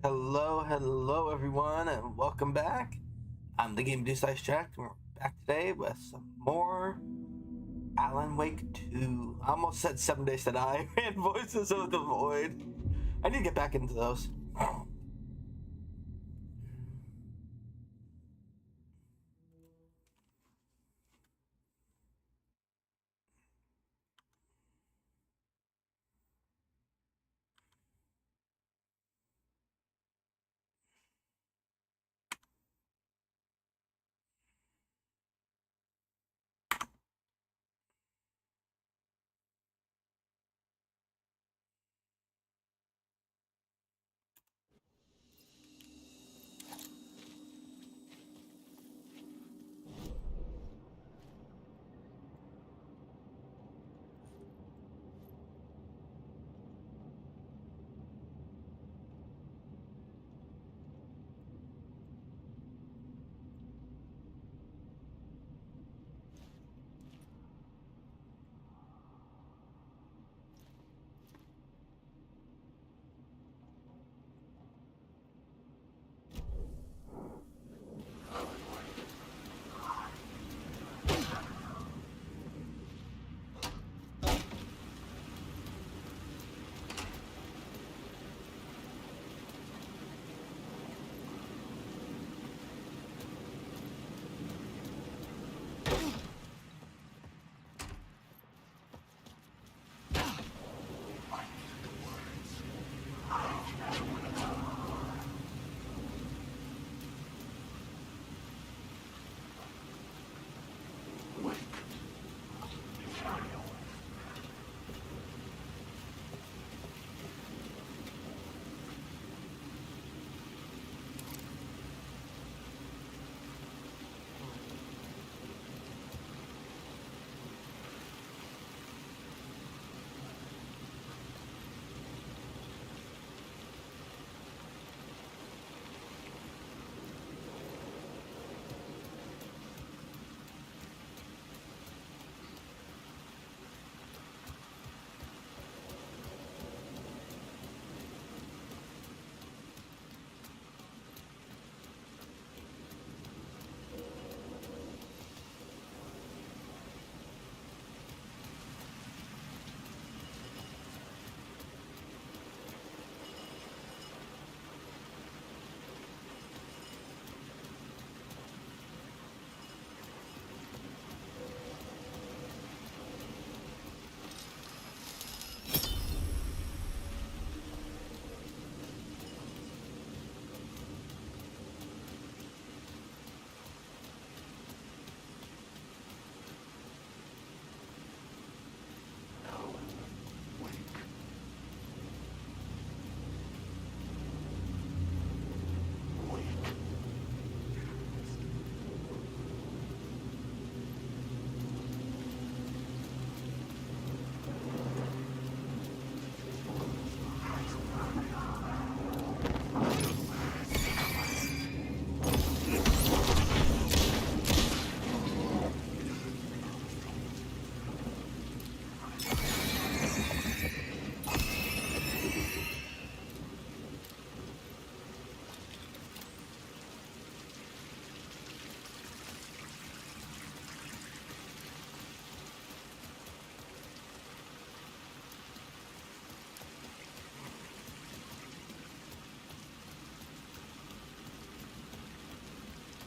Hello everyone, and welcome back. I'm the Game Deuce Ice Jack, and we're back today with some more Alan Wake 2. I almost said 7 Days to Die and Voices of the Void. I need to get back into those.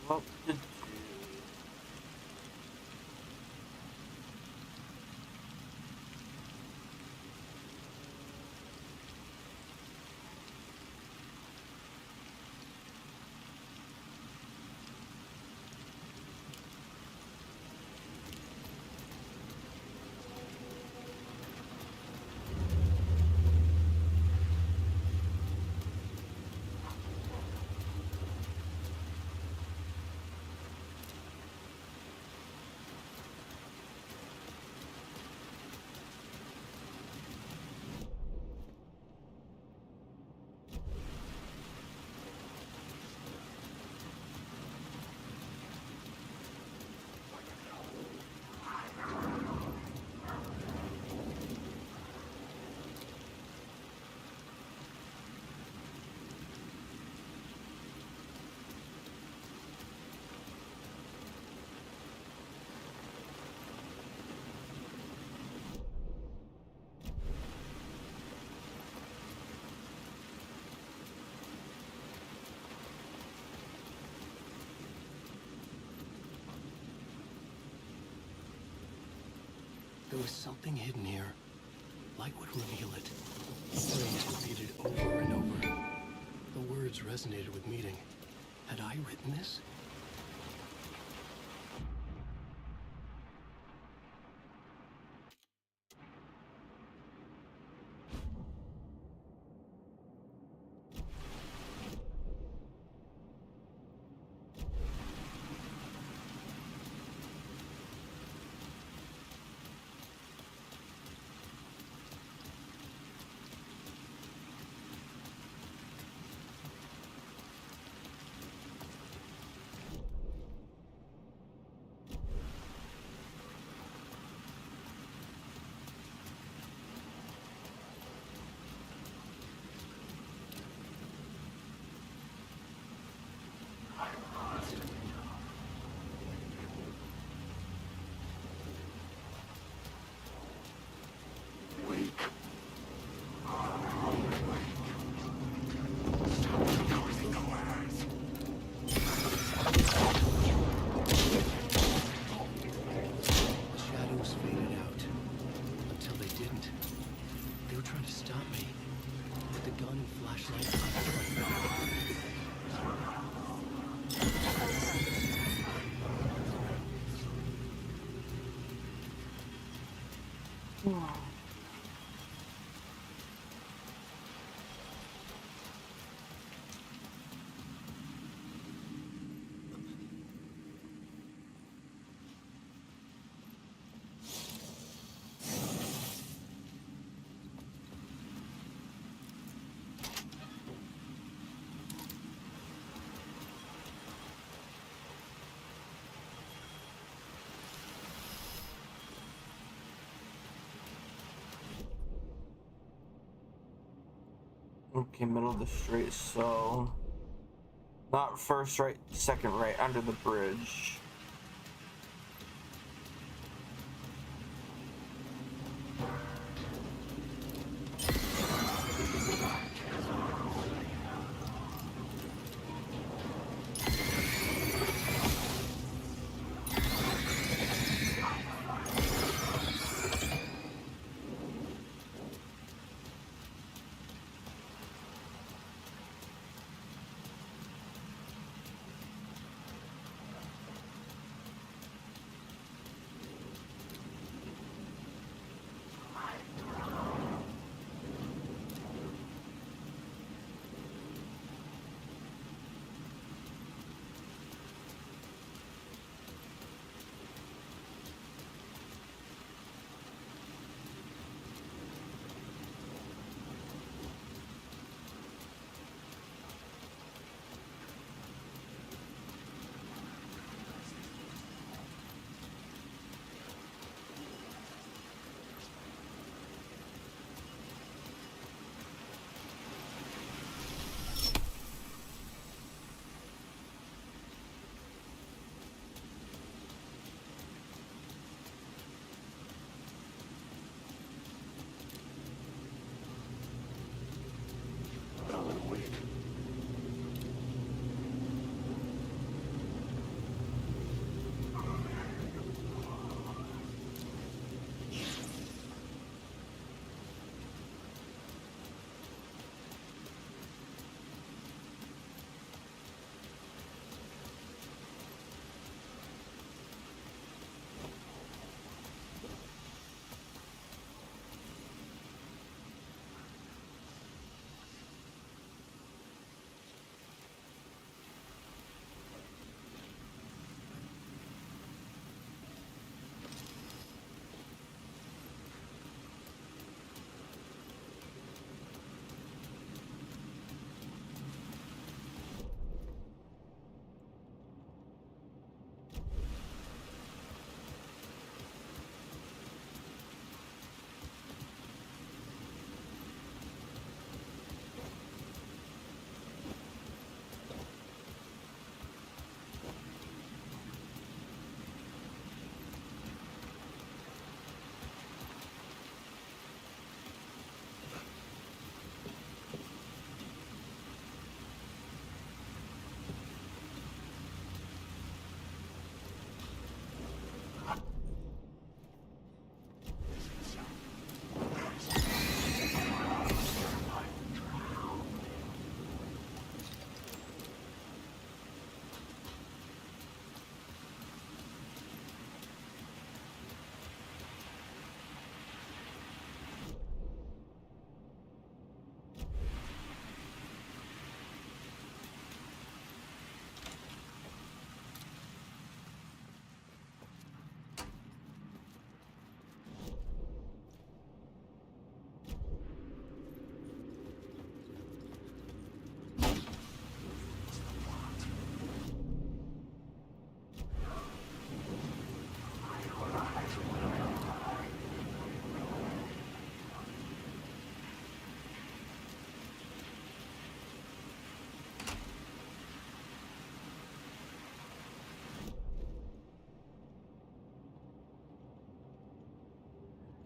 Well, There was something hidden here. Light would reveal it. Phrase repeated over and over. The words resonated with meaning. Had I written this? Okay, middle of the street, so not first right, second right, under the bridge.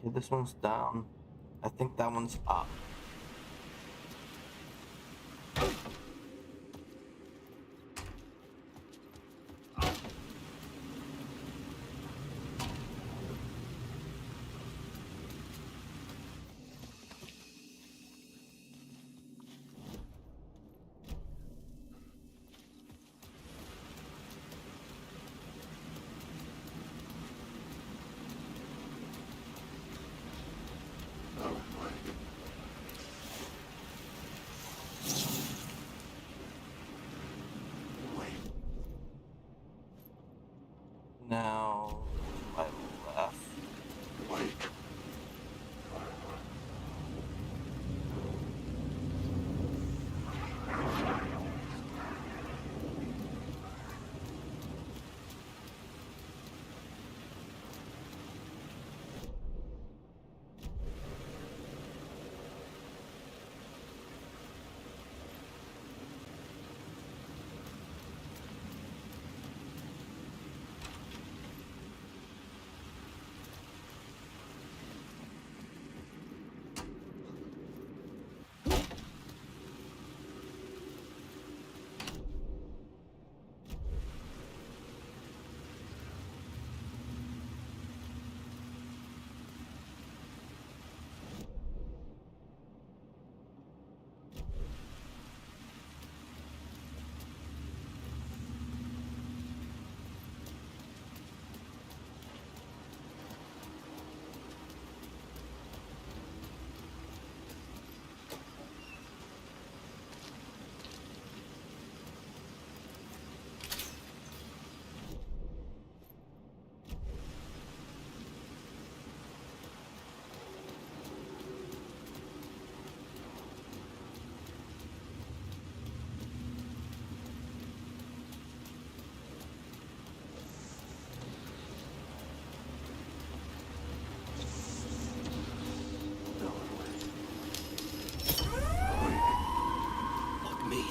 Okay, this one's down. I think that one's up. Now, to my left. Fuck me.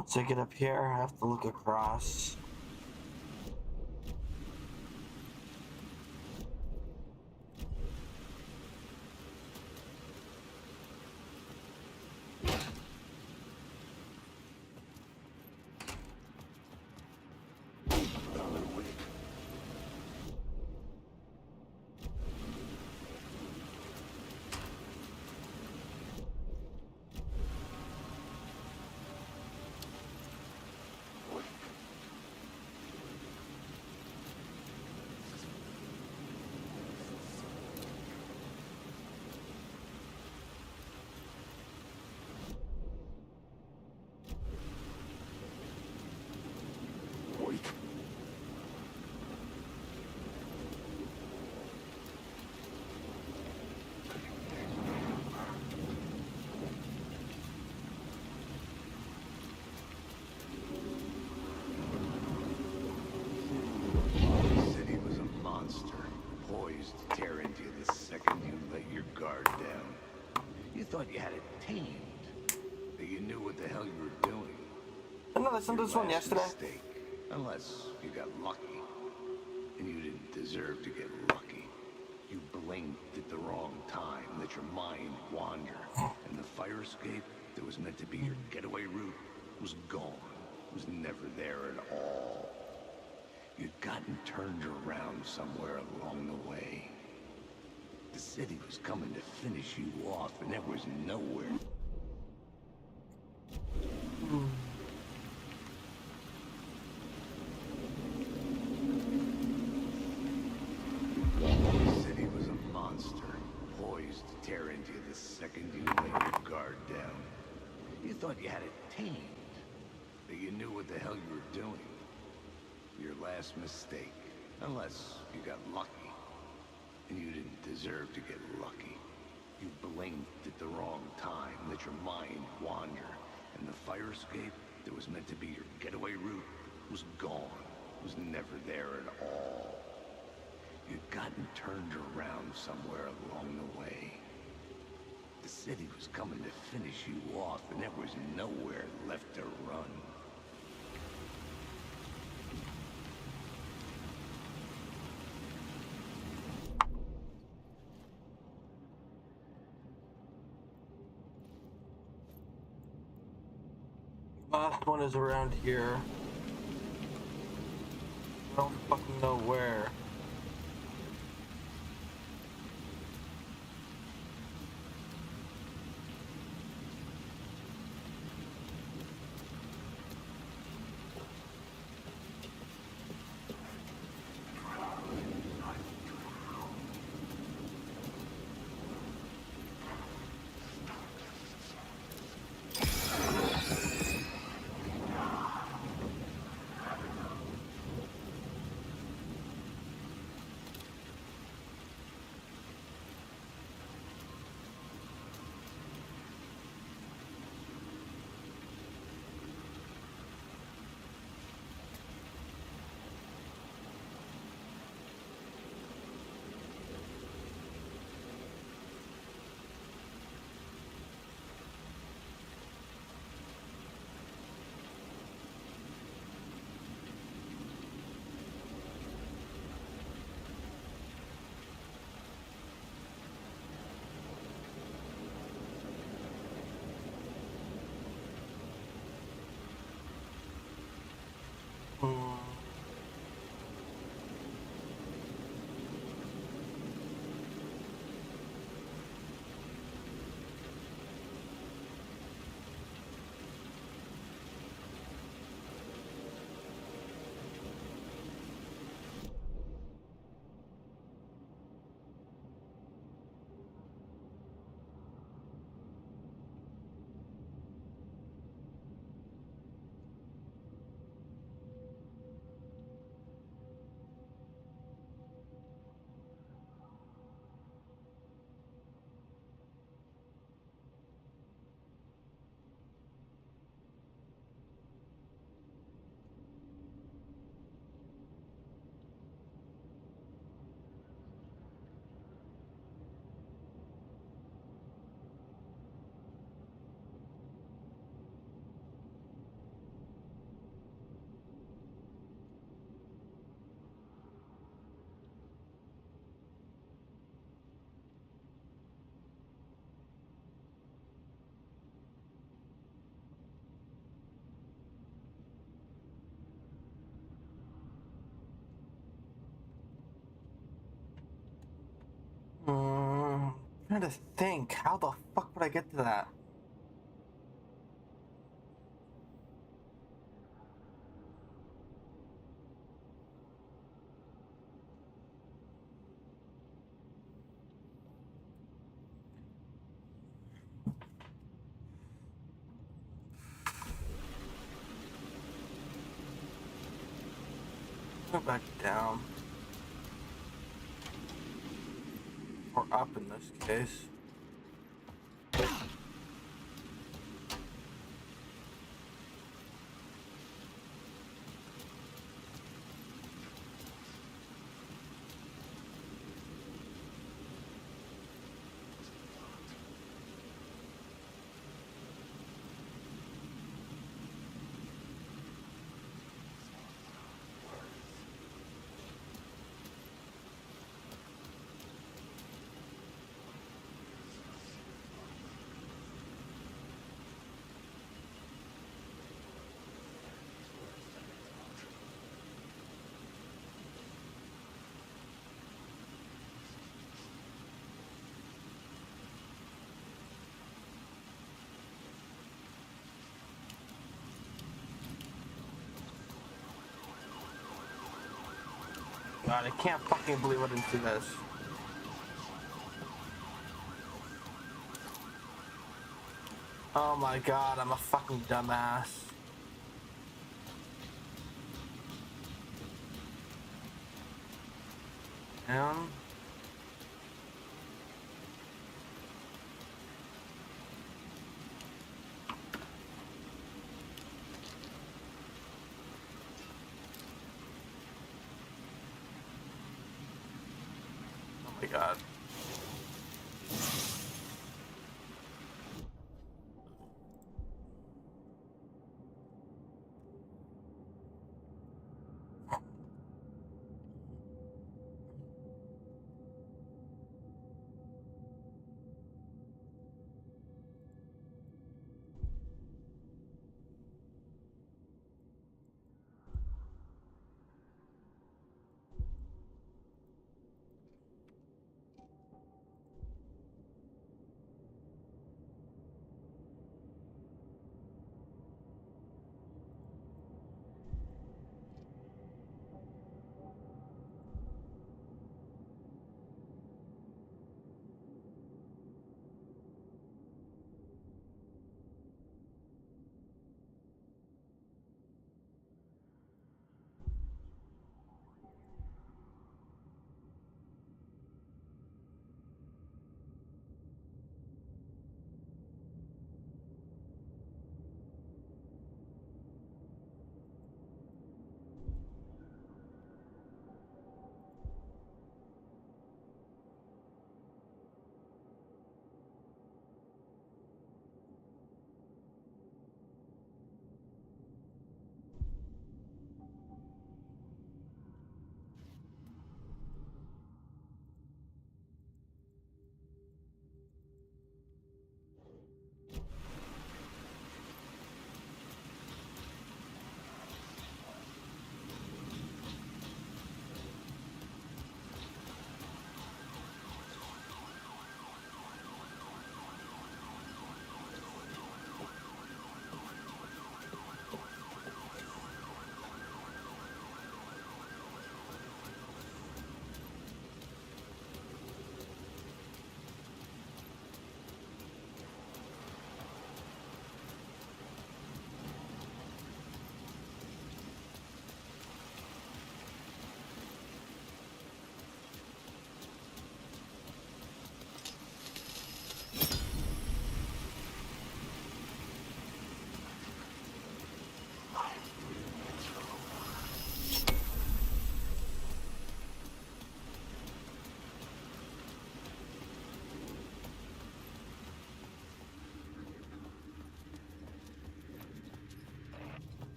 Once I get up here, I have to look across. The city was a monster, poised to tear into you the second you let your guard down. You thought you had it tamed, that you knew what the hell you were doing. Didn't I listen to this one Last yesterday? mistake, unless you got lucky. And you didn't deserve to get lucky. You blinked at the wrong time, let your mind wander. And the fire escape that was meant to be your getaway route was gone. Was never there at all. You'd gotten turned around somewhere along the way. The city was coming to finish you off, and there was nowhere. The city was a monster, poised to tear into you the second you let your guard down. You thought you had it tamed, that you knew what the hell you were doing. Your last mistake, unless you got lucky. And you didn't deserve to get lucky. You blinked at the wrong time, let your mind wander. And the fire escape that was meant to be your getaway route was gone. Was never there at all. You'd gotten turned around somewhere along the way. The city was coming to finish you off, and there was nowhere left to run. Last one is around here. I don't fucking know where. trying to think. How the fuck would I get to that? Go back down. Or up in this case. God, I can't fucking believe I didn't see this. Oh my god, I'm a fucking dumbass. Down. Oh my god.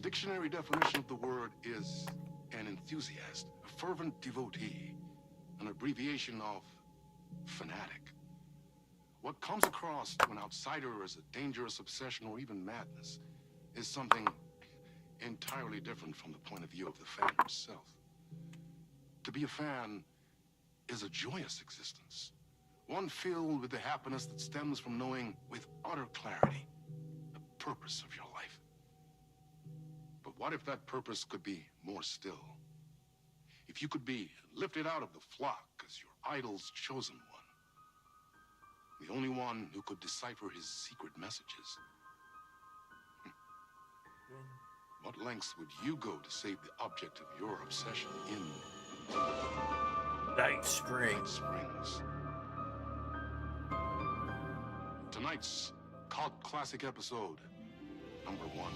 dictionary definition of the word is an enthusiast, a fervent devotee, an abbreviation of fanatic. What comes across to an outsider as a dangerous obsession or even madness is something entirely different from the point of view of the fan himself. To be a fan is a joyous existence, one filled with the happiness that stems from knowing with utter clarity the purpose of your life. But what if that purpose could be more still? If you could be lifted out of the flock as your idol's chosen one, the only one who could decipher his secret messages. What lengths would you go to save the object of your obsession in Night Springs. Tonight's cult classic episode, #1 fan.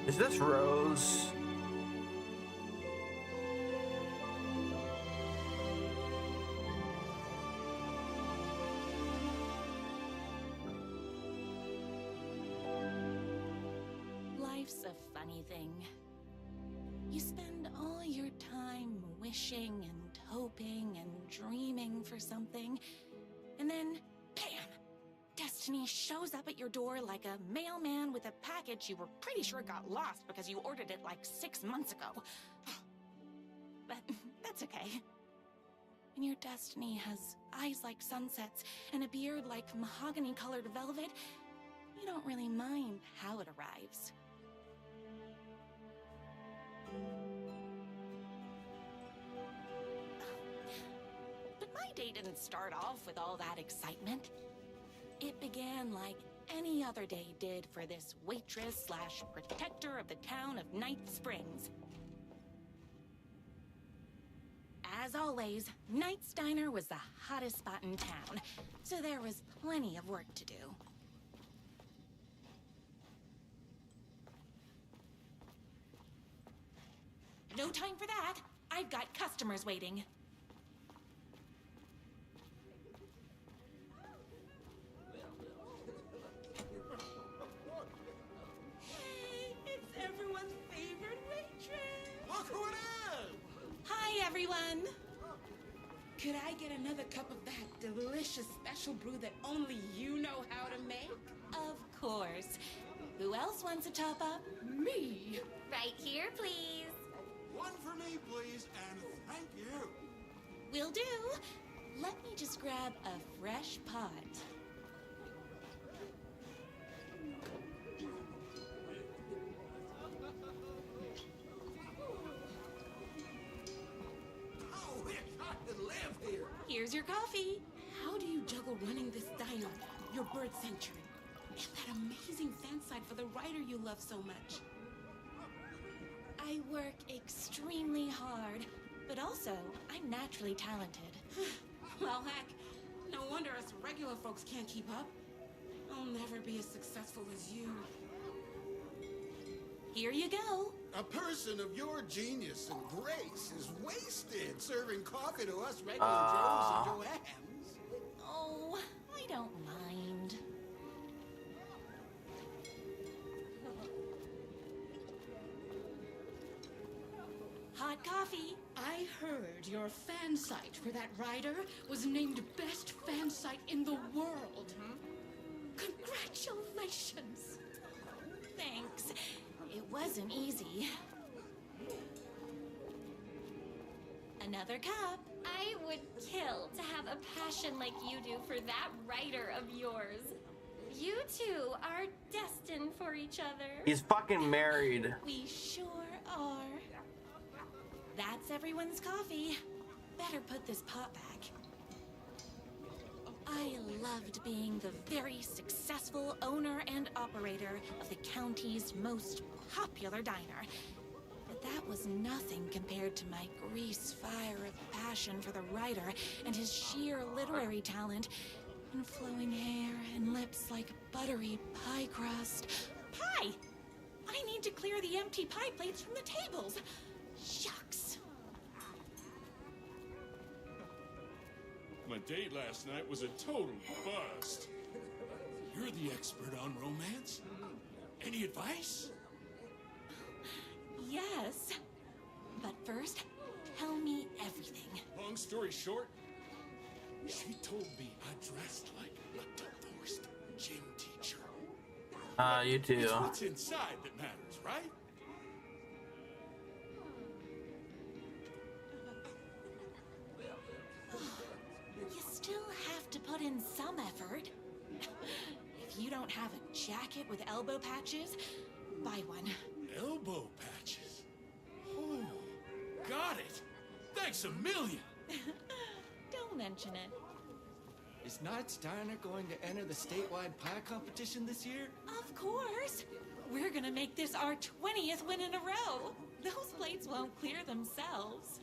Is this Rose? Life's a funny thing. You spend all your time wishing and hoping and dreaming for something, and then, bam! Destiny shows up at your door like a mailman with a package you were pretty sure got lost because you ordered it like 6 months ago. But that's okay. When your destiny has eyes like sunsets and a beard like mahogany-colored velvet, you don't really mind how it arrives. But my day didn't start off with all that excitement. It began like any other day did for this waitress / protector of the town of Night Springs. As always, Night's Diner was the hottest spot in town, so there was plenty of work to do. No time for that. I've got customers waiting. Hey, it's everyone's favorite waitress. Look who it is! Hi, everyone. Could I get another cup of that delicious special brew that only you know how to make? Of course. Who else wants a top up? Me. Right here, please. One for me, please, and thank you. Will do. Let me just grab a fresh pot. Oh, wish I could live here. Here's your coffee. How do you juggle running this diner, your bird sanctuary, and that amazing fan site for the writer you love so much? I work extremely hard, but also I'm naturally talented. Well, heck, no wonder us regular folks can't keep up. I'll never be as successful as you. Here you go. A person of your genius and grace is wasted serving coffee to us regular Joes and Joannes. Oh, I don't mind. Hot coffee. I heard your fan site for that writer was named best fan site in the world. Congratulations. Thanks. It wasn't easy. Another cup. I would kill to have a passion like you do for that writer of yours. You two are destined for each other. He's fucking married. We sure are. That's everyone's coffee. Better put this pot back. I loved being the very successful owner and operator of the county's most popular diner. But that was nothing compared to my grease fire of passion for the writer and his sheer literary talent and flowing hair and lips like buttery pie crust. Pie! I need to clear the empty pie plates from the tables. Shucks. my date last night was a total bust. You're the expert on romance. Any advice? Yes. But first, tell me everything. Long story short, she told me I dressed like a divorced gym teacher. You too. It's what's inside that matters, right? You still have to put in some effort. If you don't have a jacket with elbow patches, buy one. Elbow patches. Oh, got it. Thanks a million. Don't mention it. Is Knight's Diner going to enter the statewide pie competition this year? Of course. We're gonna make this our 20th win in a row. Those plates won't clear themselves.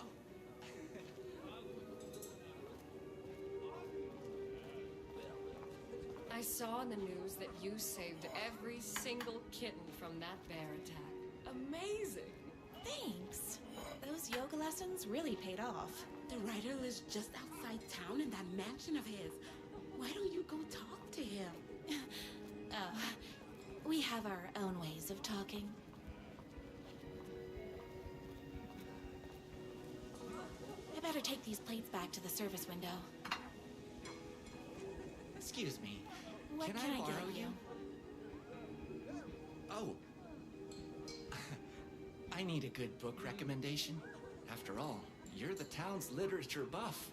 I saw in the news that you saved every single kitten from that bear attack. Amazing! Thanks. Those yoga lessons really paid off. The writer lives just outside town in that mansion of his. Why don't you go talk to him? We have our own ways of talking. I better take these plates back to the service window. Excuse me. What can I borrow get you? Oh. I need a good book recommendation. After all, you're the town's literature buff.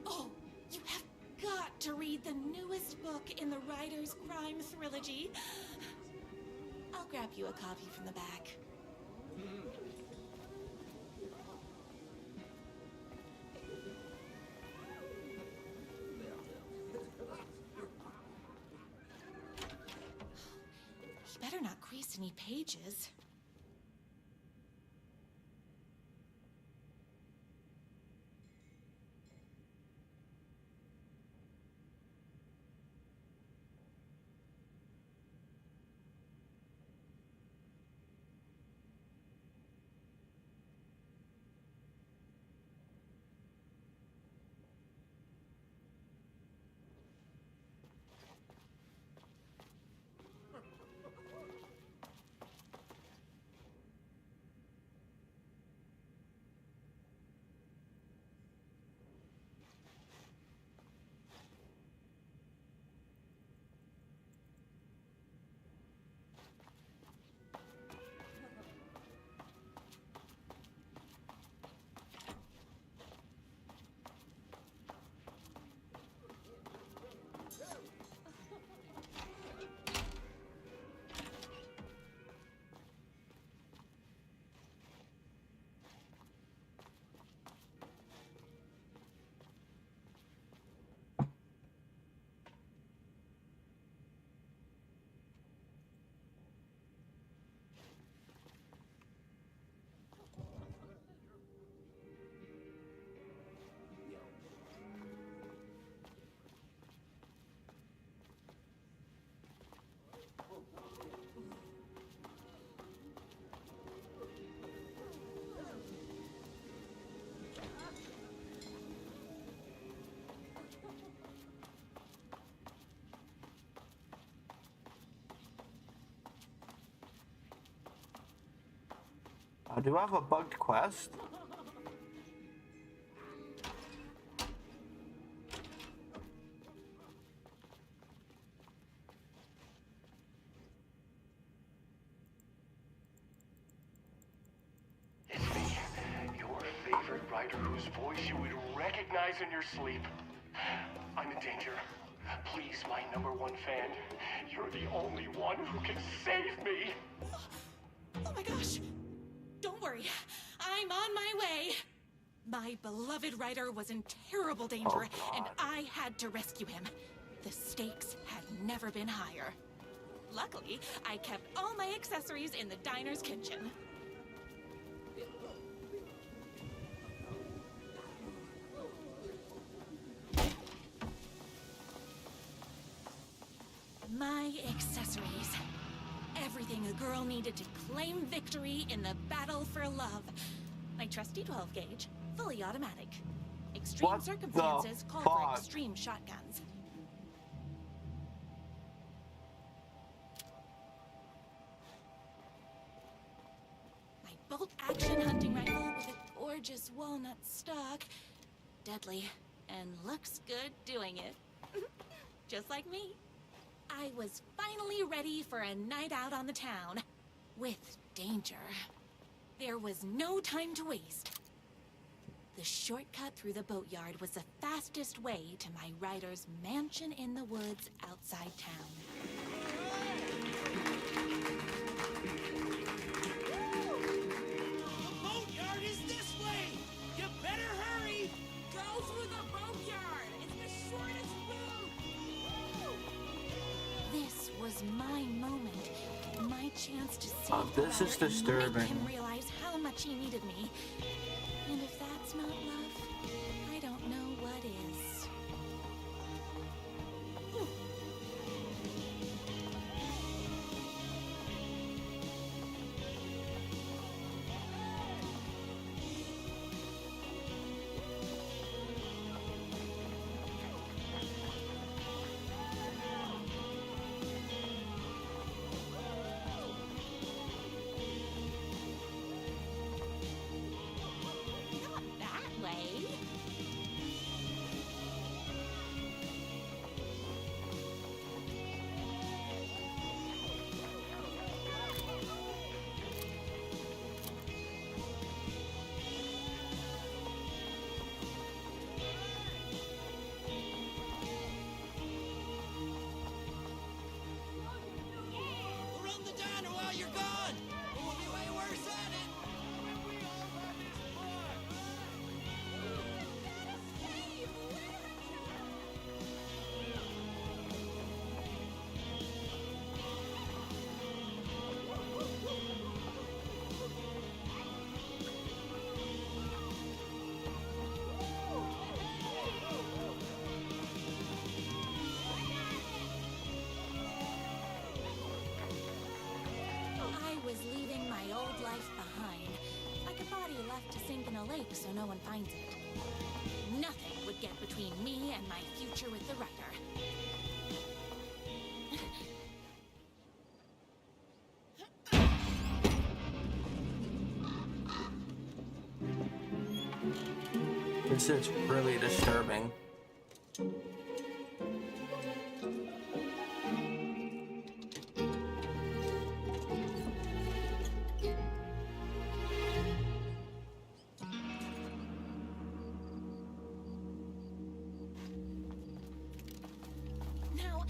Oh, you have got to read the newest book in the Writer's Crime Trilogy. I'll grab you a copy from the back. You better not crease any pages. Do I have a bugged quest? It's me, your favorite writer whose voice you would recognize in your sleep. I'm in danger. Please, my #1 fan. You're the only one who can save me. Oh my gosh! Don't worry, I'm on my way. My beloved writer was in terrible danger, and I had to rescue him. The stakes had never been higher. Luckily, I kept all my accessories in the diner's kitchen. My accessories. Everything a girl needed to claim victory in the battle for love. My trusty 12 gauge, fully automatic. Extreme What circumstances the call for fuck? extreme shotguns. My bolt-action hunting rifle with a gorgeous walnut stock. Deadly, and looks good doing it. Just like me. I was finally ready for a night out on the town. With danger. There was no time to waste. The shortcut through the boatyard was the fastest way to my rider's mansion in the woods outside town. The boatyard is this way! You better hurry! Go through the boatyard! It's the shortest route! This was my moment. My chance to save Oh, this is Ryder and disturbing. make him realize how much he needed me. And if that's not love, I don't know what is. Not that way. Run the diner while you're gone! Or we'll be way worse at it! I was leaving my old life behind, like a body left to sink in a lake so no one finds it. Nothing would get between me and my future with the writer. This is really disturbing. Now,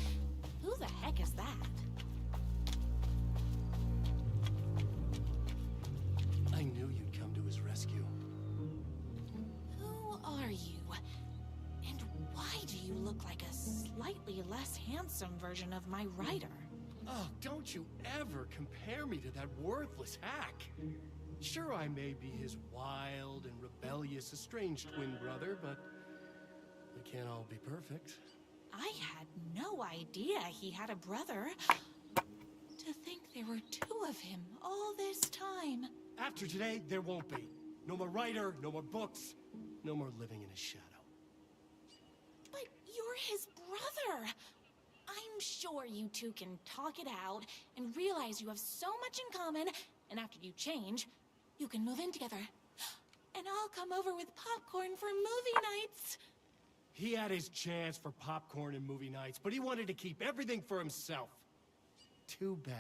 who the heck is that? I knew you'd come to his rescue. Who are you? And why do you look like a slightly less handsome version of my writer? Oh, don't you ever compare me to that worthless hack. Sure, I may be his wild and rebellious estranged twin brother, but we can't all be perfect. I had no idea he had a brother. To think there were two of him all this time. After today, there won't be. No more writer, no more books, no more living in his shadow. But you're his brother. I'm sure you two can talk it out and realize you have so much in common, and after you change, you can move in together. And I'll come over with popcorn for movie nights. He had his chance for popcorn and movie nights, but he wanted to keep everything for himself. Too bad.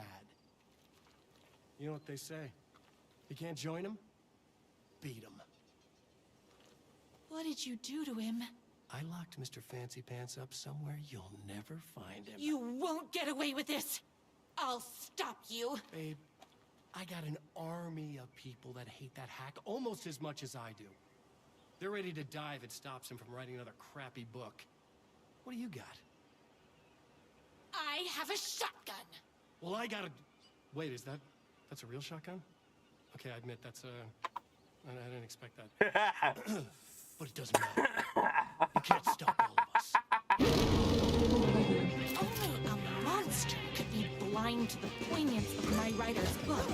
You know what they say? You can't join him? Beat him. What did you do to him? I locked Mr. Fancy Pants up somewhere you'll never find him. You won't get away with this. I'll stop you. Babe, I got an army of people that hate that hack almost as much as I do. They're ready to die if it stops him from writing another crappy book. What do you got? I have a shotgun. Well, I got a... Wait, that's a real shotgun? Okay, I admit that's I didn't expect that. But it doesn't matter. You can't stop all of us. Only a monster could be blind to the poignance of my writer's book.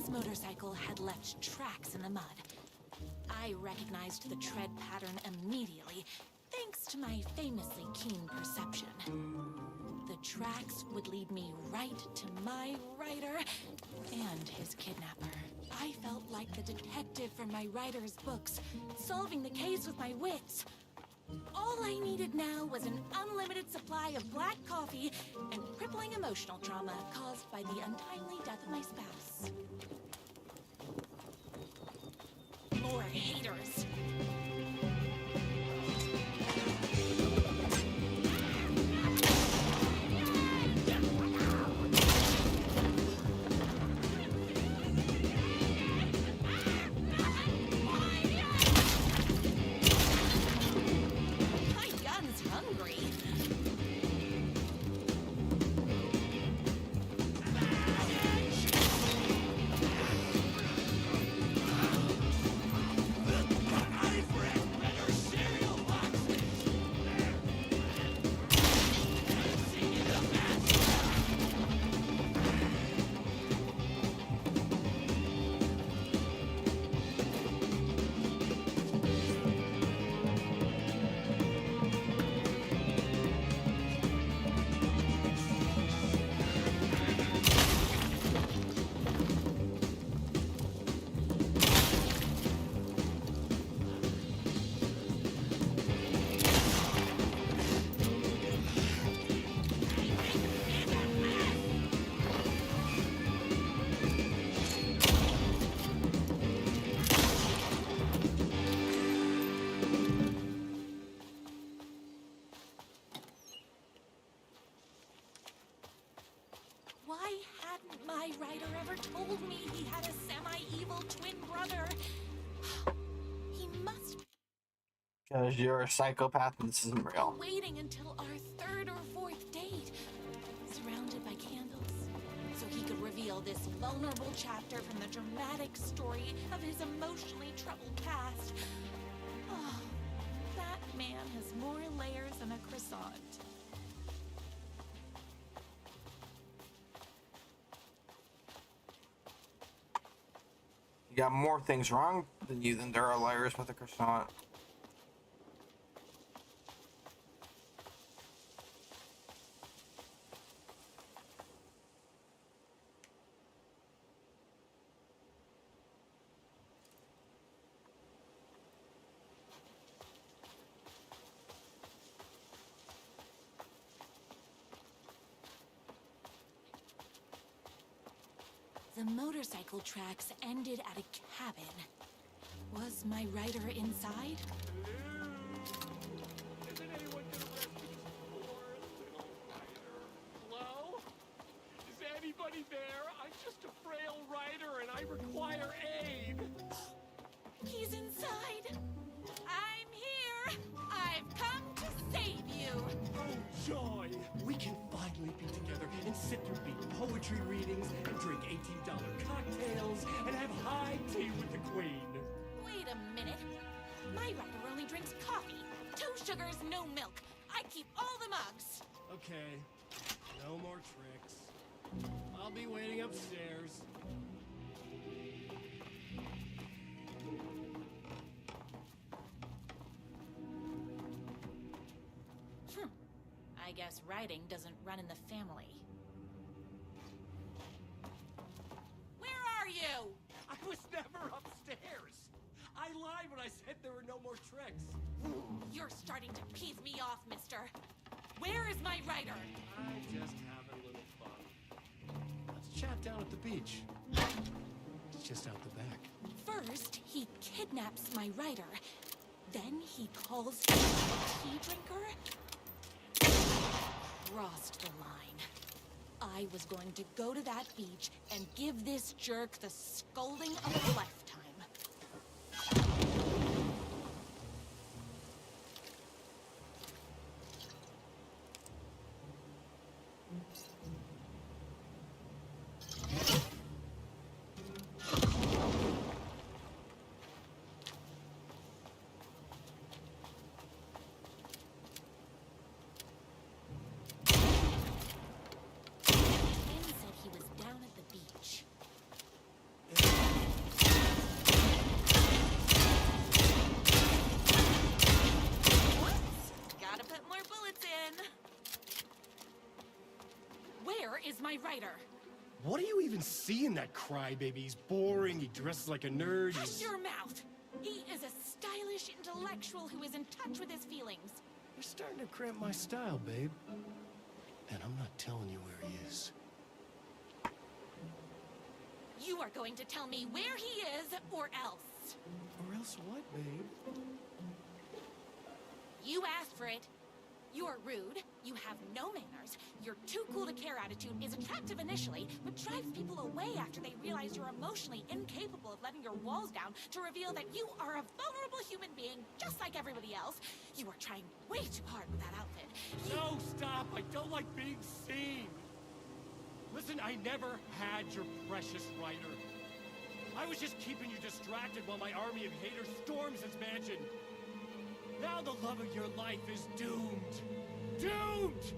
Finn's motorcycle had left tracks in the mud. I recognized the tread pattern immediately, thanks to my famously keen perception. The tracks would lead me right to my rider and his kidnapper. I felt like the detective from my writer's books, solving the case with my wits. All I needed now was an unlimited supply of black coffee and crippling emotional trauma caused by the untimely death of my spouse. More haters. Why hadn't my writer ever told me he had a semi-evil twin brother? He must be Because you're a psychopath and this isn't real. waiting until our third or fourth date, surrounded by candles, so he could reveal this vulnerable chapter from the dramatic story of his emotionally troubled past. Oh, that man has more layers than a croissant. You got more things wrong than you than there are layers with a croissant. The motorcycle tracks ended at a cabin. Was my rider inside? Isn't anyone gonna rescue this poor little rider? Hello? Is anybody there? I'm just a frail rider and I require aid. He's inside. I'm here. I've come to save you. Oh, joy! We can finally be together and sit through big poetry readings and drink $18 cocktails and have high tea with the queen. Wait a minute. My rider only drinks coffee. 2 sugars, no milk. I keep all the mugs. Okay, no more tricks. I'll be waiting upstairs. I guess riding doesn't run in the family. Where are you? I was never upstairs. I lied when I said there were no more tricks. You're starting to piss me off, mister. Where is my rider? I just having a little fun. Let's chat down at the beach. It's just out the back. First, he kidnaps my rider. Then he calls me a tea drinker. Crossed the line. I was going to go to that beach and give this jerk the scolding of a lifetime. writer. What do you even see in that crybaby? He's boring, he dresses like a nerd, Hush your mouth! He is a stylish intellectual who is in touch with his feelings. You're starting to cramp my style, babe. And I'm not telling you where he is. You are going to tell me where he is, or else. Or else what, babe? You asked for it. You are rude, you have no manners, your too cool to care attitude is attractive initially, but drives people away after they realize you're emotionally incapable of letting your walls down to reveal that you are a vulnerable human being just like everybody else. You are trying way too hard with that outfit. No, stop! I don't like being seen! Listen, I never had your precious writer. I was just keeping you distracted while my army of haters storms his mansion. Now the love of your life is doomed. Doomed!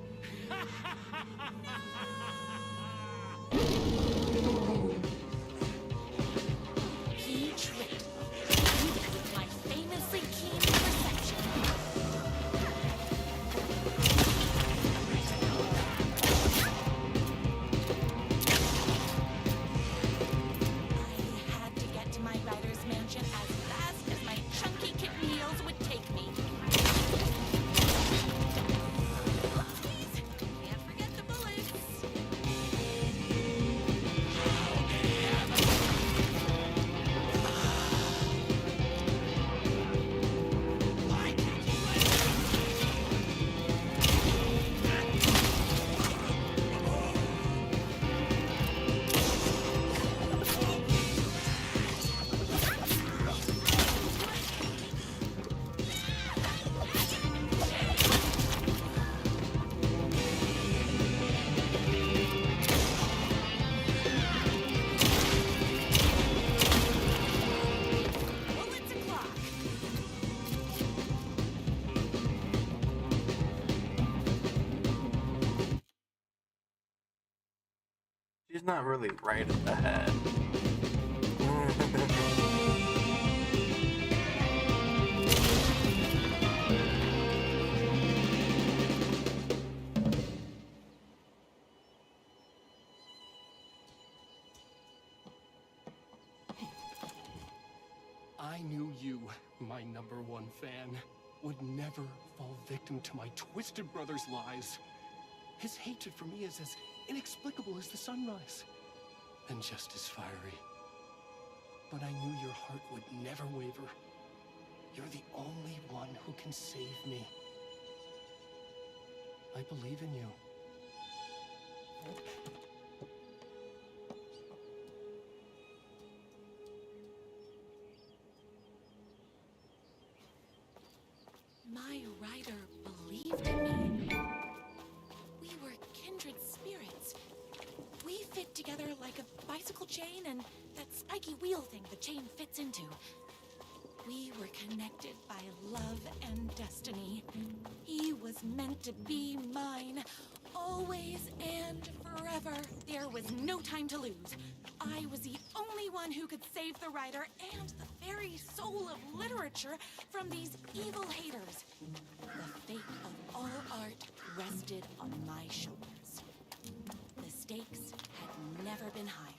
He tricked me with my famously keen perception. I had to get to my writer's mansion as fast as my chunky kitten heels would take me. Please, can't forget the bullets. Bullets o'clock. She's not really right at the head. I knew you, my #1 fan, would never fall victim to my twisted brother's lies. His hatred for me is as inexplicable as the sunrise, and just as fiery. But I knew your heart would never waver. You're the only one who can save me. I believe in you. My writer believed in me. We were kindred spirits. We fit together like a bicycle chain and that spiky wheel thing the chain fits into. We were connected by love and destiny. He was meant to be mine, always and forever. There was no time to lose. I was the only one who could save the writer and the very soul of literature from these evil haters. The fate of all art rested on my shoulders. The stakes had never been higher.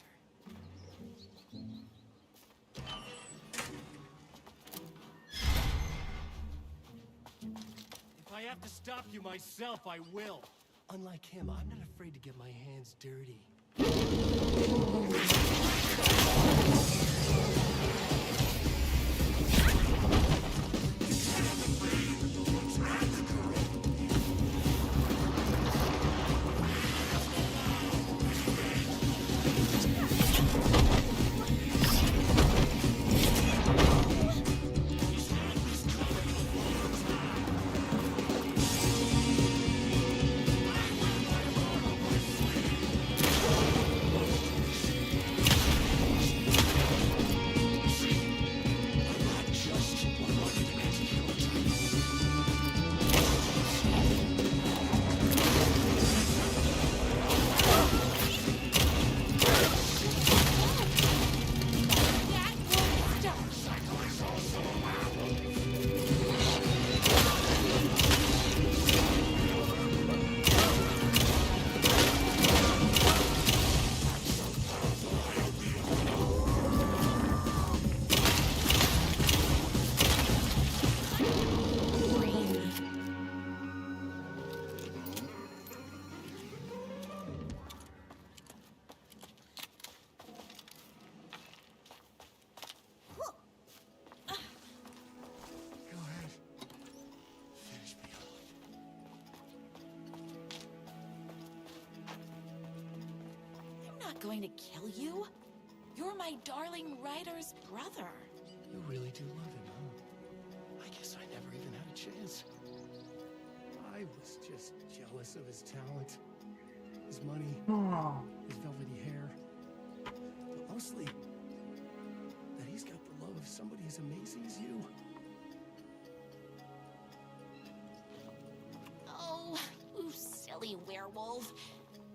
If I have to stop you myself, I will. Unlike him, I'm not afraid to get my hands dirty. not going to kill you? You're my darling writer's brother. You really do love him, huh? I guess I never even had a chance. I was just jealous of his talent, his money, his velvety hair. But mostly, that he's got the love of somebody as amazing as you. Oh, you silly werewolf.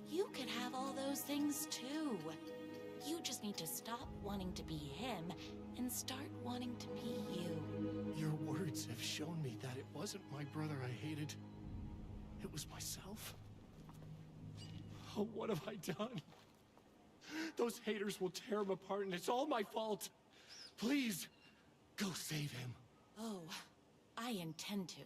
You can have all those things too. You just need to stop wanting to be him and start wanting to be you. Your words have shown me that it wasn't my brother I hated. It was myself. Oh, what have I done? Those haters will tear him apart, and it's all my fault. Please, go save him. Oh, I intend to.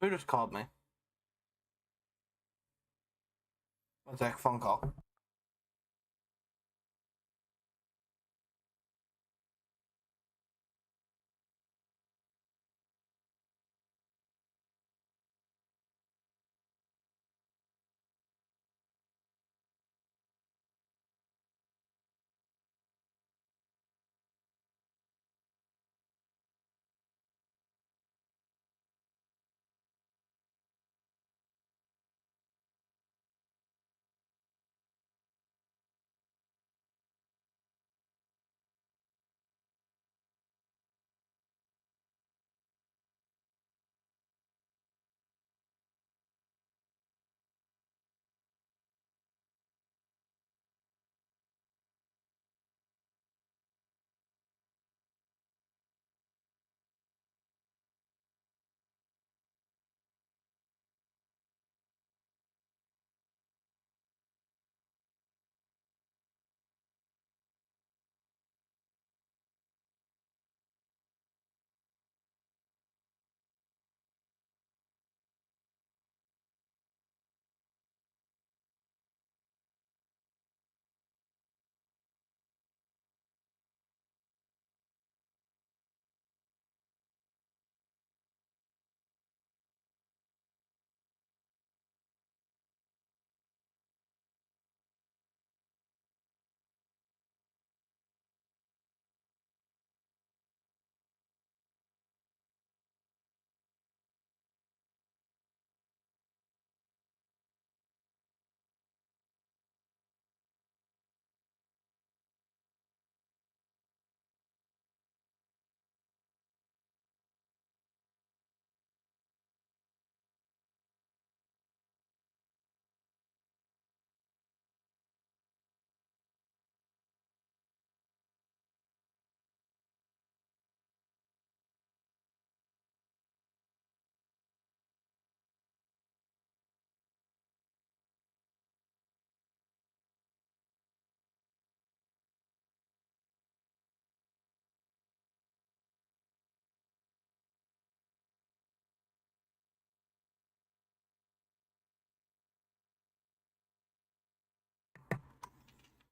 Who just called me? What's that phone call?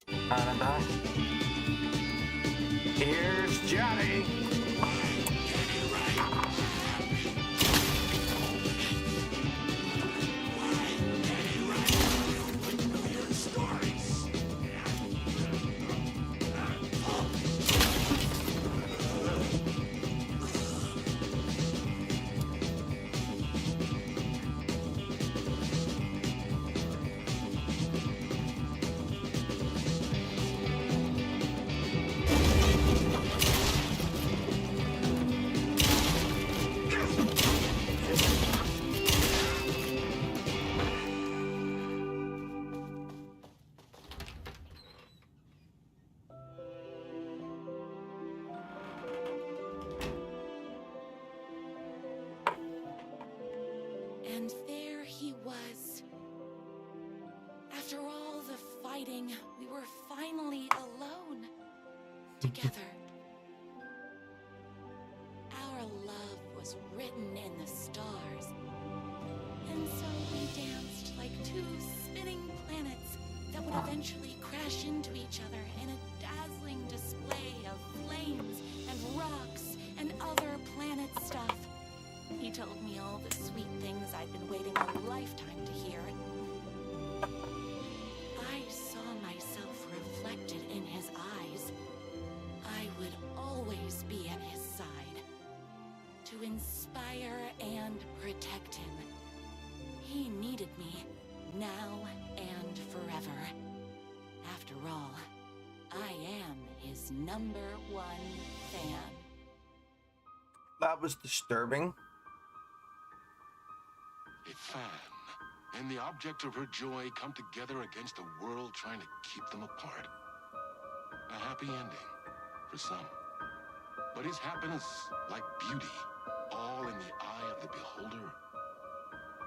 And I'm back. Here's Johnny. After all the fighting, we were finally alone. Together. Our love was written in the stars. And so we danced like two spinning planets that would eventually crash into each other in a dazzling display of flames and rocks and other planet stuff. He told me all the sweet things I'd been waiting a lifetime to hear. I saw myself reflected in his eyes. I would always be at his side, to inspire and protect him. He needed me, now and forever. After all, I am his #1 fan. That was disturbing. A fan and the object of her joy come together against a world trying to keep them apart. A happy ending for some. But is happiness, like beauty, all in the eye of the beholder?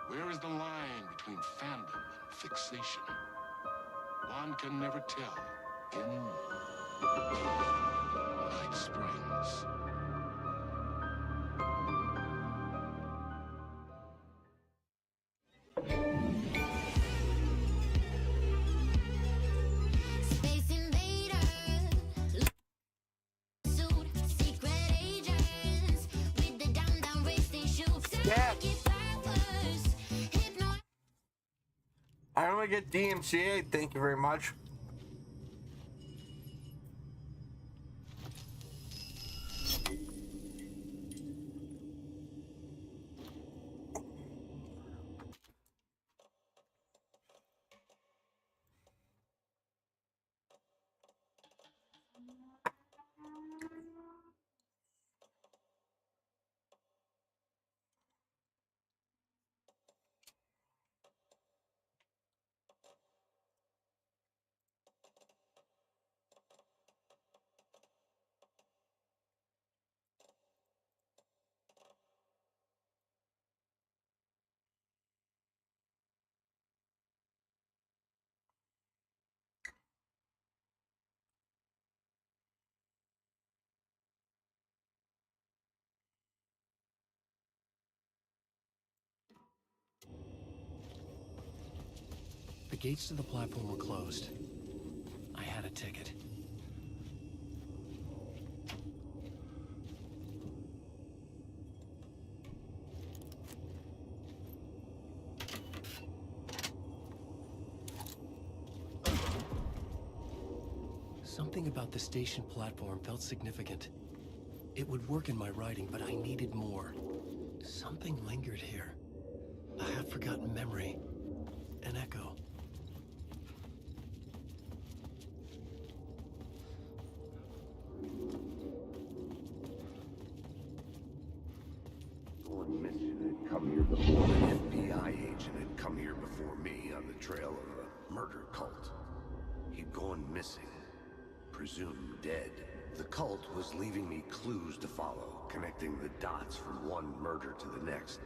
Where is the line between fandom and fixation? One can never tell in Night Springs. Space invaders, suit, secret agents, with the down race they shoot. Yeah. Flowers, hypno. I don't want to get DMCA, thank you very much. The gates to the platform were closed. I had a ticket. Something about the station platform felt significant. It would work in my writing, but I needed more. Something lingered here. A half-forgotten memory. An echo. One mission had come here before. An FBI agent had come here before me on the trail of a murder cult. He'd gone missing, presumed dead. The cult was leaving me clues to follow, connecting the dots from one murder to the next,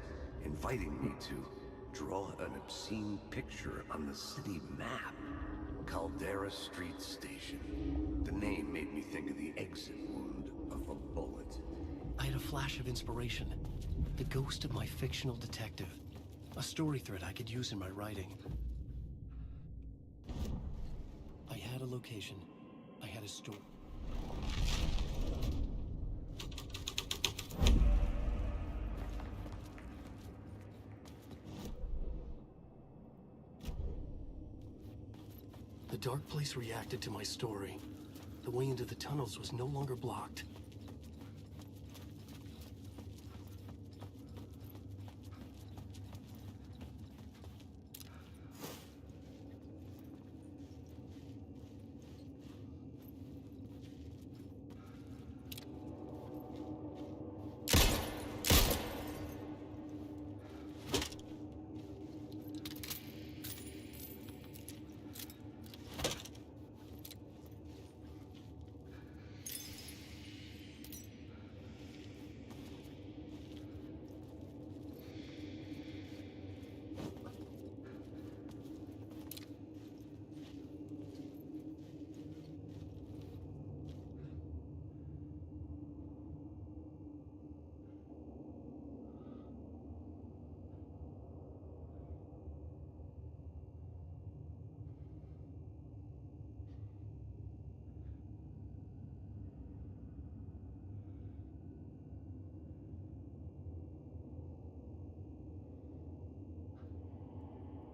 inviting me to draw an obscene picture on the city map. Caldera Street Station. The name made me think of the exit wound of a bullet. I had a flash of inspiration. The ghost of my fictional detective. A story thread I could use in my writing. I had a location. I had a story. The dark place reacted to my story. The way into the tunnels was no longer blocked.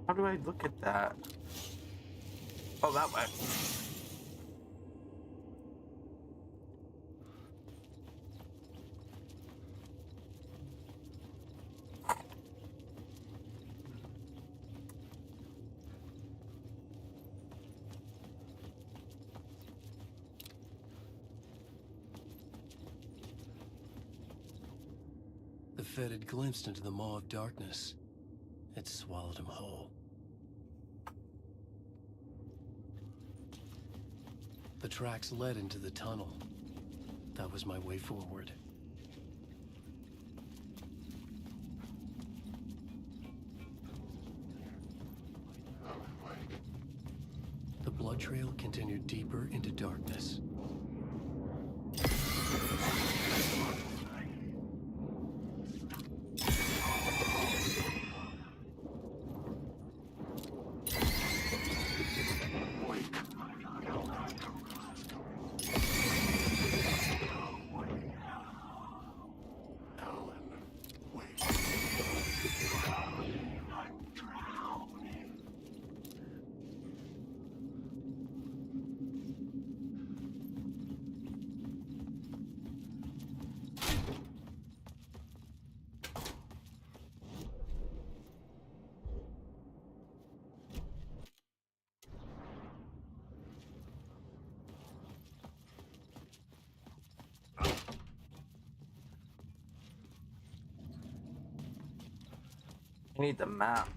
How do I look at that? Oh, that way. The Fed had glimpsed into the maw of darkness. It swallowed him whole. The tracks led into the tunnel. That was my way forward. The blood trail continued deeper into darkness. I need the map.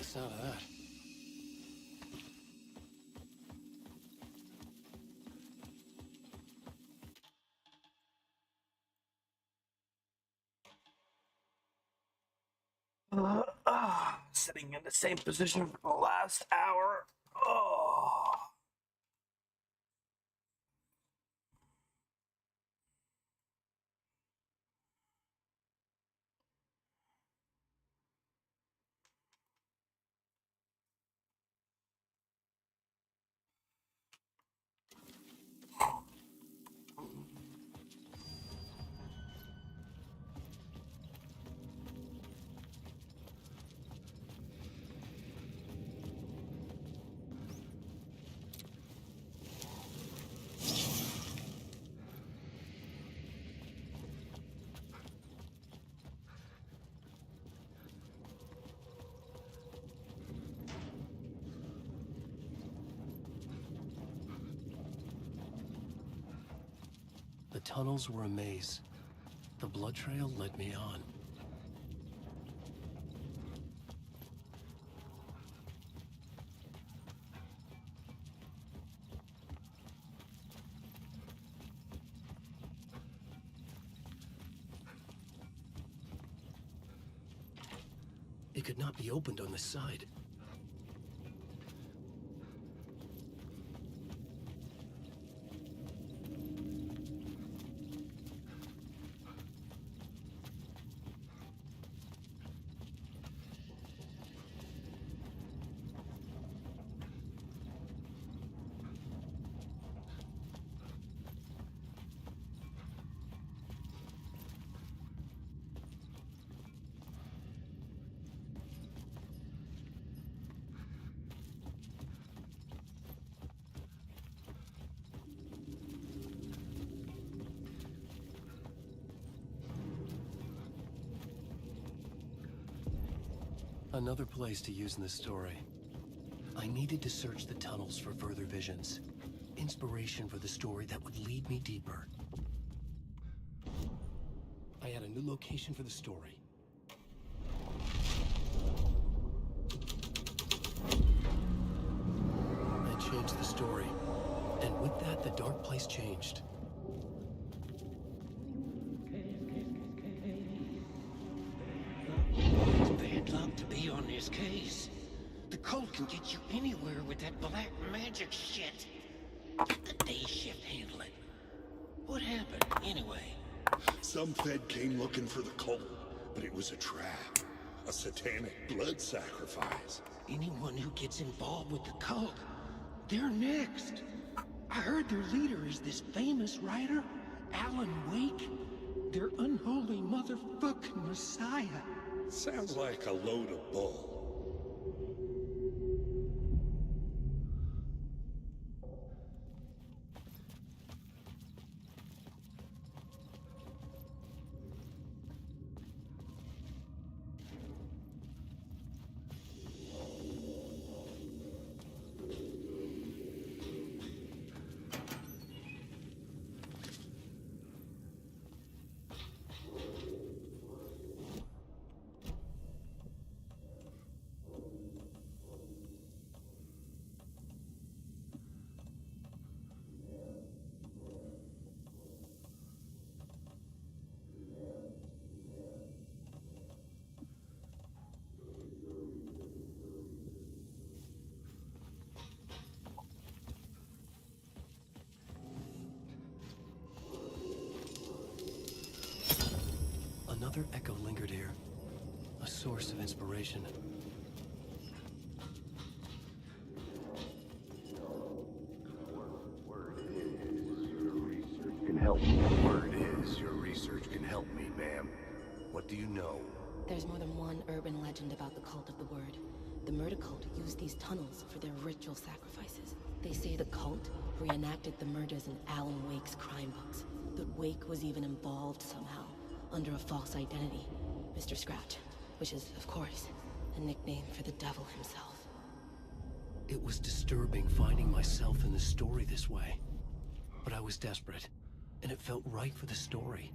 Sound of that. Sitting in the same position for the last hour. Oh. tunnels were a maze. The blood trail led me on. It could not be opened on this side. Another place to use in this story. I needed to search the tunnels for further visions. Inspiration for the story that would lead me deeper. I had a new location for the story. I changed the story. And with that, the dark place changed. Bad luck to be on this case. The cult can get you anywhere with that black magic shit. Let the day shift handle it. What happened, anyway? Some Fed came looking for the cult, but it was a trap. A satanic blood sacrifice. Anyone who gets involved with the cult, they're next. I heard their leader is this famous writer, Alan Wake. Their unholy motherfucking messiah. Sounds like a load of bull. Another echo lingered here, a source of inspiration. Can help me. Word is, your research can help me, ma'am. What do you know? There's more than one urban legend about the Cult of the Word. The murder cult used these tunnels for their ritual sacrifices. They say the cult reenacted the murders in Alan Wake's crime books. That Wake was even involved somehow, under a false identity, Mr. Scratch, which is, of course, a nickname for the devil himself. It was disturbing finding myself in the story this way. But I was desperate, and it felt right for the story.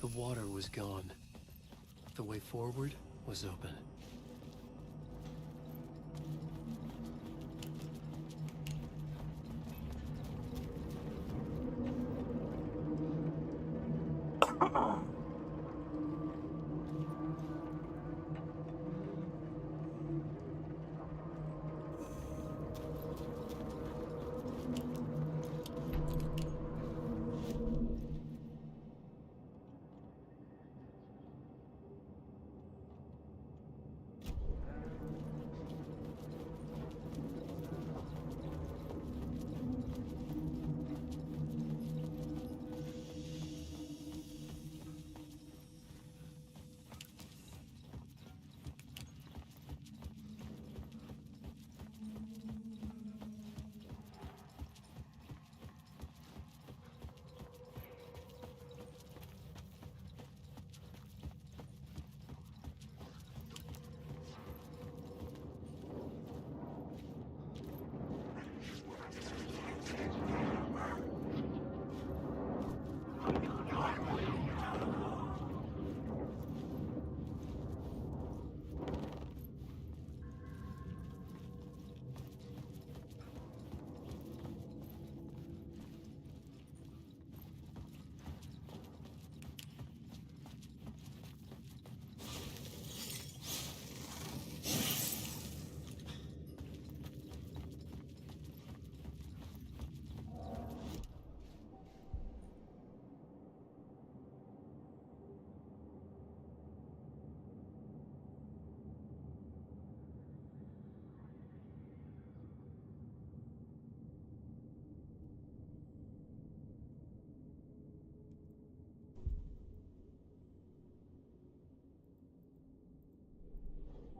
The water was gone. The way forward was open.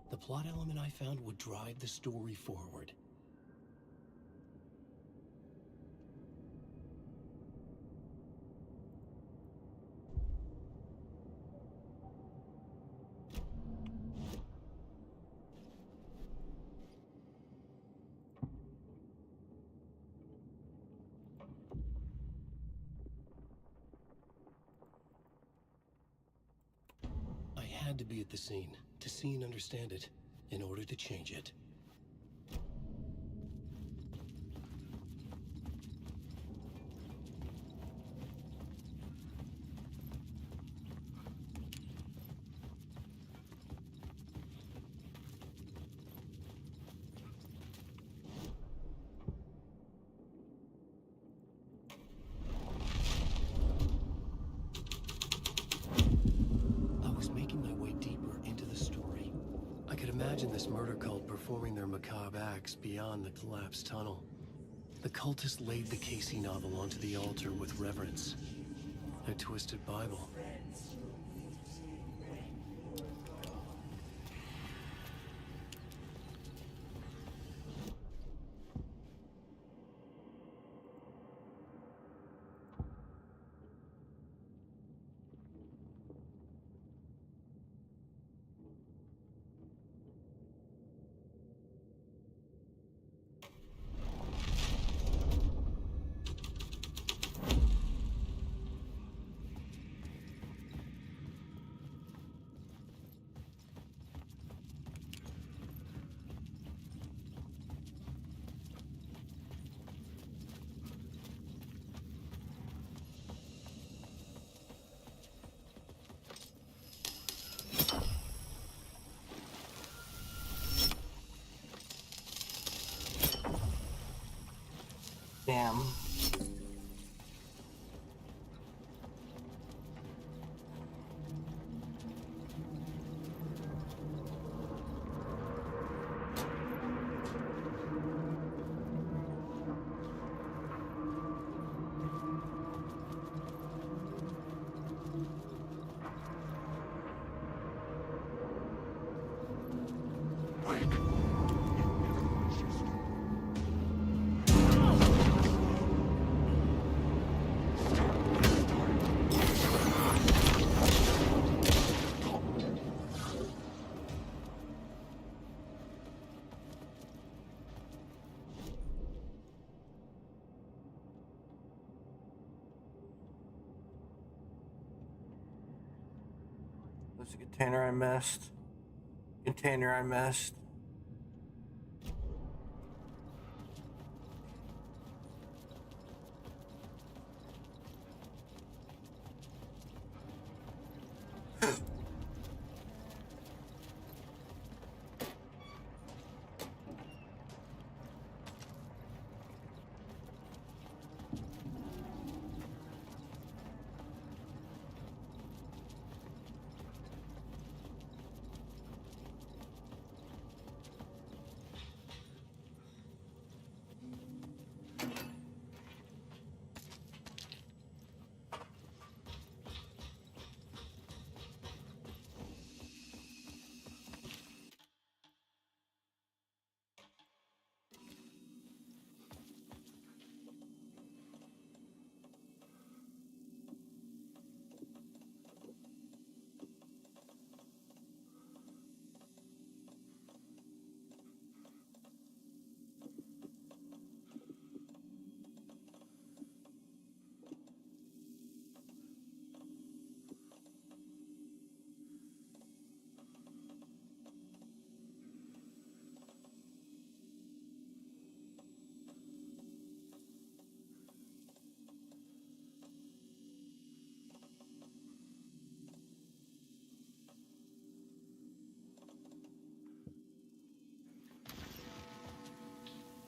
The plot element I found would drive the story forward. I had to be at the scene, to see and understand it, in order to change it. I was making my way deeper into the story. I could imagine this murder cult performing their macabre acts beyond the collapsed tunnel. The cultists laid the Casey novel onto the altar with reverence. A twisted Bible. Damn. There's a container I missed. Container I missed.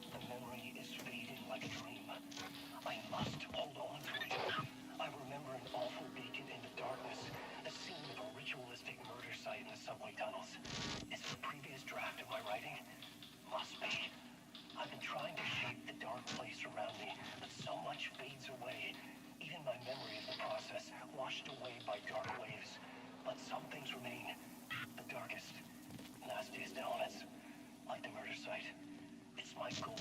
The memory is fading like a dream. I must hold on to it. I remember an awful beacon in the darkness, the scene of a ritualistic murder site in the subway tunnels. Is it a previous draft of my writing? Must be. I've been trying to shape the dark place around me, but so much fades away. Even my memory of the process washed away by dark waves. But some things remain. The darkest, nastiest elements, like the murder site. It's my goal,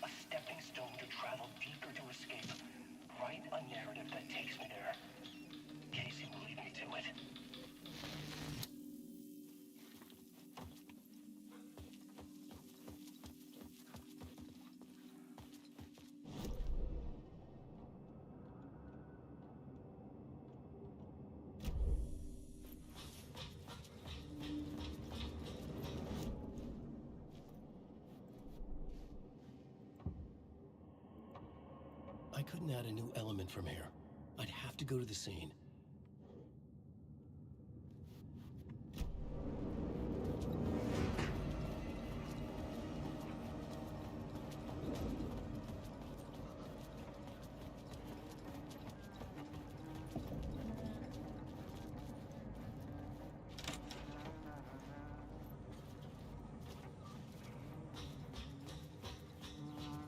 a stepping stone to travel deeper to escape. Write a narrative that takes me there. Casey will lead me to it. I couldn't add a new element from here. I'd have to go to the scene.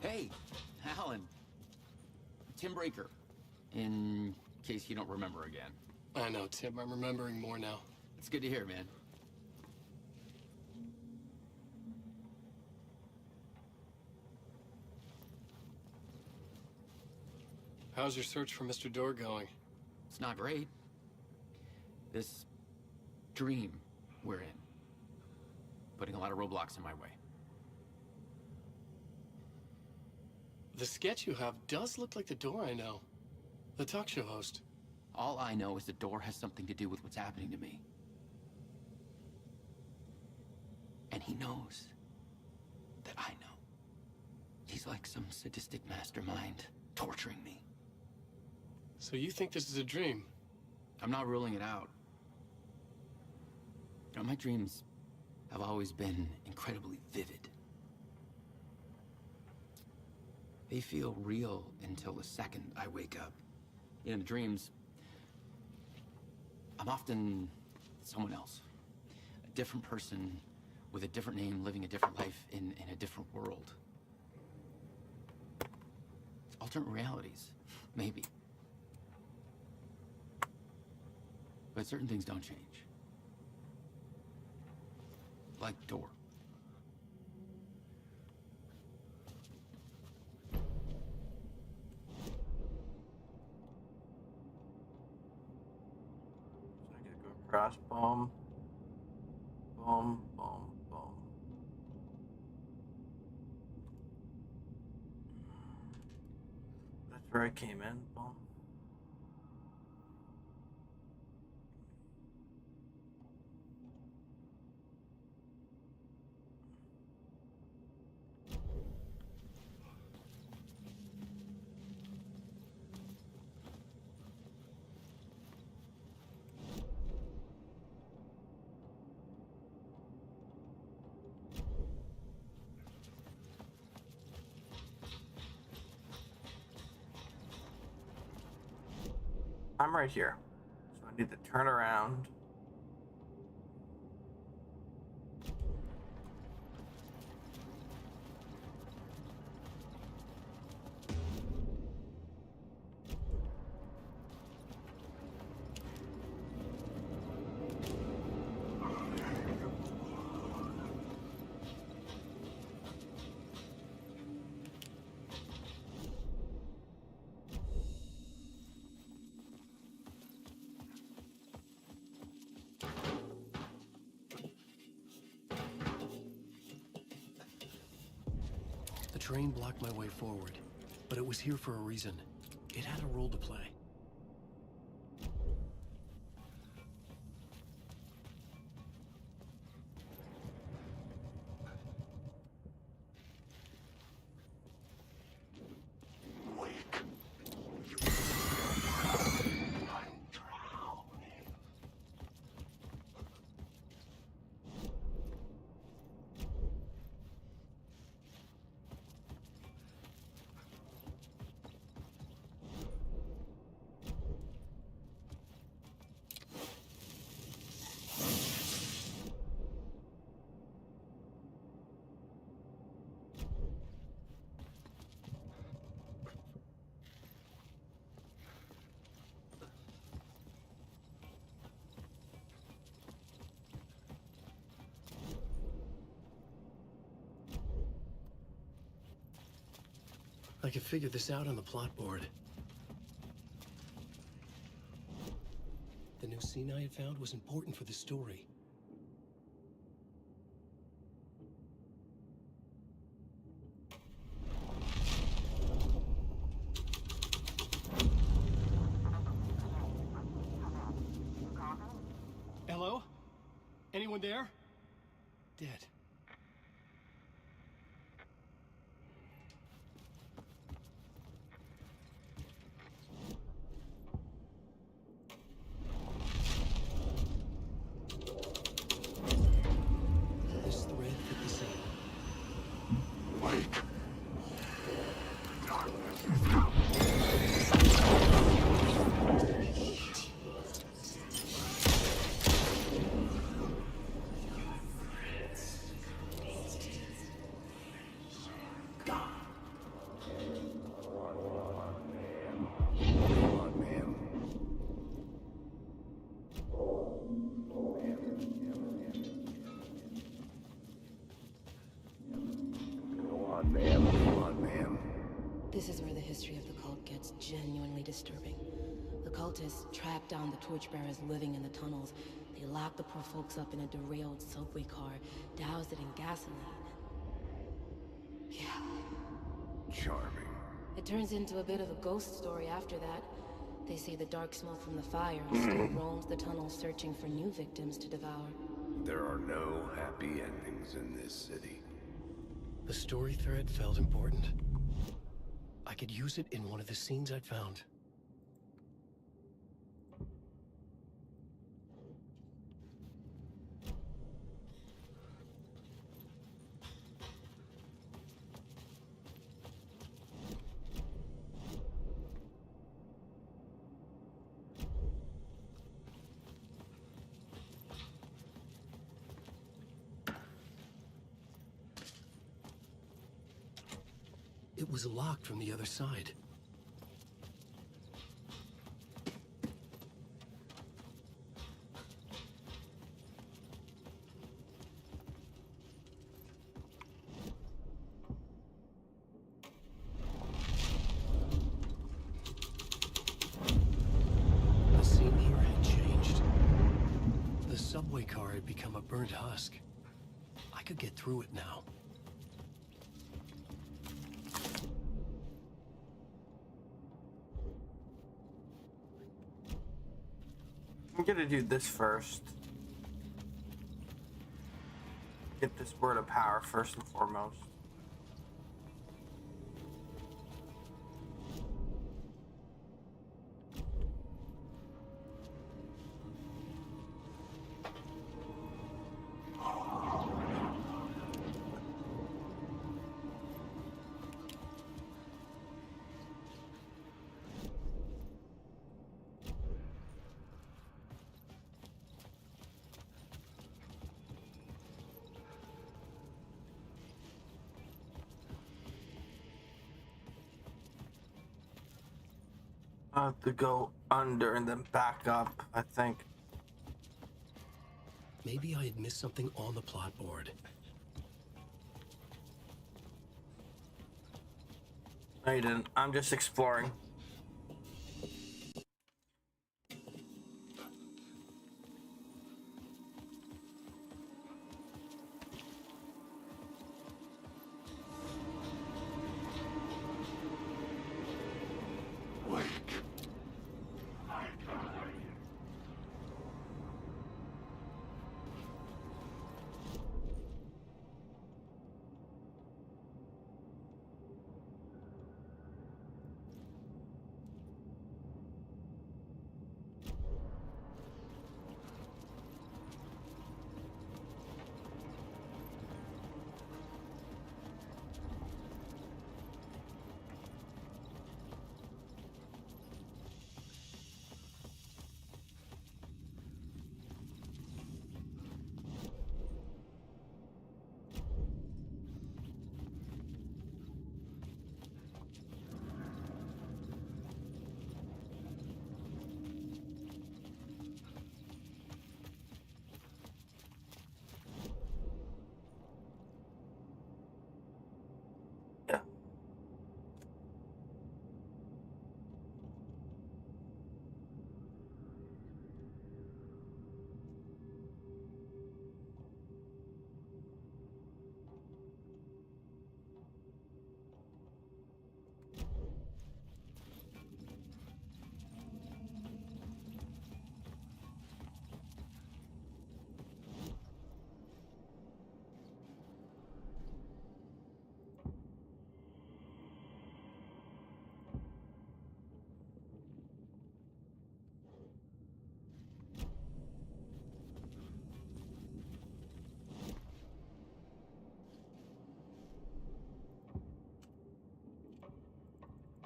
Hey, Alan. Tim Breaker, in case you don't remember again. I know, Tim. I'm remembering more now. It's good to hear, man. How's your search for Mr. Door going? It's not great. This dream we're in, putting a lot of roadblocks in my way. The sketch you have does look like the Door I know. The talk show host. All I know is the Door has something to do with what's happening to me. And he knows that I know. He's like some sadistic mastermind torturing me. So you think this is a dream? I'm not ruling it out. You know, my dreams have always been incredibly vivid. They feel real until the second I wake up. In the dreams, I'm often someone else. A different person with a different name, living a different life in a different world. Alternate realities, maybe. But certain things don't change. Like Door. So I gotta go across, boom, boom, boom, boom. That's where I came in, boom. I'm right here. So I need to turn around. The train blocked my way forward, but it was here for a reason. It had a role to play. I could figure this out on the plot board. The new scene I had found was important for the story. Hello? Anyone there? Dead. This thread fit the same. Wake. This is where the history of the cult gets genuinely disturbing. The cultists tracked down the torchbearers living in the tunnels. They locked the poor folks up in a derailed subway car, doused it in gasoline. Yeah. Charming. It turns into a bit of a ghost story after that. They say the dark smoke from the fire still roams the tunnels searching for new victims to devour. There are no happy endings in this city. The story thread felt important. I could use it in one of the scenes I'd found. It was locked from the other side. The scene here had changed. The subway car had become a burnt husk. I could get through it now. I'm gonna do this first. Get this word of power first and foremost. I have to go under and then back up, I think. Maybe I had missed something on the plot board. No, you didn't. I'm just exploring.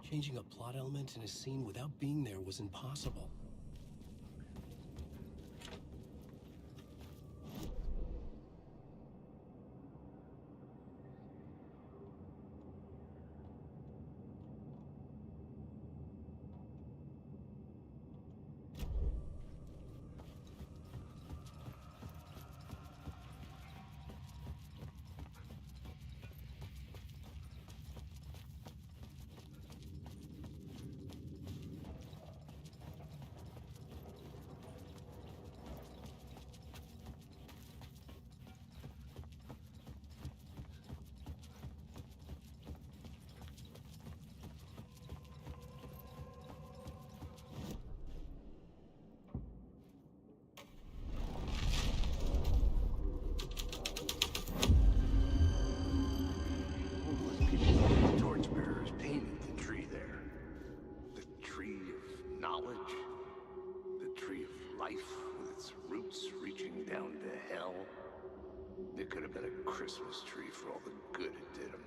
Changing a plot element in a scene without being there was impossible. Torchbearers painted the tree there. The tree of knowledge. The tree of life with its roots reaching down to hell. It could have been a Christmas tree for all the good it did 'em.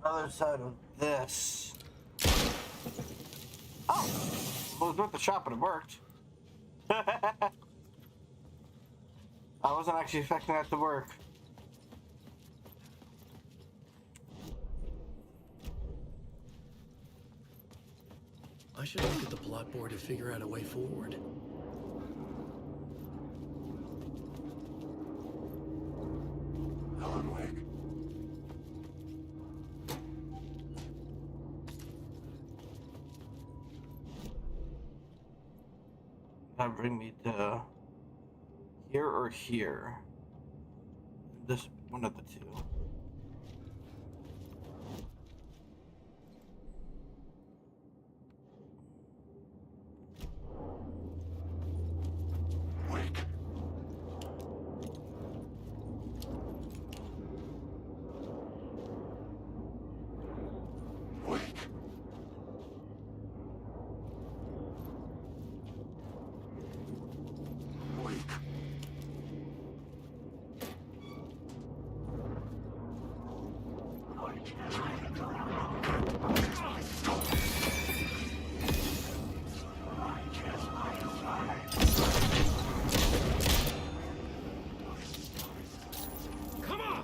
other side of this. Oh! Well, it was with the shop and it worked. I wasn't actually expecting that to work. I should look at the plot board to figure out a way forward. Alan Wake. That bring me to here or here. This one of the two. Wake. Wake. Wake. Come on!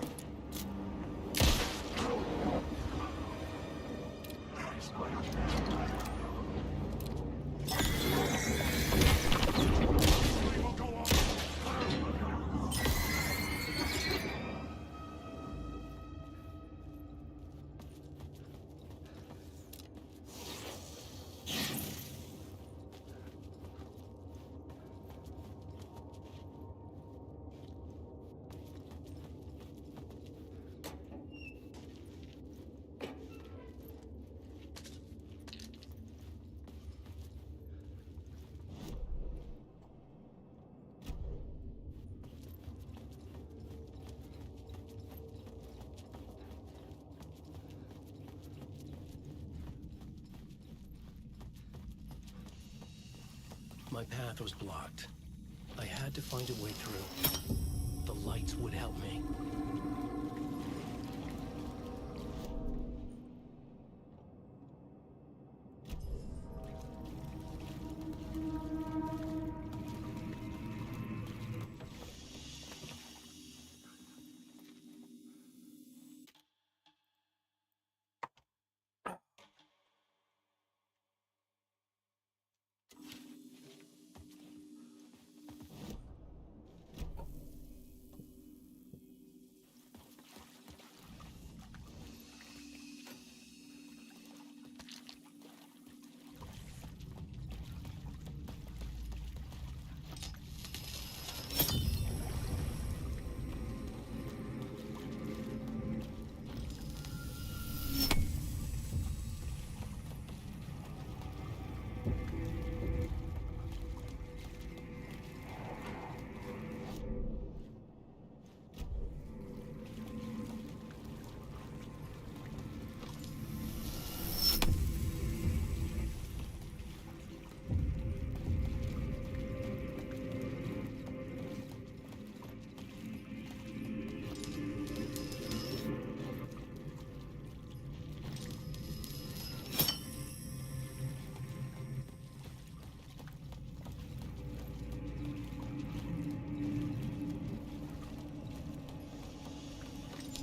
My path was blocked. I had to find a way through. The lights would help me.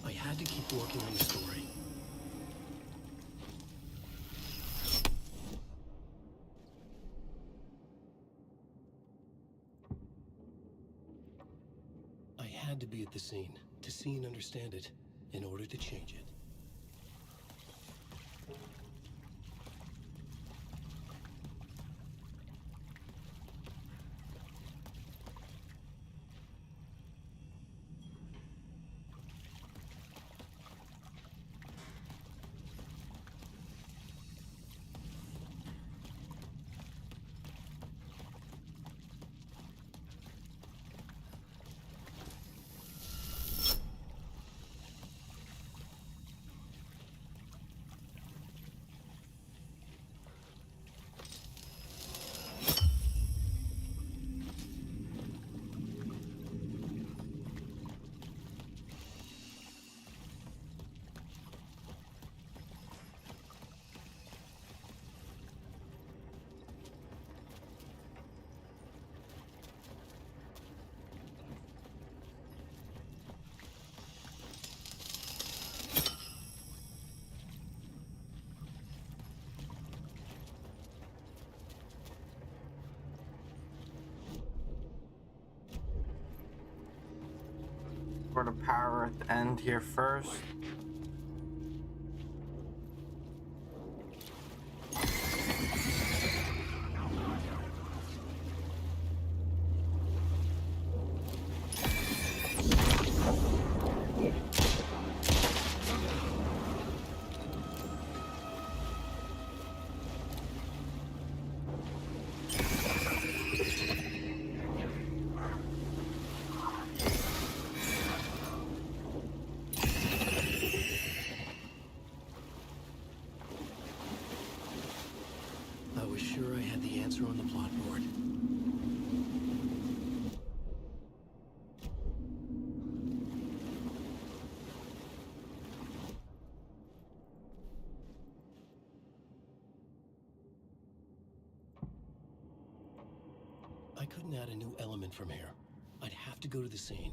I had to keep working on the story. I had to be at the scene, to see and understand it, in order to change it. for the power at the end here first. I was sure I had the answer on the plot board. I couldn't add a new element from here. I'd have to go to the scene.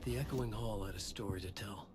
The echoing hall had a story to tell.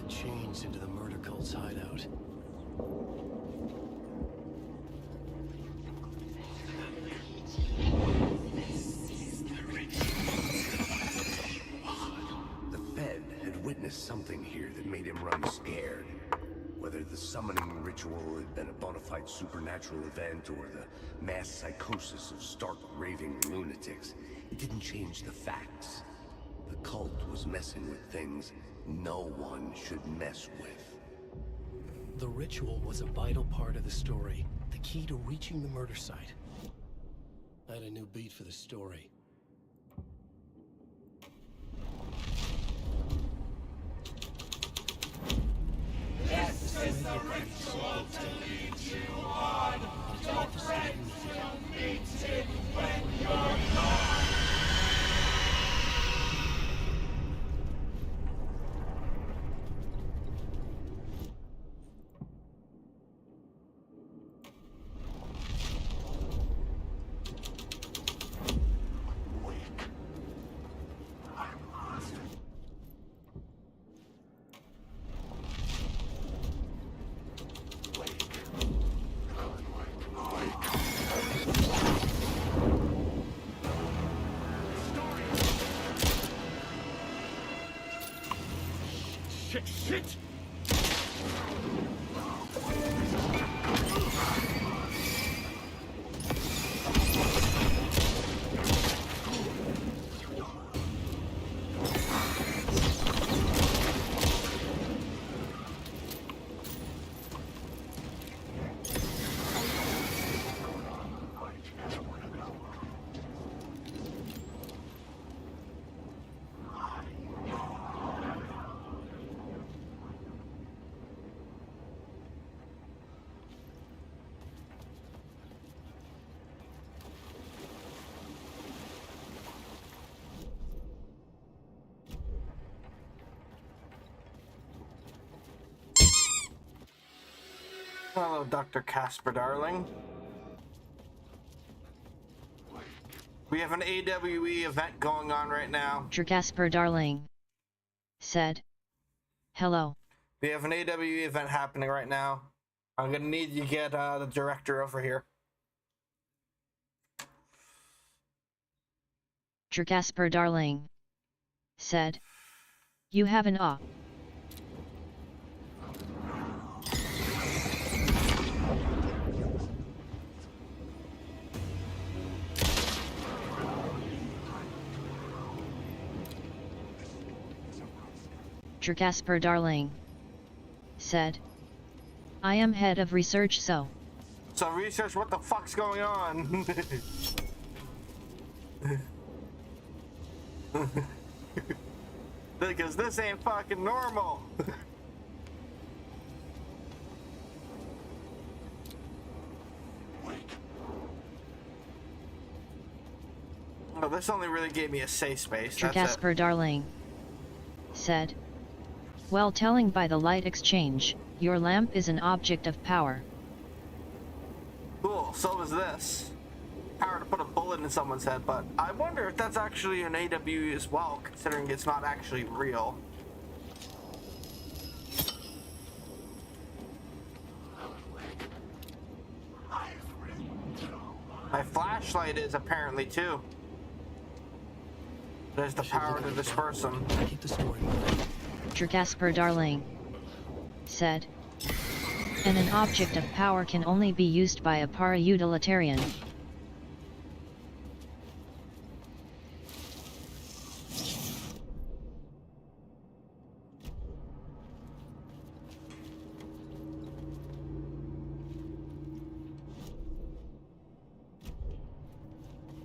Changed into the murder cult's hideout. The Fed had witnessed something here that made him run scared. Whether the summoning ritual had been a bona fide supernatural event or the mass psychosis of stark raving lunatics, it didn't change the facts. The cult was messing with things no one should mess with. The ritual was a vital part of the story, the key to reaching the murder site. I had a new beat for the story. Shit! Hello, Dr. Casper, darling. We have an AWE event going on right now. Dr. Casper, darling. Said. Hello. We have an AWE event happening right now. I'm gonna need you to get the director over here. Dr. Casper, darling. Said. You have an awe. Dr. Casper, darling. Said. I am head of research, so. So research what the fuck's going on? Because this ain't fucking normal. No, this only really gave me a safe space. Dr. Casper, darling. Said. Well, telling by the light exchange, your lamp is an object of power. Cool, so is this. Power to put a bullet in someone's head, but I wonder if that's actually an AWE as well, considering it's not actually real. My flashlight is apparently too. There's the power to disperse them. Keep the story moving. Dr. Casper, darling. Said. And an object of power can only be used by a para-utilitarian.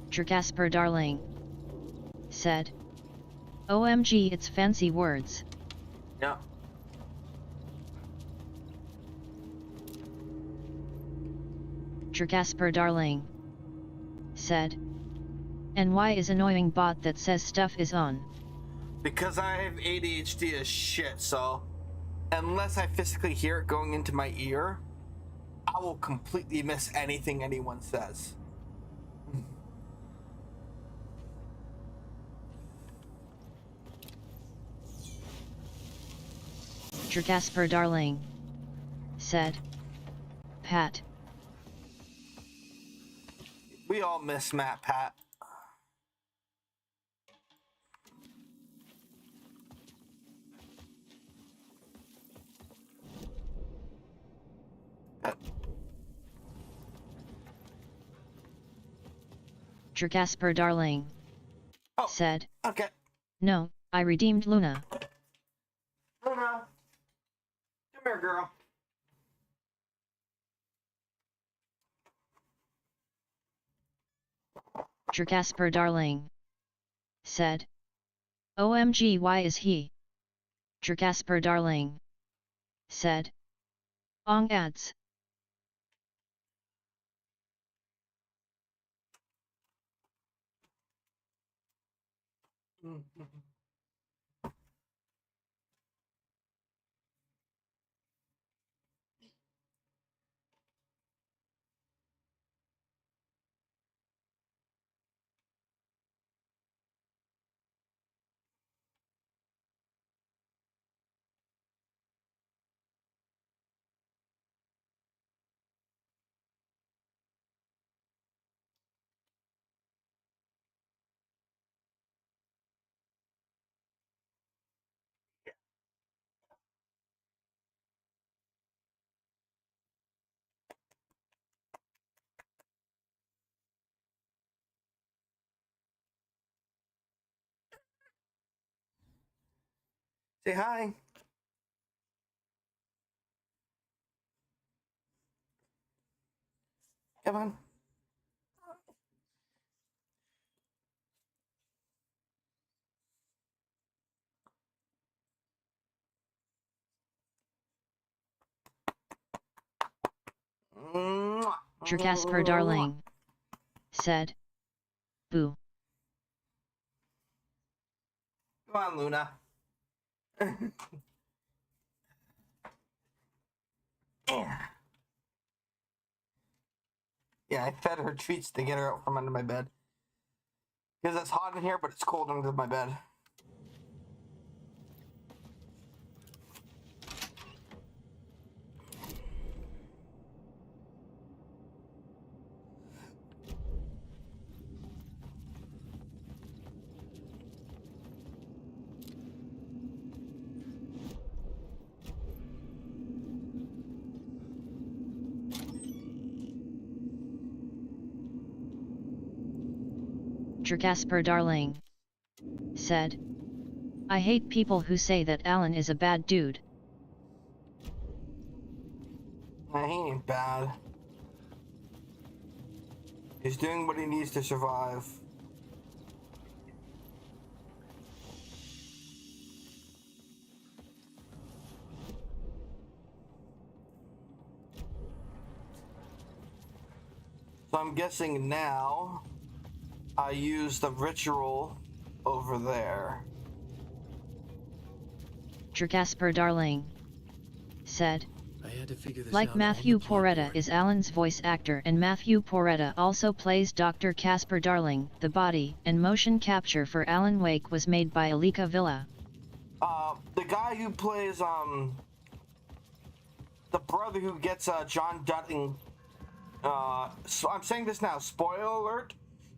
Dr. Casper, darling. Said. OMG, it's fancy words. Yeah. Dr. Casper, darling. Said. And why is annoying bot that says stuff is on? Because I have ADHD as shit, so unless I physically hear it going into my ear, I will completely miss anything anyone says. Dr. Casper, darling. Said. Pat. We all miss Matt Pat. Dr. Casper, darling. Oh, said. Okay. No, I redeemed Luna. Luna. Come here, girl. Dr. Casper, darling. Said. OMG, why is he? Dr. Casper, darling. Said. Ong ads. Say hi. Come on. Casper darling. Said. Boo. Come on, Luna. Yeah, I fed her treats to get her out from under my bed. Because it's hot in here, but it's cold under my bed. Casper darling. Said. I hate people who say that Alan is a bad dude. He ain't bad. He's doing what he needs to survive. So I'm guessing now I use the ritual over there. Casper darling. Said. I had to figure this like out Matthew on the plot Porretta board. is Alan's voice actor, and Matthew Porretta also plays Dr. Casper Darling. The body and motion capture for Alan Wake was made by Alika Villa. The guy who plays the brother who gets John Dutton. So I'm saying this now. Spoiler alert.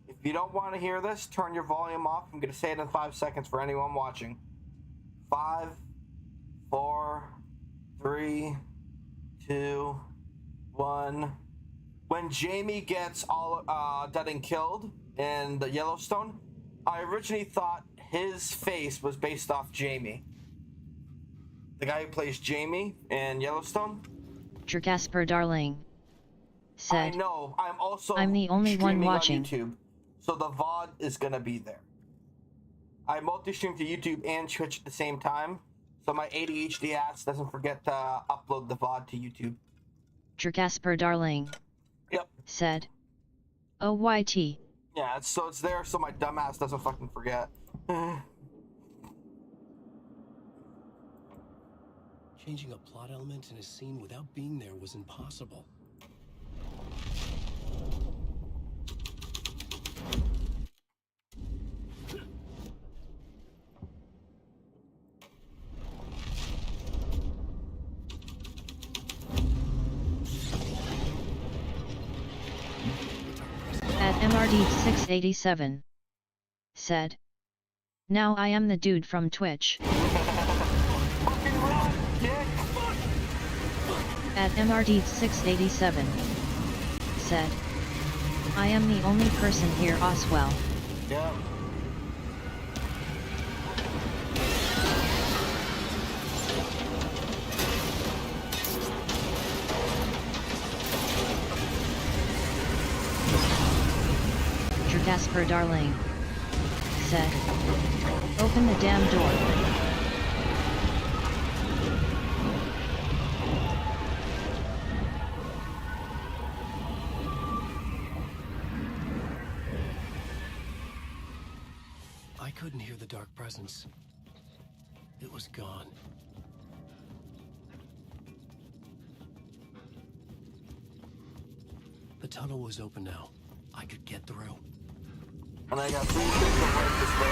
If you don't want to hear this, turn your volume off. I'm going to say it in 5 seconds for anyone watching. 5, 4, 3, 2, 1. When Jamie gets all Dutton killed in the Yellowstone, I originally thought his face was based off Jamie. The guy who plays Jamie in Yellowstone. Casper darling. Said. I know. I'm the only one watching. On YouTube, so the VOD is gonna be there. I multi-stream to YouTube and Twitch at the same time, so my ADHD ass doesn't forget to upload the VOD to YouTube. Casper darling. Yep. Said. OYT. Yeah, so it's there so my dumb ass doesn't fucking forget. Changing a plot element in a scene without being there was impossible. At MRD 687. Said. Now I am the dude from Twitch. At MRD 687. Said. I am the only person here, Oswell. Yeah. Casper darling. Said. Open the damn door. I couldn't hear the dark presence. It was gone. The tunnel was open now. I could get through. And I got 3 things to work this way.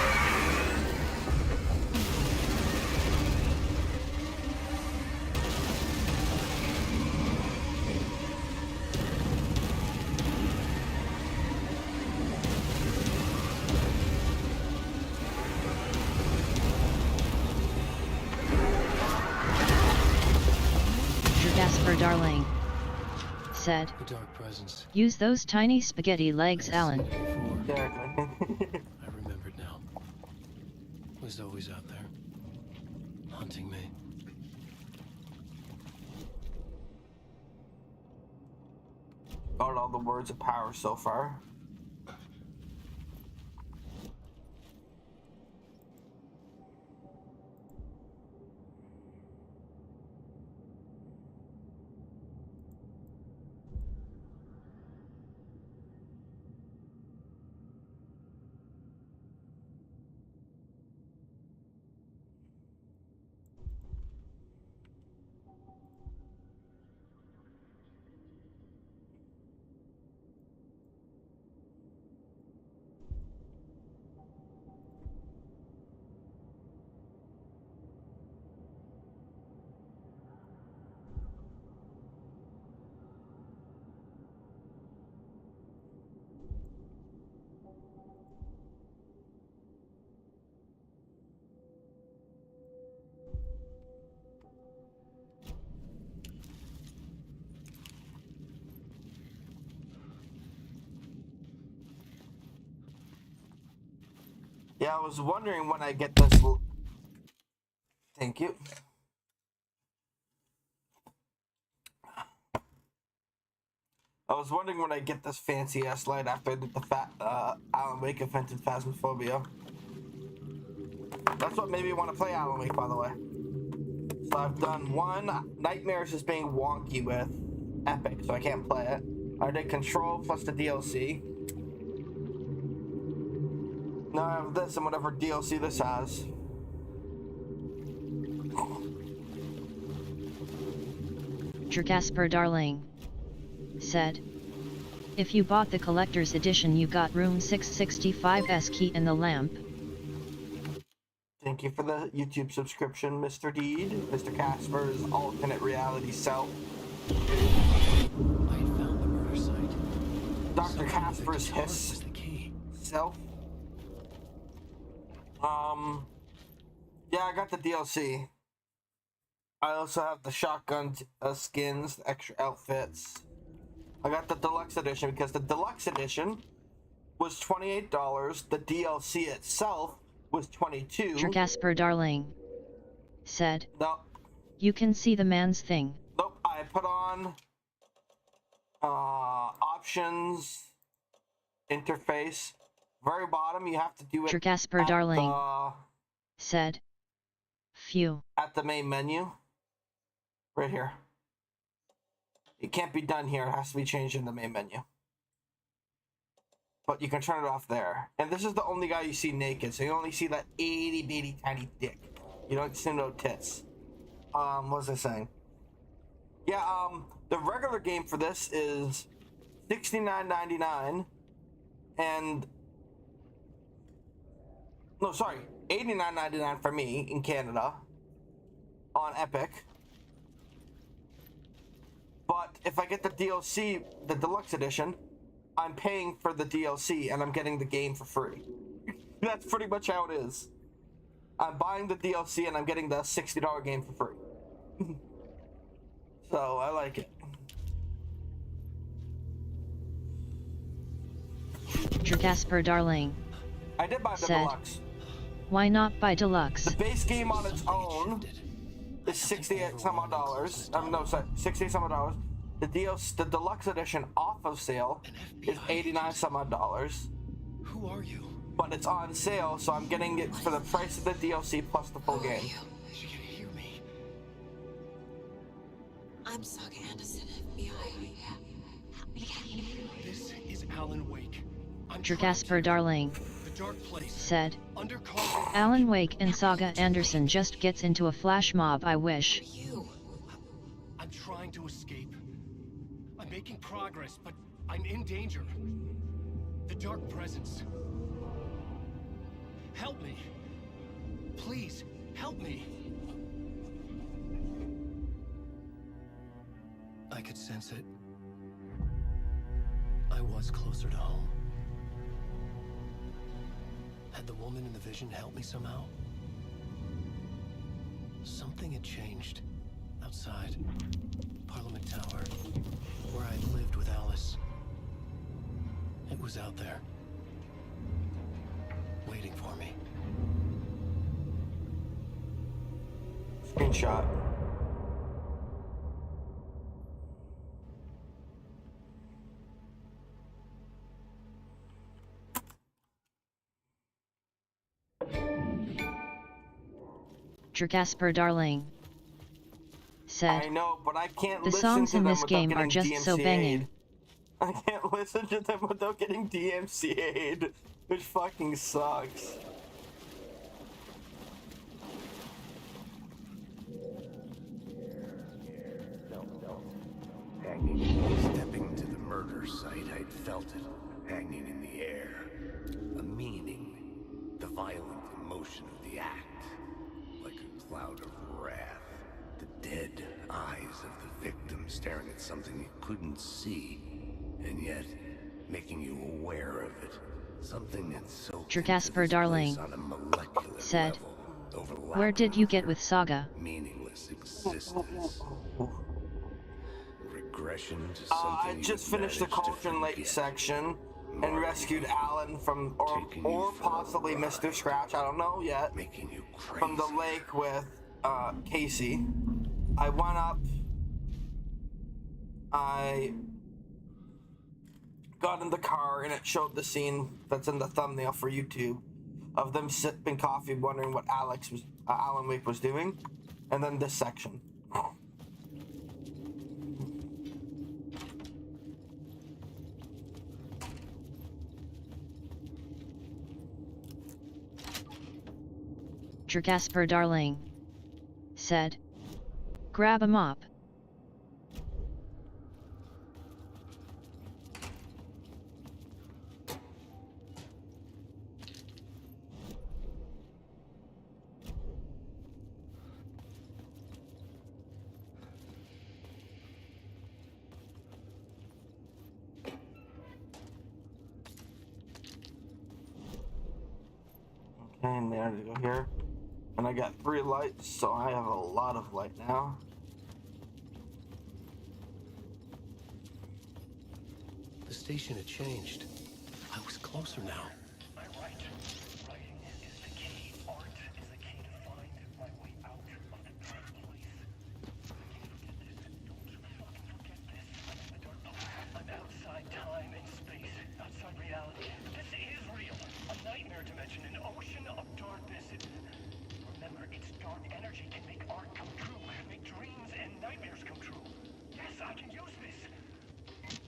Casper darling. Said. The dark presence. Use those tiny spaghetti legs, Alan. I remembered now. It was always out there. hunting me. Got all the words of power so far. Yeah, I was wondering when I get this. Thank you. I was wondering when I get this fancy ass light after I did the Alan Wake event in Phasmophobia. That's what made me want to play Alan Wake, by the way. So I've done one. Nightmares is being wonky with Epic, so I can't play it. I did Control plus the DLC. Now I have this and whatever DLC this has. Casper Darling said, if you bought the collector's edition you got room 665's key in the lamp. Thank you for the YouTube subscription, Mr. Deed, Mr. Casper's alternate reality self. I had found the murder site. Dr. Casper's hiss self. Yeah, I got the DLC. I also have the shotgun skins, the extra outfits. I got the deluxe edition because the deluxe edition was $28. The DLC itself was $22. Casper Darling said, no, you can see the man's thing. Nope, I put on options, interface, very bottom. You have to do it. Casper Darling said, phew. At the main menu, right here. It can't be done here. It has to be changed in the main menu. But you can turn it off there. And this is the only guy you see naked, so you only see that itty bitty tiny dick. You don't see no tits. What was I saying? Yeah, the regular game for this is $69.99 and no, sorry, $89.99 for me in Canada on Epic. But if I get the DLC, the deluxe edition, I'm paying for the DLC and I'm getting the game for free. That's pretty much how it is. I'm buying the DLC and I'm getting the $60 game for free. So I like it. Casper Darling I did buy the said, deluxe. Why not buy deluxe? The base game on its own is $68 some odd dollars. No, sorry, $68 some odd dollars. The DLC, the deluxe edition off of sale is $89 some odd dollars. Who are you? But it's on sale, so I'm getting it for the price of the DLC plus the full game. You can hear me. I'm Saga Anderson, FBI. This is Alan Wake. Casper Darling The dark place. said, Undercover. Alan Wake and Saga Anderson just gets into a flash mob. I wish. I'm trying to escape. I'm making progress, but I'm in danger. The dark presence. Help me. Please, help me. I could sense it. I was closer to home. Had the woman in the vision helped me somehow? Something had changed. Outside. Parliament Tower. Where I'd lived with Alice. It was out there. Waiting for me. screenshot. Casper Darling said, I know, but I can't the listen songs to in them this without game are getting just DMCA'd. so banging. I can't listen to them without getting DMCA'd, which fucking sucks. Stepping to the murder site, I'd felt it hanging in the air. A meaning, the violent emotion of the act, like a cloud of wrath. The dead eyes of the victim staring at something you couldn't see, and yet making you aware of it. Something that's so Casper Darling said, where did you get with Saga? Meaningless existence. Regression to something I just finished the Cauldron Lake section and rescued Alan from, or possibly Mr. Scratch, I don't know yet, from the lake with Casey. I went up, I got in the car, and it showed the scene that's in the thumbnail for YouTube of them sipping coffee, wondering what Alan Wake was doing, and then this section. Casper Darling said, grab a mop. Okay, and there to go here. And I got 3 lights, so I have a lot of light now. The station had changed. I was closer now. I'm right. Writing is the key. Art is the key to find my way out of the dark place. Don't forget this. I'm in the dark place. I'm outside time and space, outside reality. This is real. A nightmare dimension, an ocean of darkness. Remember, its dark energy can make art come true, make dreams and nightmares come true. Yes, I can use this.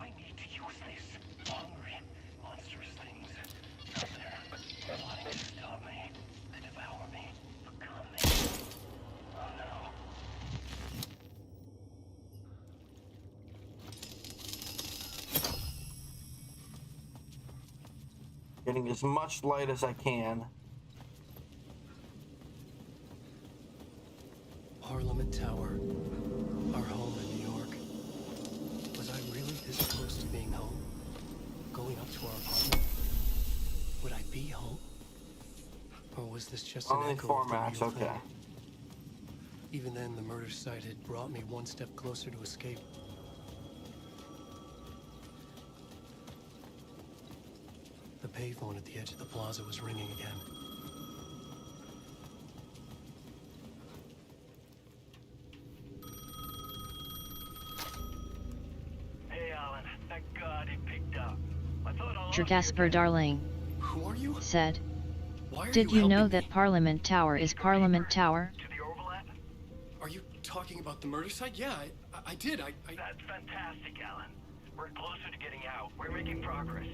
I need to use this. Hungry, monstrous things out there, plotting to stop me, to devour me, become me. Oh no. Getting as much light as I can. Parliament Tower, our home in New York. Was I really this close to being home? Going up to our apartment? Would I be home? Or was this just an Only echo 4 of the max, real okay. thing? Even then, the murder site had brought me one step closer to escape. The payphone at the edge of the plaza was ringing again. Hey, Alan. Thank God he picked up. I thought all Casper Darling Who are you? said, Why are did you you know helping that me? Parliament Tower is Parliament Tower? Are you talking about the murder site? Yeah, I did. That's fantastic, Alan. We're closer to getting out. We're making progress.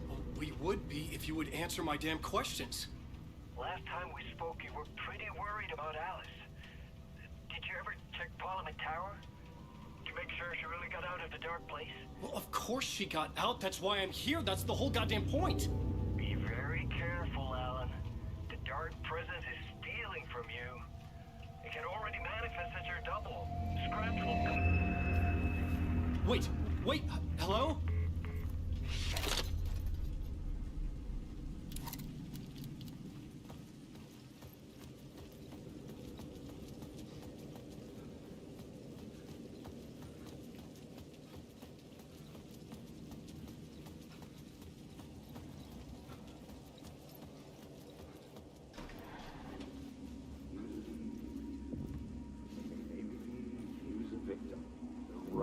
Well, we would be if you would answer my damn questions. Last time we spoke, you were pretty worried about Alice. Did you ever check Parliament Tower? To make sure she really got out of the dark place? Well, of course she got out. That's why I'm here. That's the whole goddamn point. Be very careful, Alan. The dark presence is stealing from you. It can already manifest as your double. Scratch will come. Wait, hello?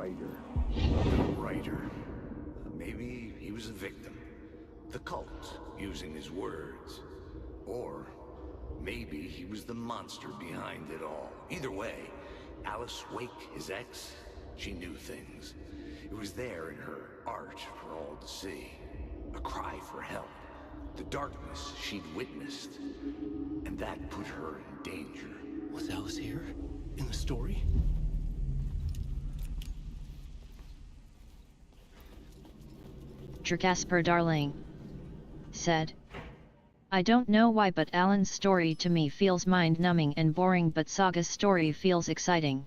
writer. The writer. Maybe he was a victim. The cult, using his words. Or maybe he was the monster behind it all. Either way, Alice Wake, his ex, she knew things. It was there in her art for all to see. A cry for help. The darkness she'd witnessed. And that put her in danger. Was Alice here? In the story? Casper Darling said. I don't know why, but Alan's story to me feels mind-numbing and boring, but Saga's story feels exciting.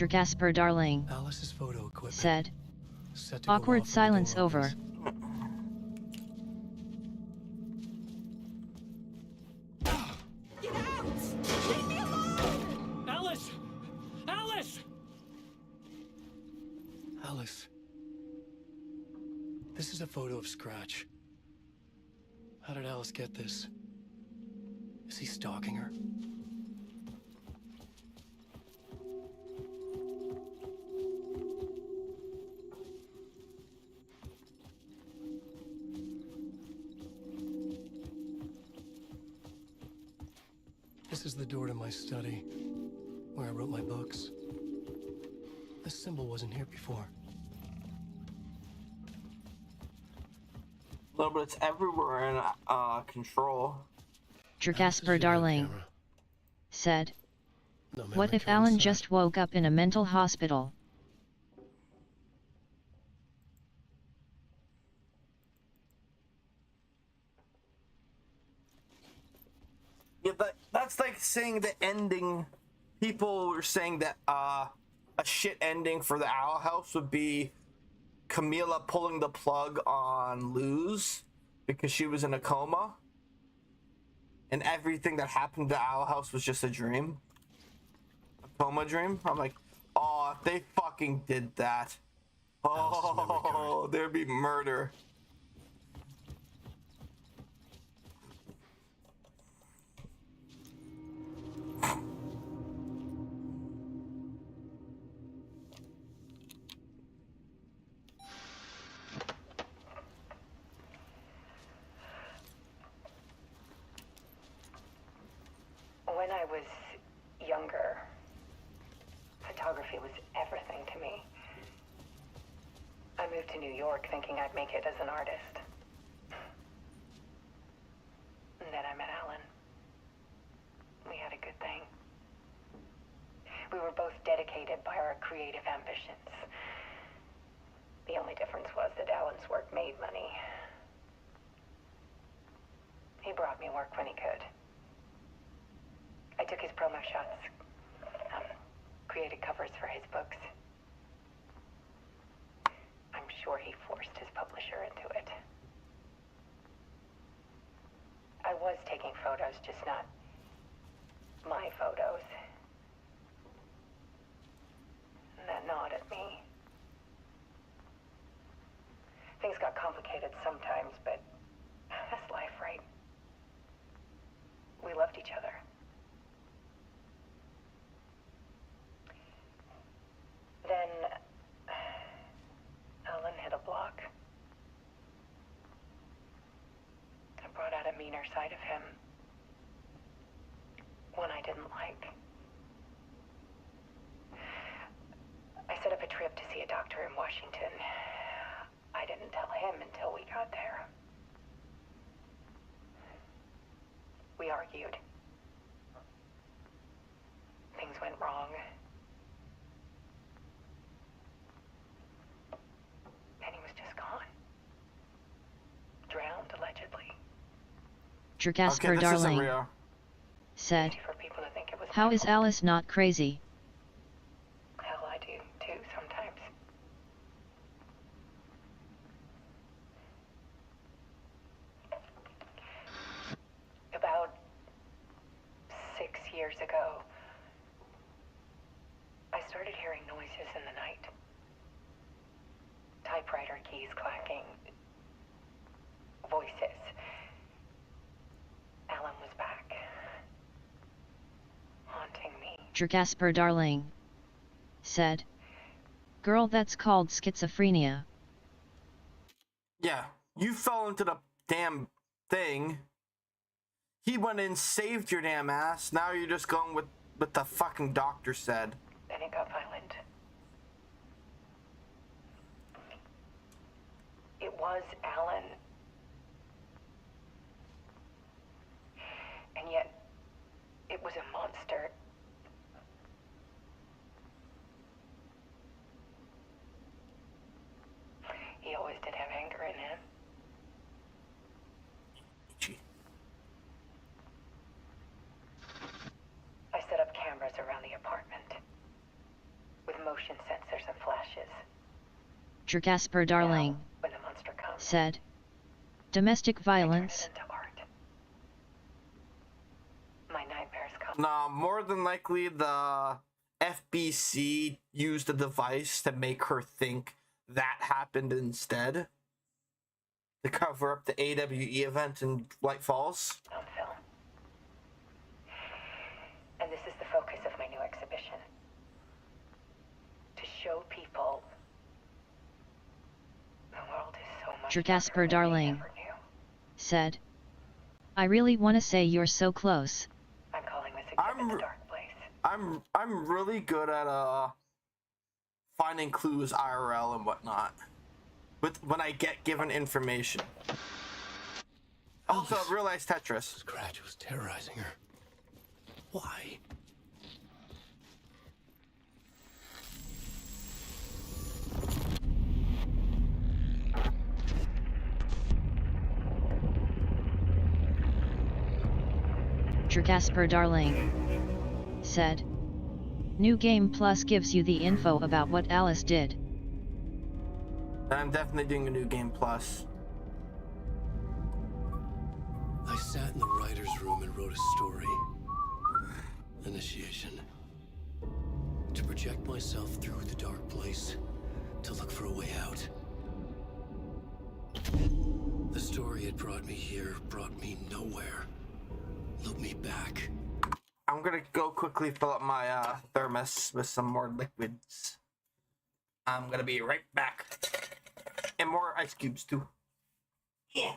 Casper Darling Alice's photo equipment said. Set to go Awkward off when the silence door over. opens. Get out! Leave me alone! Alice! Alice! Alice. This is a photo of Scratch. How did Alice get this? Is he stalking her? This is the door to my study, where I wrote my books. This symbol wasn't here before. No, but it's everywhere in Control. Casper Darling said. No What memory if to Alan inside. just woke up in a mental hospital? Yeah, that's like saying the ending. People were saying that a shit ending for the Owl House would be Camila pulling the plug on Luz because she was in a coma. And everything that happened to the Owl House was just a dream. A coma dream. I'm like, oh, if they fucking did that. Oh, there'd be murder. When I was younger, photography was everything to me. I moved to New York thinking I'd make it as an artist. And then I met Alan. We had a good thing. We were both dedicated by our creative ambitions. The only difference was that Alan's work made money. He brought me work when he could. I took his promo shots, created covers for his books. I'm sure he forced his publisher into it. I was taking photos, just not my photos. And that gnawed at me. Things got complicated sometimes, but that's life, right? We loved each other. Then Alan hit a block. I brought out a meaner side of him. One I didn't like. I set up a trip to see a doctor in Washington. I didn't tell him until we got there. We argued. Things went wrong. And he was just gone. Drowned, allegedly. Casper this isn't Darling real. said. For people to think it was How my is fault. Alice not crazy? years ago, I started hearing noises in the night. Typewriter keys clacking. Voices. Alan was back. Haunting me. Jasper darling. Said. Girl, that's called schizophrenia. Yeah, you fell into the damn thing. He went in, saved your damn ass. Now you're just going with what the fucking doctor said. Then it got violent. It was Alan. And yet, it was a monster. He always did have anger in him. I set up cameras around the apartment with motion sensors and flashes. Jasper darling. When the monster comes, said. Domestic violence. my nightmares come. Nah, more than likely the FBC used a device to make her think that happened instead. To cover up the AWE event in White Falls. On film. And this is the focus of my new exhibition. To show people the world is so much Jasper darling. Said. I really want to say you're so close. I'm calling this exhibit the dark place. I'm really good at finding clues IRL and whatnot. When I get given information. Also, realize Tetris. Scratch was terrorizing her. Why? Jasper darling. Said. New Game Plus gives you the info about what Alice did. I'm definitely doing a New Game Plus. I sat in the writer's room and wrote a story. Initiation. To project myself through the dark place, to look for a way out. The story had brought me here, brought me nowhere. Look me back. I'm gonna go quickly fill up my thermos with some more liquids. I'm gonna be right back. And more ice cubes too. Yeah.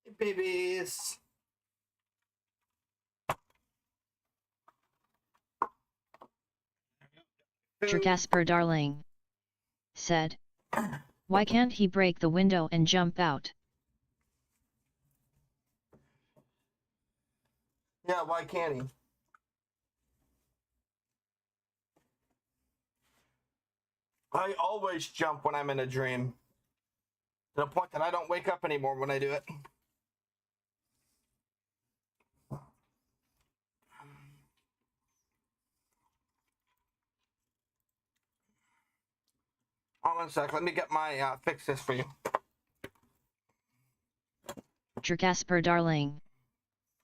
Hey, babies. Casper darling, said. Why can't he break the window and jump out? Yeah, why can't he? I always jump when I'm in a dream. To the point that I don't wake up anymore when I do it. Hold on a sec, let me get my, fix this for you. Casper darling,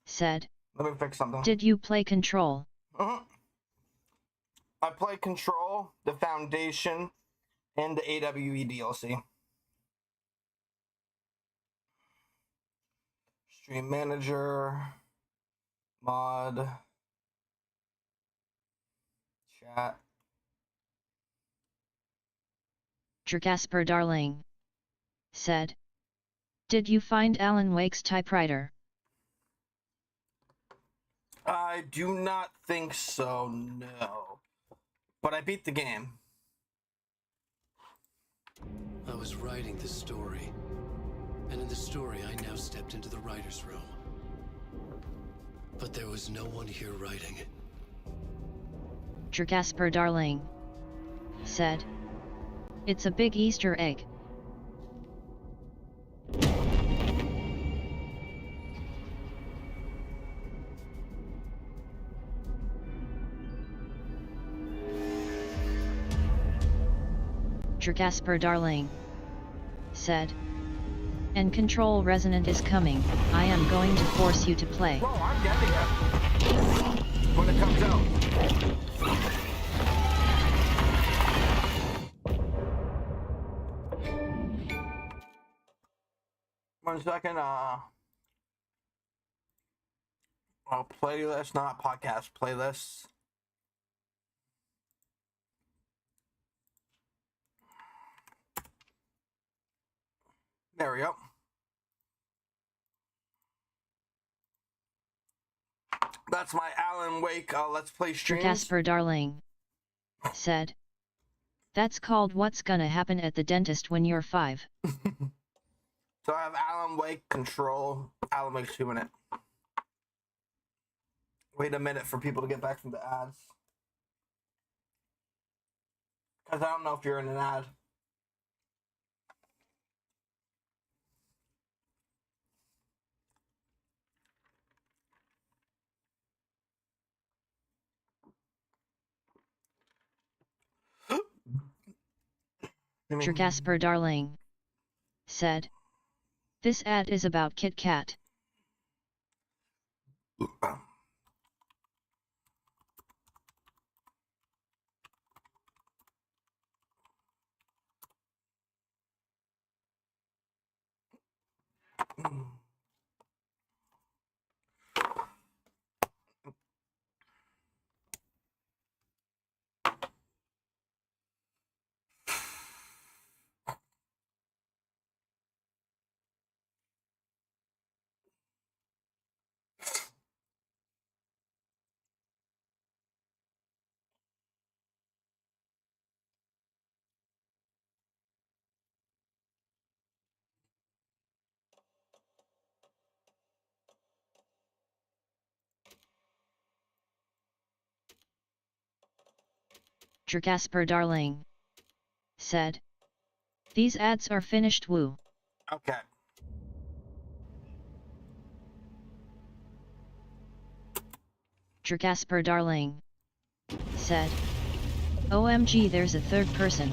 said. Let me fix something. Did you play Control? I play Control, the Foundation, and the AWE DLC. Stream Manager, mod, chat. Casper darling, said. Did you find Alan Wake's typewriter? I do not think so, no. But I beat the game. I was writing this story, and in the story I now stepped into the writer's room. But there was no one here writing. Casper darling, said. It's a big Easter egg. Casper darling, said. And Control Resonant is coming. I am going to force you to play. Whoa, I'm getting it. When it comes out. One second, playlist, not podcast, playlist. There we go. That's my Alan Wake Let's Play streams. Casper darling, said. That's called What's Gonna Happen at the Dentist When You're 5. So I have Alan Wake, Control, Alan Wake 2 in it. Wait a minute for people to get back from the ads. Because I don't know if you're in an ad. Casper darling, said. This ad is about Kit Kat. Casper darling, said. These ads are finished, woo. Okay. Casper darling, said. OMG, there's a third person.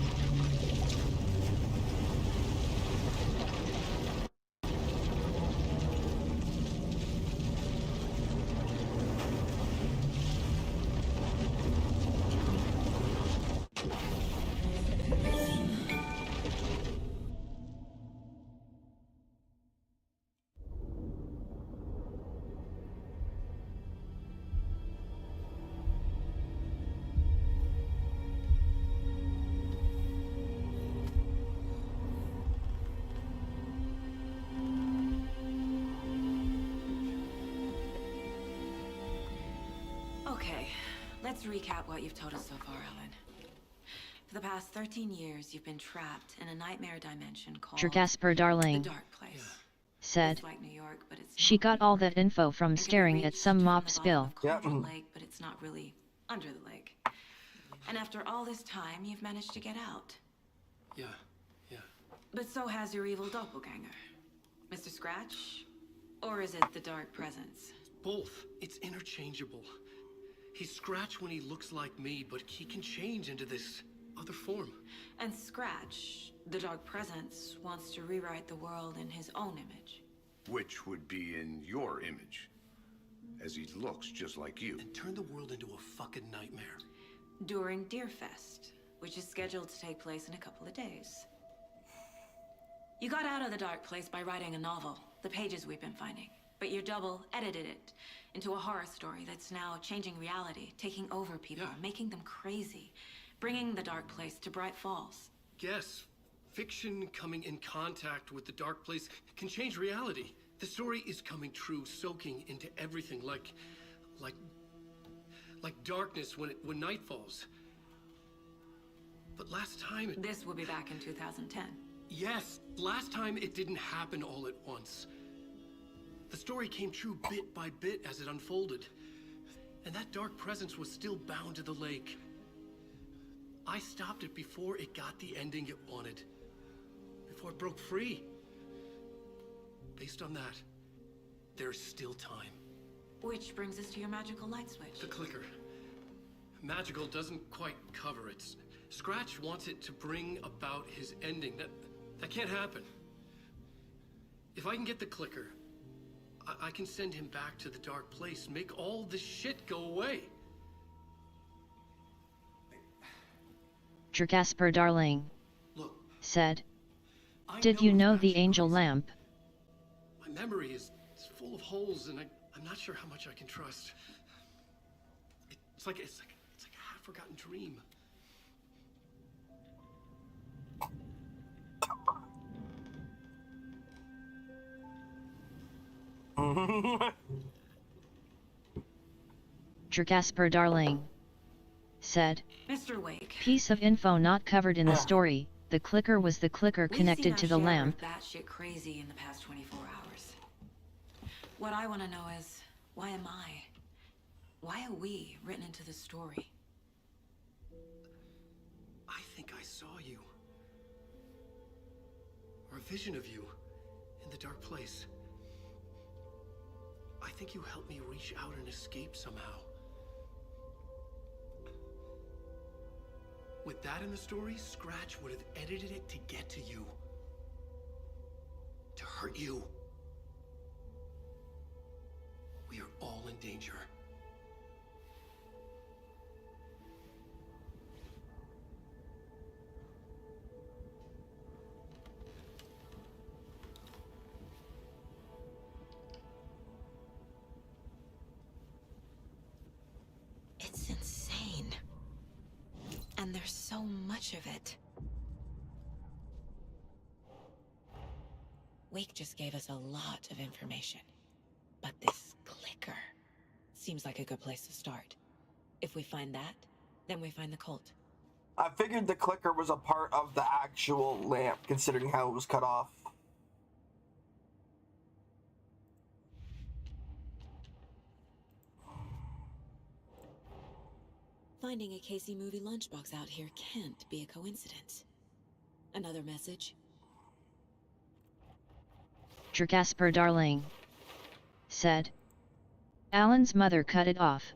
Okay, let's recap what you've told us so far, Ellen. For the past 13 years, you've been trapped in a nightmare dimension called Jasper darling, the Dark Place. said. It's like New York, but it's She not got New all York. that info from It can be staring at reached some from mop the bottom spill. of Cauldron Lake, but it's not really under the lake. And after all this time, you've managed to get out. Yeah. But so has your evil doppelganger. Mr. Scratch? Or is it the Dark Presence? Both. It's interchangeable. He's Scratch when he looks like me, but he can change into this other form. And Scratch, the Dark Presence, wants to rewrite the world in his own image. Which would be in your image, as he looks just like you. And turn the world into a fucking nightmare. During Deerfest, which is scheduled to take place in a couple of days. You got out of the Dark Place by writing a novel, The Pages We've Been Finding. But your double edited it into a horror story that's now changing reality, taking over people, making them crazy, bringing the Dark Place to Bright Falls. Yes, fiction coming in contact with the Dark Place can change reality. The story is coming true, soaking into everything, like darkness when night falls. But last time This will be back in 2010. Yes, last time it didn't happen all at once. The story came true bit by bit as it unfolded. And that dark presence was still bound to the lake. I stopped it before it got the ending it wanted. Before it broke free. Based on that, there's still time. Which brings us to your magical light switch. The clicker. Magical doesn't quite cover it. Scratch wants it to bring about his ending. That can't happen. If I can get the clicker, I can send him back to the Dark Place, make all this shit go away. Jasper darling, Look, said. I Did you it's know not the you angel crazy. lamp? My memory is full of holes, and I'm not sure how much I can trust. It's like a half-forgotten dream. Jasper darling, said. Mr. Wake. Piece of info not covered in the story. The clicker was the clicker connected to the lamp. That shit crazy in the past 24 hours. What I want to know is, why am I? Why are we written into the story? I think I saw you. Or a vision of you in the Dark Place. I think you helped me reach out and escape somehow. With that in the story, Scratch would have edited it to get to you. To hurt you. We are all in danger. It's insane. And there's so much of it. Wake just gave us a lot of information. But this clicker seems like a good place to start. If we find that, then we find the cult. I figured the clicker was a part of the actual lamp, considering how it was cut off. Finding a Casey movie lunchbox out here can't be a coincidence. Another message? Jasper darling, said. Alan's mother cut it off.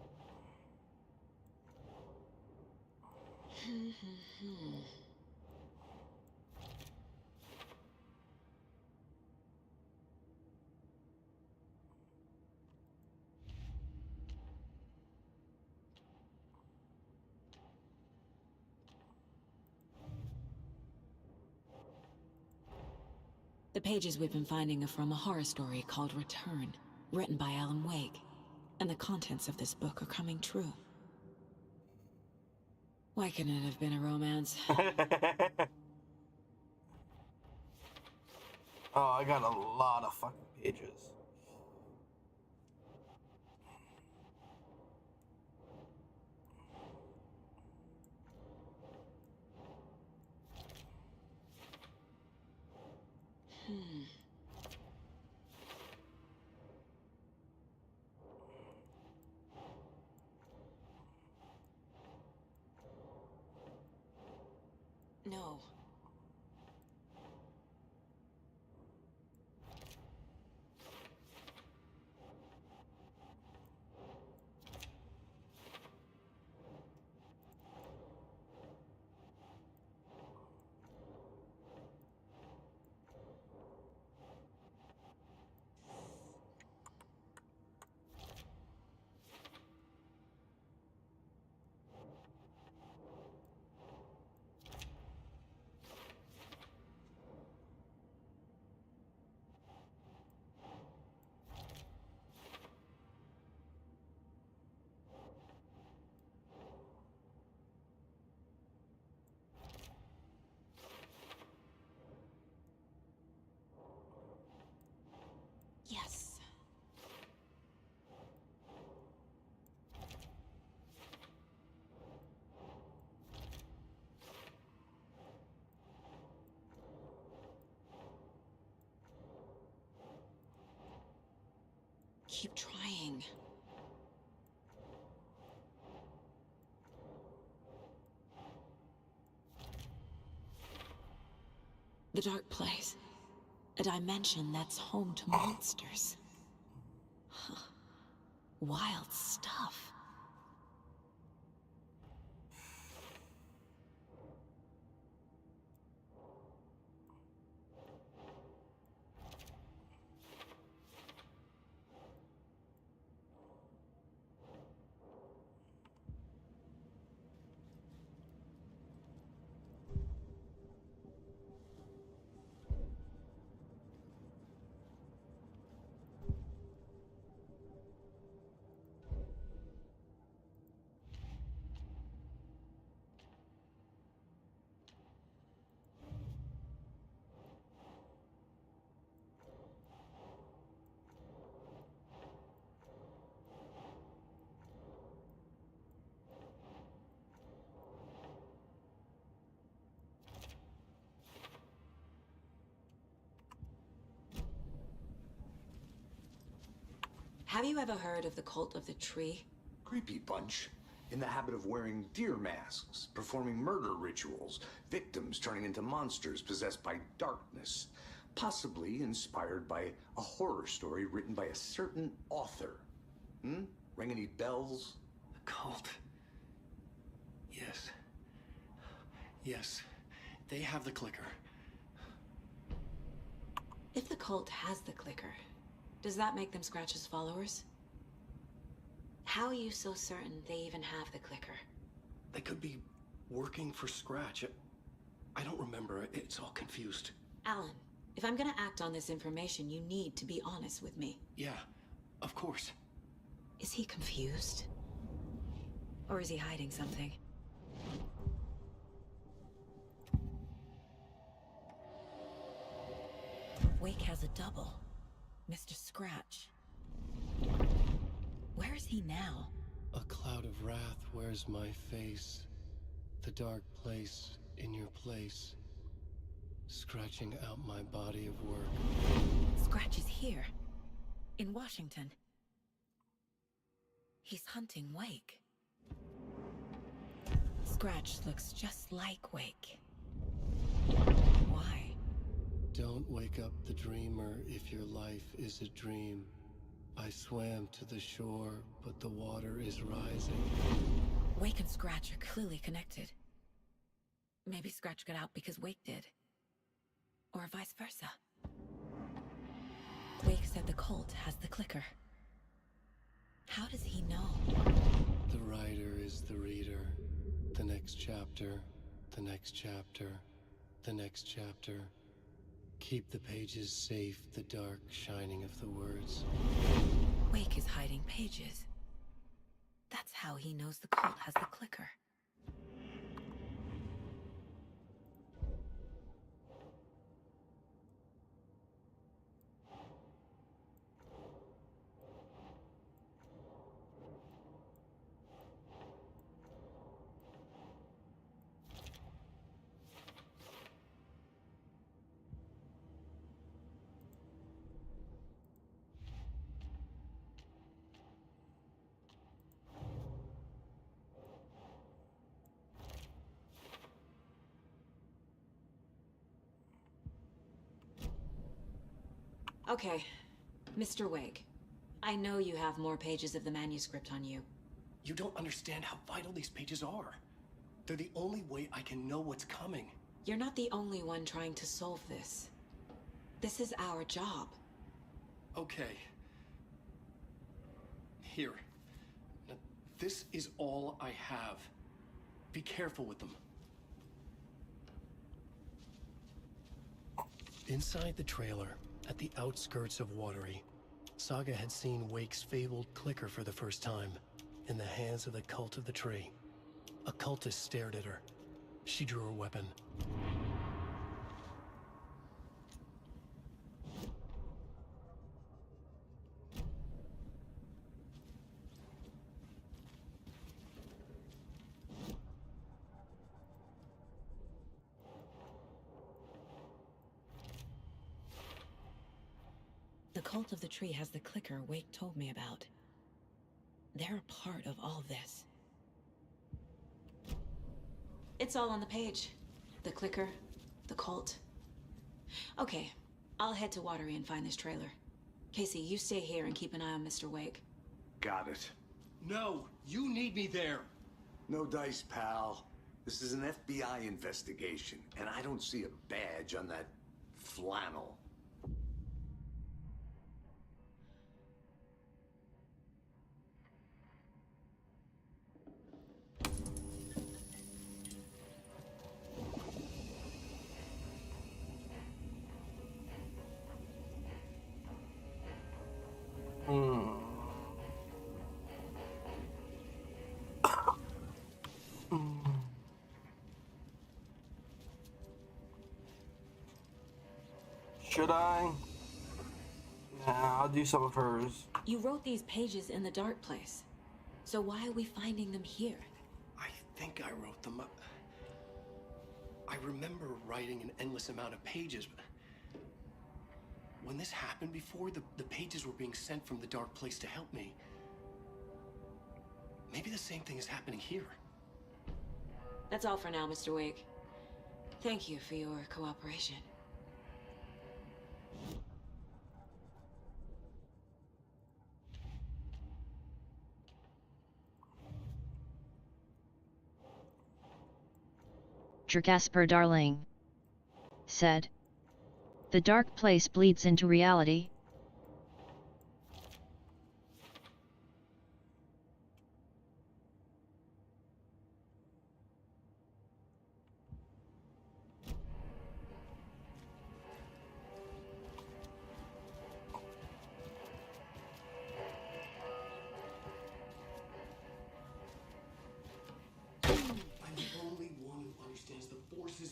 The pages we've been finding are from a horror story called Return, written by Alan Wake. And the contents of this book are coming true. Why couldn't it have been a romance? Oh, I got a lot of fucking pages. No. Yes. Keep trying. The Dark Place. A dimension that's home to monsters. Huh. Wild stuff. Have you ever heard of the Cult of the Tree? Creepy bunch. In the habit of wearing deer masks, performing murder rituals, victims turning into monsters possessed by darkness. Possibly inspired by a horror story written by a certain author. Ring any bells? The cult. Yes. Yes. They have the clicker. If the cult has the clicker, does that make them Scratch's followers? How are you so certain they even have the clicker? They could be working for Scratch. I don't remember. It's all confused. Alan, if I'm gonna act on this information, you need to be honest with me. Yeah, of course. Is he confused? Or is he hiding something? Wake has a double. Mr. Scratch. Where is he now? A cloud of wrath wears my face. The dark place in your place. Scratching out my body of work. Scratch is here. In Washington. He's hunting Wake. Scratch looks just like Wake. Why? Don't wake up the dreamer if your life is a dream. I swam to the shore, but the water is rising. Wake and Scratch are clearly connected. Maybe Scratch got out because Wake did. Or vice versa. Wake said the cult has the clicker. How does he know? The writer is the reader. The next chapter, the next chapter, the next chapter. Keep the pages safe, the dark shining of the words. Wake is hiding pages. That's how he knows the cult has the clicker. Okay, Mr. Wake. I know you have more pages of the manuscript on you. You don't understand how vital these pages are. They're the only way I can know what's coming. You're not the only one trying to solve this. This is our job. Okay. Here. Now, this is all I have. Be careful with them. Inside the trailer, at the outskirts of Watery, Saga had seen Wake's fabled clicker for the first time, in the hands of the Cult of the Tree. A cultist stared at her. She drew her weapon. The Cult of the Tree has the clicker Wake told me about. They're a part of all this. It's all on the page. The clicker, the cult. Okay, I'll head to Watery and find this trailer. Casey, you stay here and keep an eye on Mr. Wake. Got it. No, you need me there. No dice, pal. This is an FBI investigation, and I don't see a badge on that flannel. Should I? Nah, I'll do some of hers. You wrote these pages in the dark place. So why are we finding them here? I think I wrote them up. I remember writing an endless amount of pages. When this happened before, the pages were being sent from the dark place to help me. Maybe the same thing is happening here. That's all for now, Mr. Wake. Thank you for your cooperation. Jasper darling, said. The dark place bleeds into reality.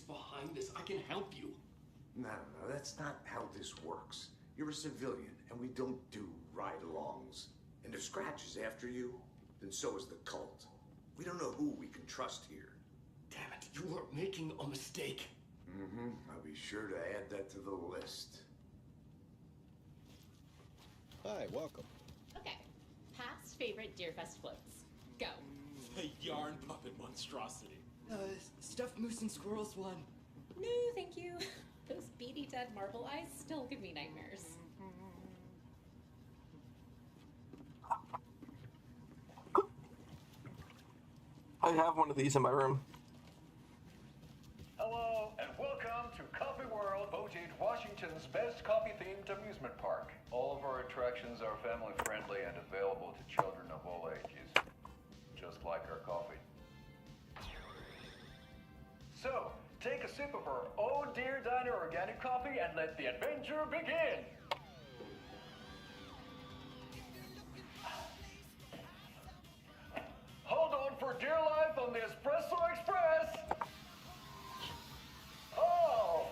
Behind this, I can help you. No, that's not how this works. You're a civilian, and we don't do ride-alongs. And if Scratch is after you, then so is the cult. We don't know who we can trust here. Damn it, you are making a mistake. I'll be sure to add that to the list. Hi, welcome. Okay, past favorite Deerfest floats. Go. The yarn puppet monstrosity. Stuffed moose and squirrels one. No, thank you. Those beady dead marble eyes still give me nightmares. I have one of these in my room. Hello, and welcome to Coffee World, voted Washington's best coffee-themed amusement park. All of our attractions are family-friendly and available to children of all ages, just like our coffee. So, take a sip of our Oh Dear Diner organic coffee and let the adventure begin! Hold on for dear life on the Espresso Express! Oh!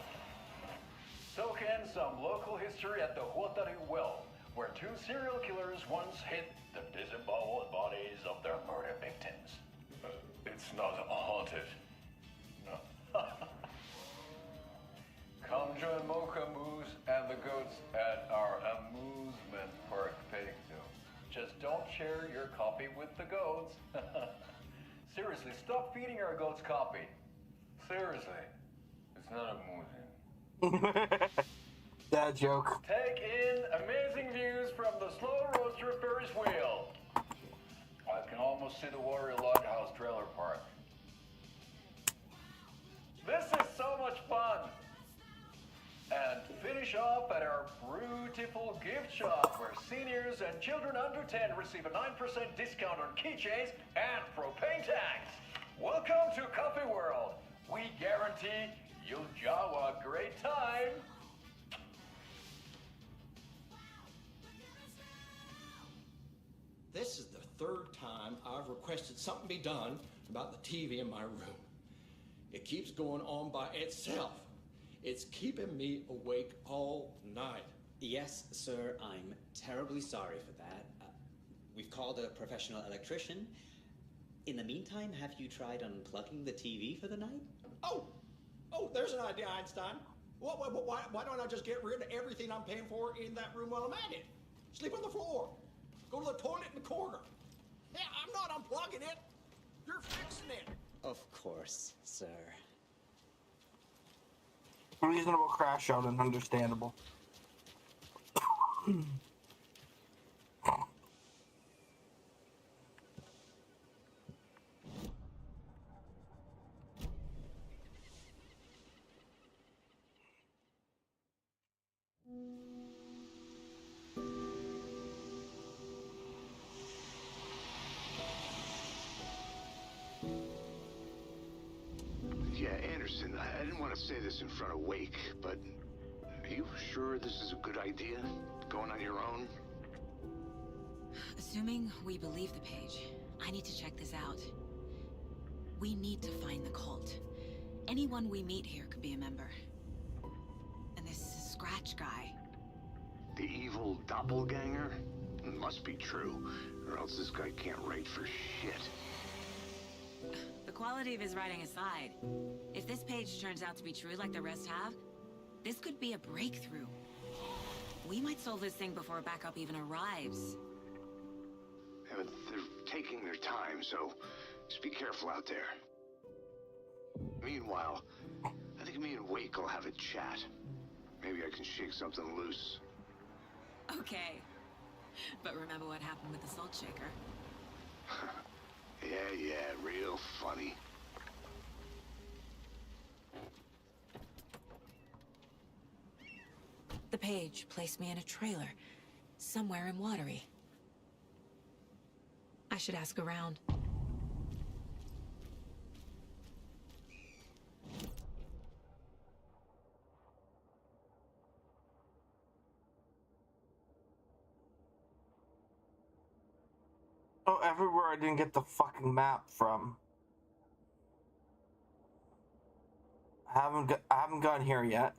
Soak in some local history at the Huatari Well, where two serial killers once hid the disemboweled bodies of their murder victims. It's not haunted. No. Come join Mocha Moose and the goats at our amusement park petting zoo. Just don't share your coffee with the goats. Seriously, stop feeding our goats coffee. Seriously, it's not amusing. Dad joke. Take in amazing views from the slow roaster Ferris wheel. I can almost see the Warrior Lighthouse trailer park. This is so much fun. And finish off at our beautiful gift shop where seniors and children under 10 receive a 9% discount on keychains and propane tanks. Welcome to Coffee World. We guarantee you'll have a great time. This is the third time I've requested something be done about the TV in my room. It keeps going on by itself. It's keeping me awake all night. Yes, sir, I'm terribly sorry for that. We've called a professional electrician. In the meantime, have you tried unplugging the TV for the night? Oh, there's an idea, Einstein. Why don't I just get rid of everything I'm paying for in that room while I'm at it? Sleep on the floor. Go to the toilet in the corner. Yeah, I'm not unplugging it. You're fixing it. Of course, sir. Reasonable crash out and understandable. Yeah, Anderson, I didn't want to say this in front of Wake, but are you sure this is a good idea? Going on your own? Assuming we believe the page, I need to check this out. We need to find the cult. Anyone we meet here could be a member. And this Scratch guy. The evil doppelganger? Must be true, or else this guy can't write for shit. The quality of his writing aside, if this page turns out to be true like the rest have, this could be a breakthrough. We might solve this thing before backup even arrives. Yeah, but they're taking their time, so just be careful out there. Meanwhile, I think me and Wake will have a chat. Maybe I can shake something loose. Okay. But remember what happened with the salt shaker? Yeah, real funny. The page placed me in a trailer, somewhere in Watery. I should ask around. Oh, everywhere I didn't get the fucking map from. I haven't gone here yet,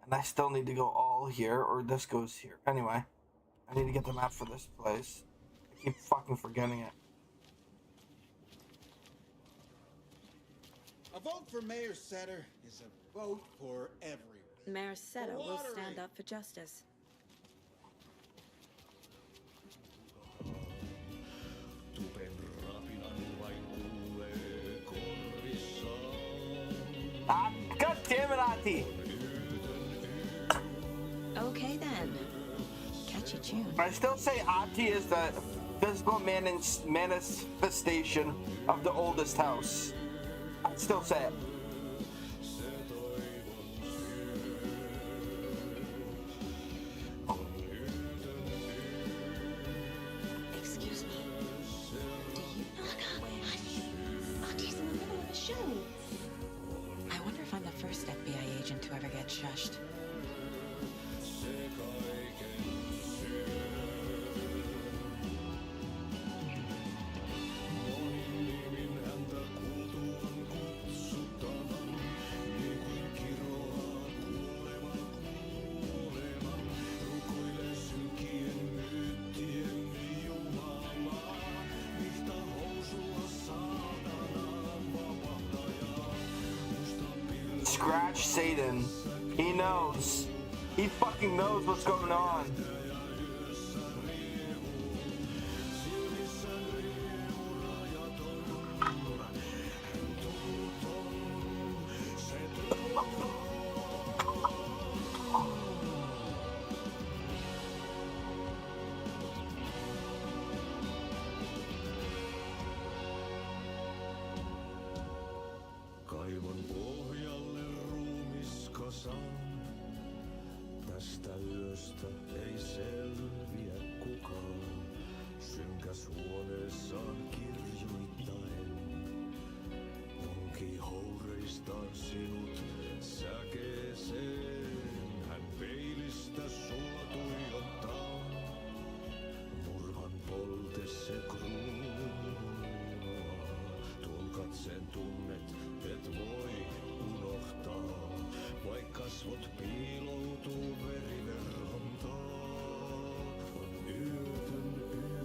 and I still need to go all here, or this goes here. Anyway, I need to get the map for this place. I keep fucking forgetting it. A vote for Mayor Setter is a vote for everyone. Mayor Seta will Watery. stand up for justice. Ah, God damn it, Ati! Okay then. Catchy tune. I still say Ati is the physical manifestation of the oldest house. I still say it. Excuse me. Do you know? Auntie's in the middle of a show. I wonder if I'm the first FBI agent to ever get shushed. Scratch Satan. He knows. He fucking knows what's going on. kasaan. Tästä yöstä ei selviä kukaan. Synkäs huoneessaan kirjoittaen. Onki houreistaan sinut säkeeseen. Hän peilistä sua tuijottaa. Murhan polte se kruunaa. Tuon katseen tunnet et voi unohtaa. Vaik kasvot piiloutuu veriverhon taa. On yötön yö.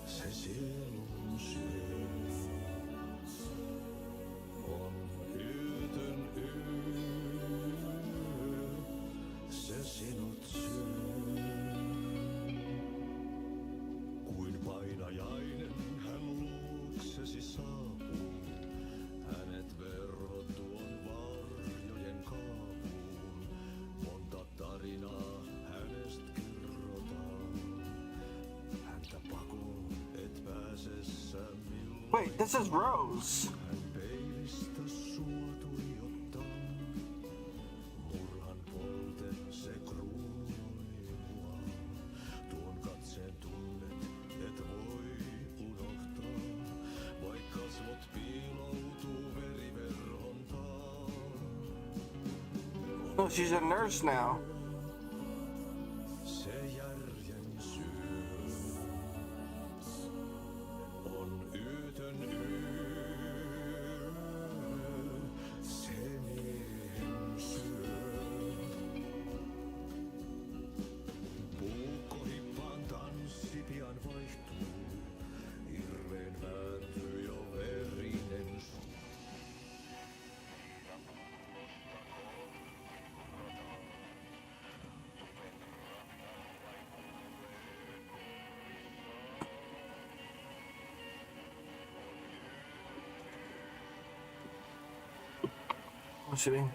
Se sielun syö. On yötön yö. Se sinut syö. Kuin painajainen hän luoksesi saapuu. Hänet verhot tuon varjojen kaapuun. Monta tarinaa hänestä kerrotaan. Häntä pakoon et pääsessä milloin. Wait, this is Rose. Hän peilistä sua tuijottaa. Murhan polte se kruunoi mua. Tuon katseen tunnet et voi unohtaa. Vaik kasvot piiloutuu veriverhon taa. Oh, she's a nurse now. Se järjen syö. On yötön yö. Se miehen syö. Puukkohippaan tanssi pian vaihtuu. Irveen vääntyy jo verinen suu. What's she mean?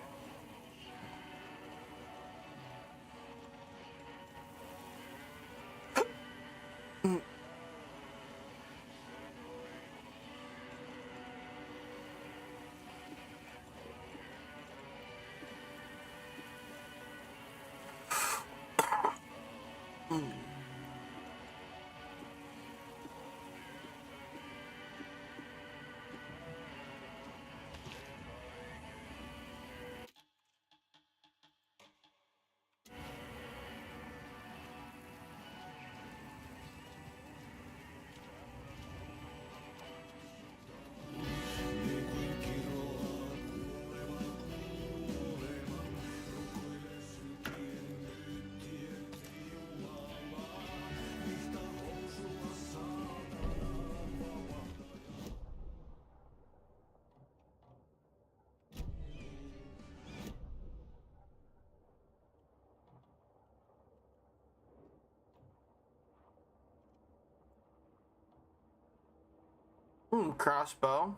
Crossbow.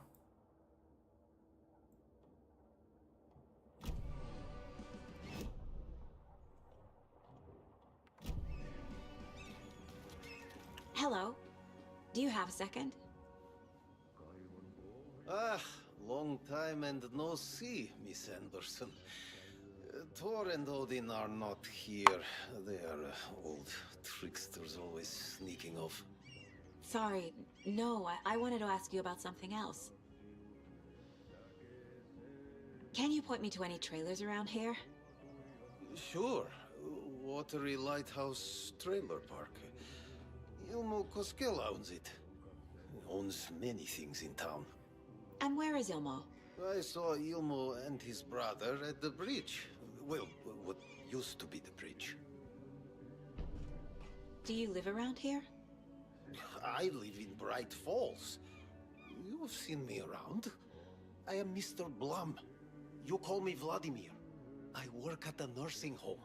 Hello. Do you have a second? Ah, long time and no see, Miss Anderson. Thor and Odin are not here. They are old tricksters always sneaking off. Sorry. No, I wanted to ask you about something else. Can you point me to any trailers around here? Sure. Watery Lighthouse Trailer Park. Ilmo Koskela owns it. Owns many things in town. And where is Ilmo? I saw Ilmo and his brother at the bridge. Well, what used to be the bridge. Do you live around here? I live in Bright Falls. You've seen me around. I am Mr. Blum. You call me Vladimir. I work at a nursing home.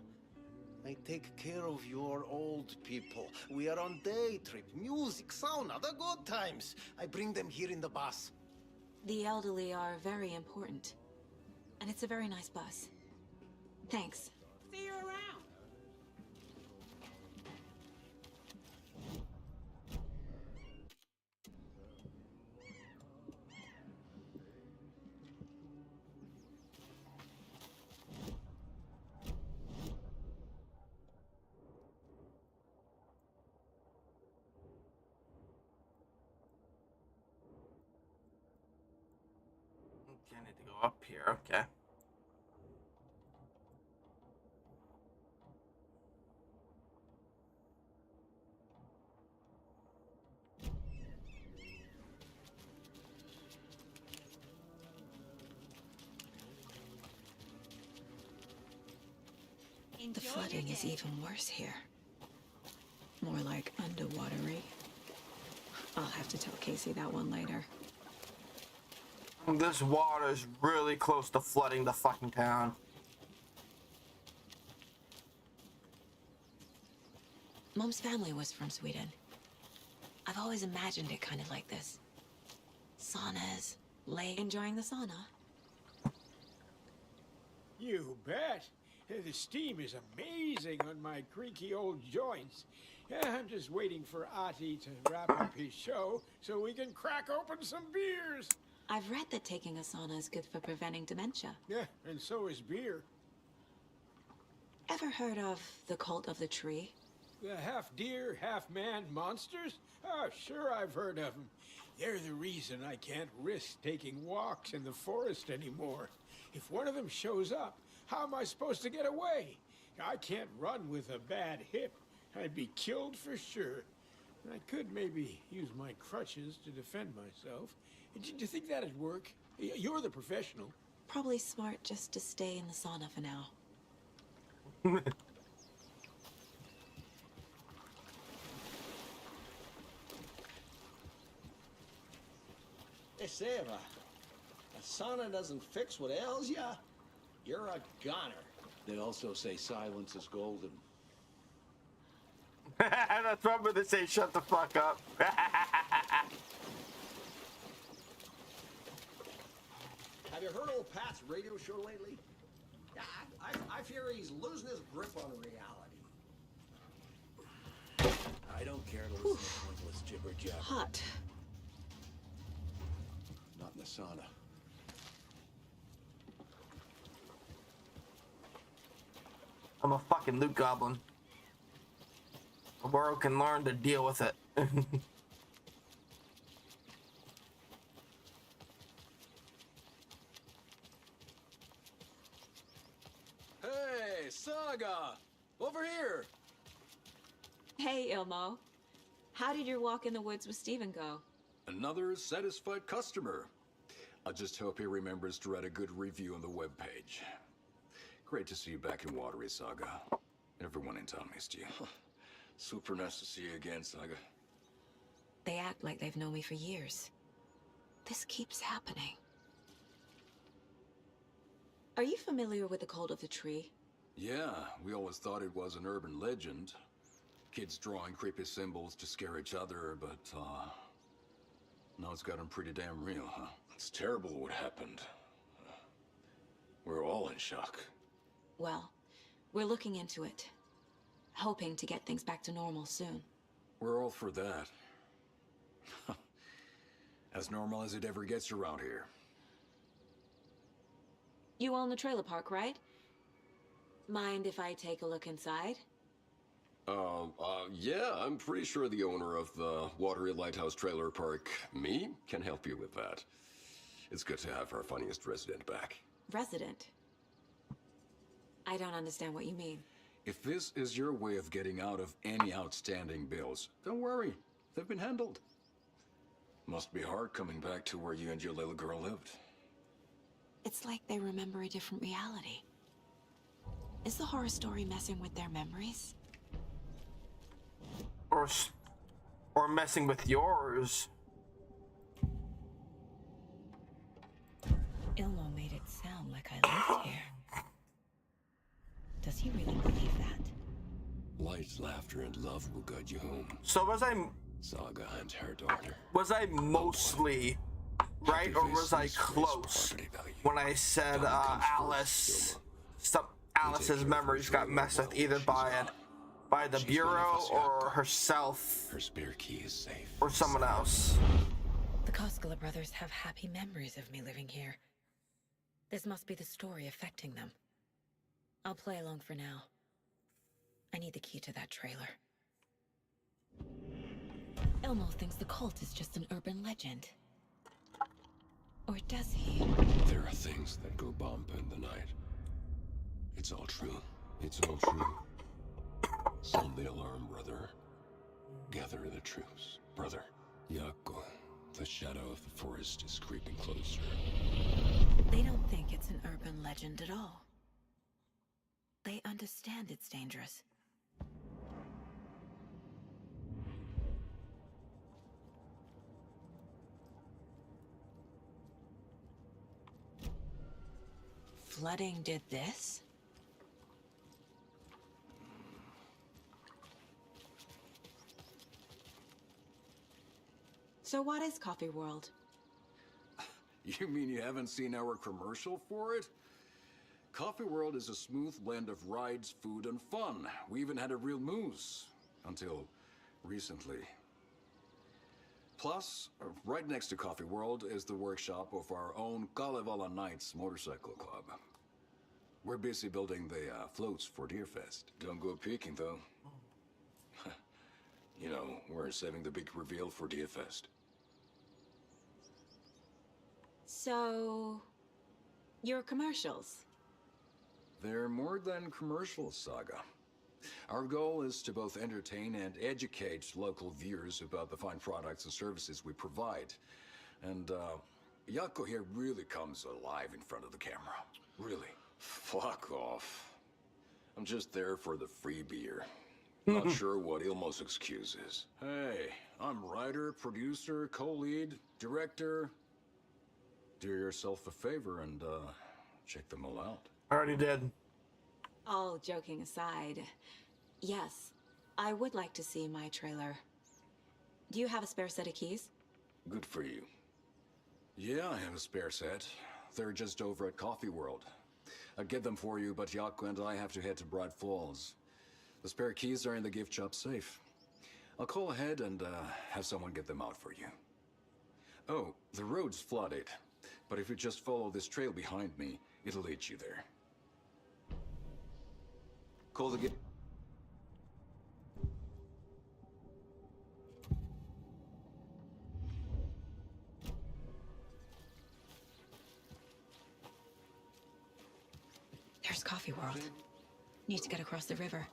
I take care of your old people. We are on day trip, music, sauna, the good times. I bring them here in the bus. The elderly are very important. And it's a very nice bus. Thanks. See you around. need to go up here, okay. The flooding is even worse here. More like underwatery. I'll have to tell Casey that one later. This water is really close to flooding the fucking town. Mom's family was from Sweden. I've always imagined it kind of like this. Saunas, lake. Enjoying the sauna? You bet. The steam is amazing on my creaky old joints. I'm just waiting for Ati to wrap up his show so we can crack open some beers. I've read that taking a sauna is good for preventing dementia. Yeah, and so is beer. Ever heard of the cult of the tree? The half deer, half man monsters? Oh, sure I've heard of them. They're the reason I can't risk taking walks in the forest anymore. If one of them shows up, how am I supposed to get away? I can't run with a bad hip. I'd be killed for sure. I could maybe use my crutches to defend myself. Do you think that'd work? You're the professional. Probably smart just to stay in the sauna for now. They say if a sauna doesn't fix what ails ya, you're a goner. They also say silence is golden. That's right, but they say shut the fuck up. Have you heard old Pat's radio show lately? Yeah, I fear he's losing his grip on reality. I don't care to listen to pointless jibber jabber. Hot. Not in the sauna. I'm a fucking loot goblin. The world can learn to deal with it. Hey, Saga! Over here! Hey, Ilmo. How did your walk in the woods with Steven go? Another satisfied customer. I just hope he remembers to write a good review on the webpage. Great to see you back in Watery, Saga. Everyone in town missed you. Super nice to see you again, Saga. They act like they've known me for years. This keeps happening. Are you familiar with the cult of the tree? Yeah, we always thought it was an urban legend. Kids drawing creepy symbols to scare each other, but, now it's gotten pretty damn real, huh? It's terrible what happened. We're all in shock. Well, we're looking into it. Hoping to get things back to normal soon. We're all for that. As normal as it ever gets around here. You own the trailer park, right? Mind if I take a look inside? Yeah, I'm pretty sure the owner of the Watery Lighthouse Trailer Park, me, can help you with that. It's good to have our funniest resident back. Resident? I don't understand what you mean. If this is your way of getting out of any outstanding bills, don't worry. They've been handled. Must be hard coming back to where you and your little girl lived. It's like they remember a different reality. Is the horror story messing with their memories? Or messing with yours. Ilmo made it sound like I lived here. Does he really believe that? Light, laughter, and love will guide you home. So was I... Saga and her daughter. Was I mostly right, or was I close when I said Alice's memories got messed with either by the Bureau or herself, her spare key is safe, or someone else? The Koskela brothers have happy memories of me living here. This must be the story affecting them. I'll play along for now. I need the key to that trailer. Elmo thinks the cult is just an urban legend. Or does he? There are things that go bump in the night. It's all true. It's all true. Sound the alarm, brother. Gather the troops, brother. Yako, the shadow of the forest is creeping closer. They don't think it's an urban legend at all. They understand it's dangerous. Flooding did this? So what is Coffee World? You mean you haven't seen our commercial for it? Coffee World is a smooth blend of rides, food, and fun. We even had a real moose. Until recently. Plus, right next to Coffee World is the workshop of our own Kalevala Knights Motorcycle Club. We're busy building the floats for Deerfest. Don't go peeking, though. You know, we're saving the big reveal for Deerfest. So... your commercials? They're more than commercials, Saga. Our goal is to both entertain and educate local viewers about the fine products and services we provide. And, Yako here really comes alive in front of the camera. Really. Fuck off. I'm just there for the free beer. Not sure what Ilmo's excuse is. Hey, I'm writer, producer, co-lead, director. Do yourself a favor and, check them all out. Already did. All joking aside, yes, I would like to see my trailer. Do you have a spare set of keys? Good for you. Yeah, I have a spare set. They're just over at Coffee World. I'd get them for you, but Yako and I have to head to Bright Falls. The spare keys are in the gift shop safe. I'll call ahead and have someone get them out for you. Oh, the road's flooded, but if you just follow this trail behind me, it'll lead you there. Call the gift. There's Coffee World. Need to get across the river.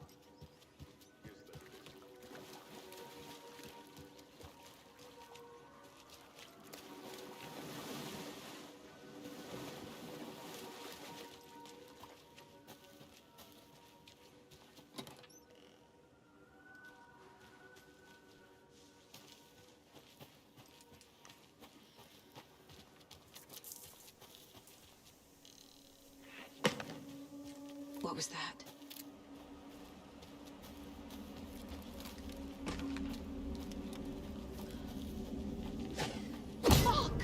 What was that? Fuck!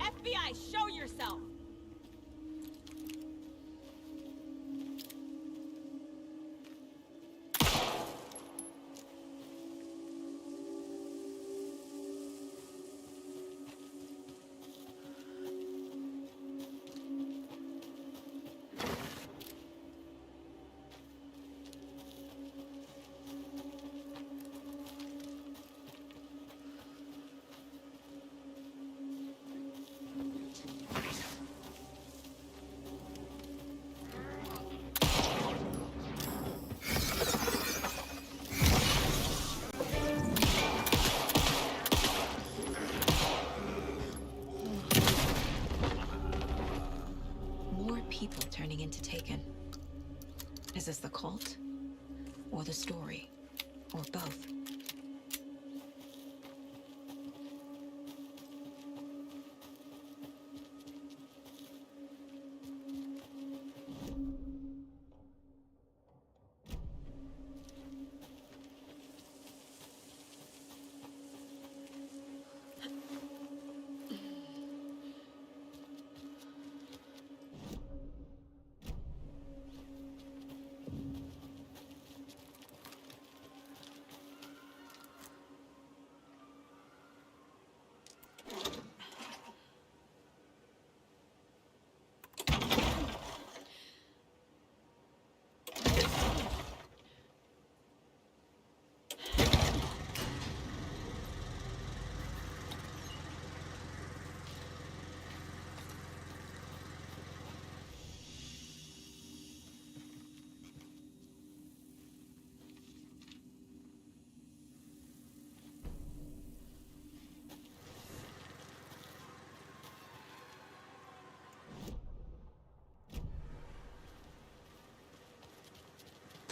FBI, show yourself! People turning into Taken. Is this the cult? Or the story? Or both?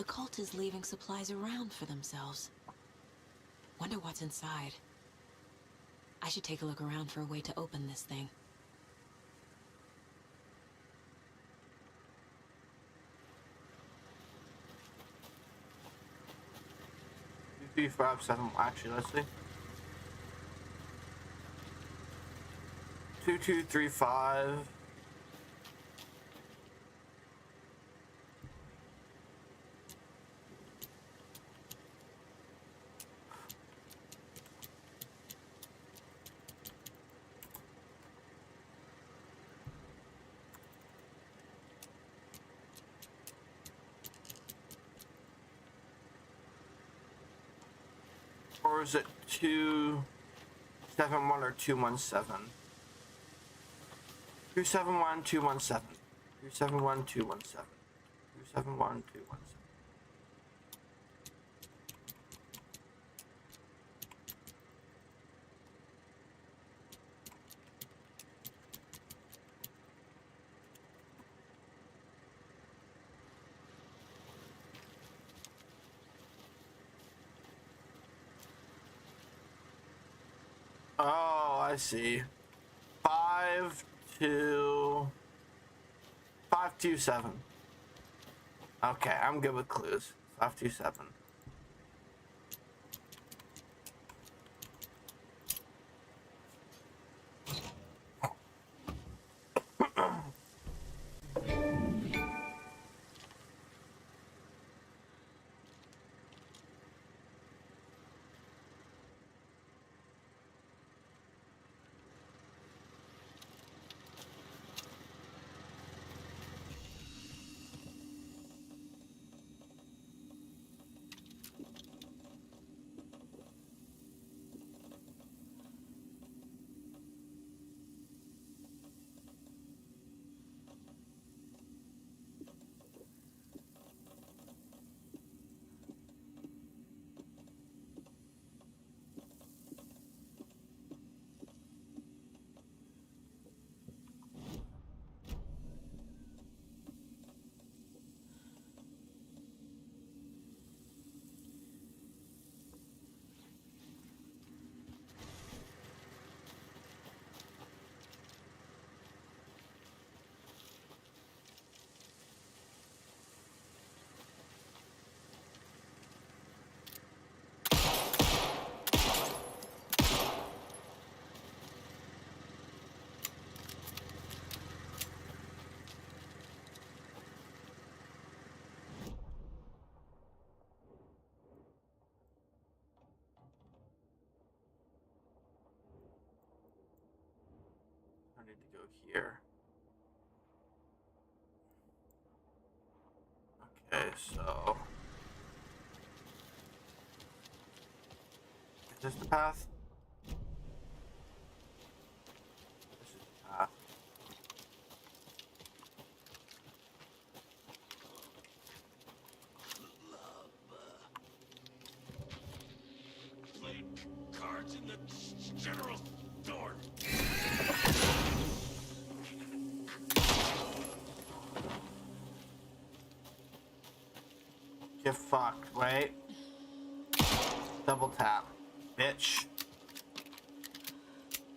cult is leaving supplies around for themselves. Wonder what's inside. I should take a look around for a way to open this thing. 257. Actually, let's see. 2235. Or is it 271 or 217? 271, 217. 271, 217. 271, 217. Oh, I see. 527. Okay, I'm good with clues. 527. I need to go here. Okay, so is this the path? This is the path. Play cards in the general store. Get fucked, wait. Double tap, bitch.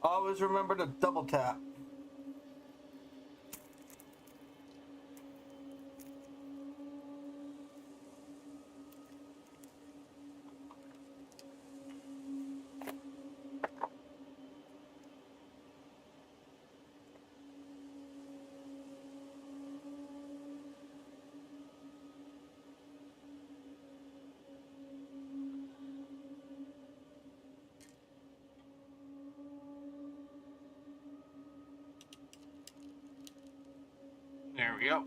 Always remember to double tap. There we go.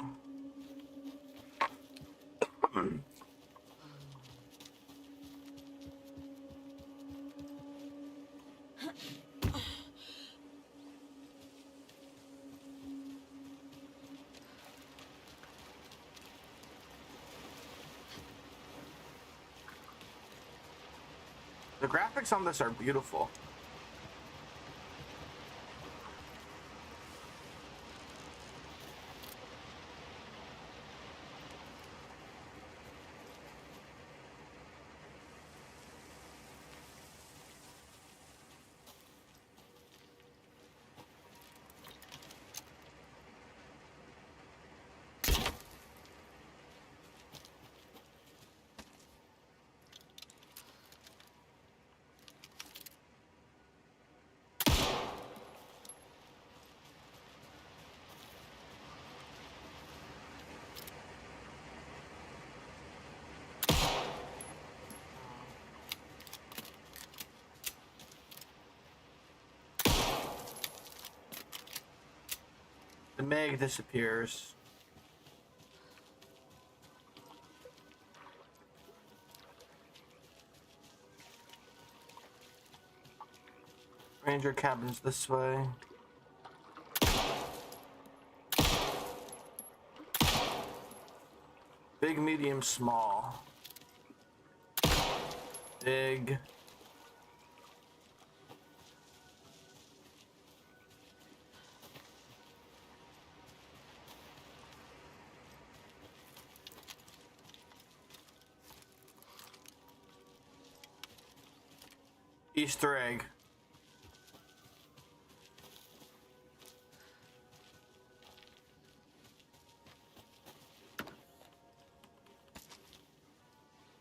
The graphics on this are beautiful. Meg disappears. Ranger cabin's this way. Big, medium, small. Big. Easter egg.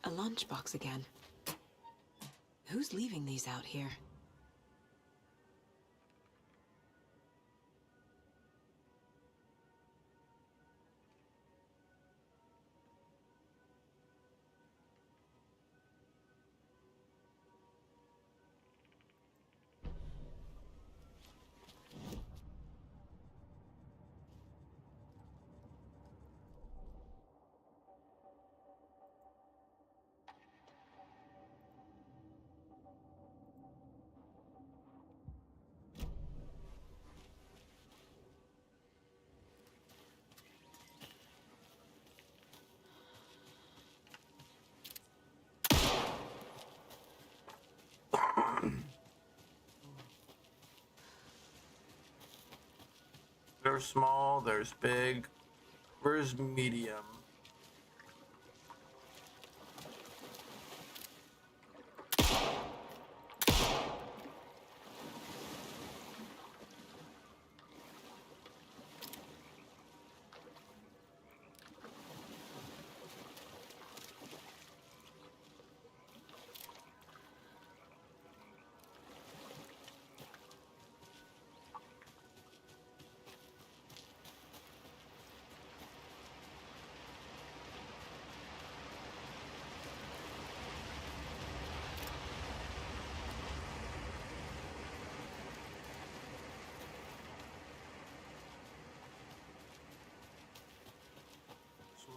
A lunchbox again. Who's leaving these out here? There's small, there's big. Where's medium?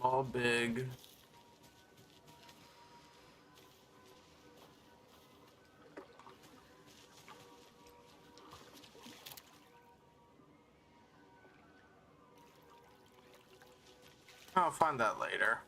Small, big. I'll find that later.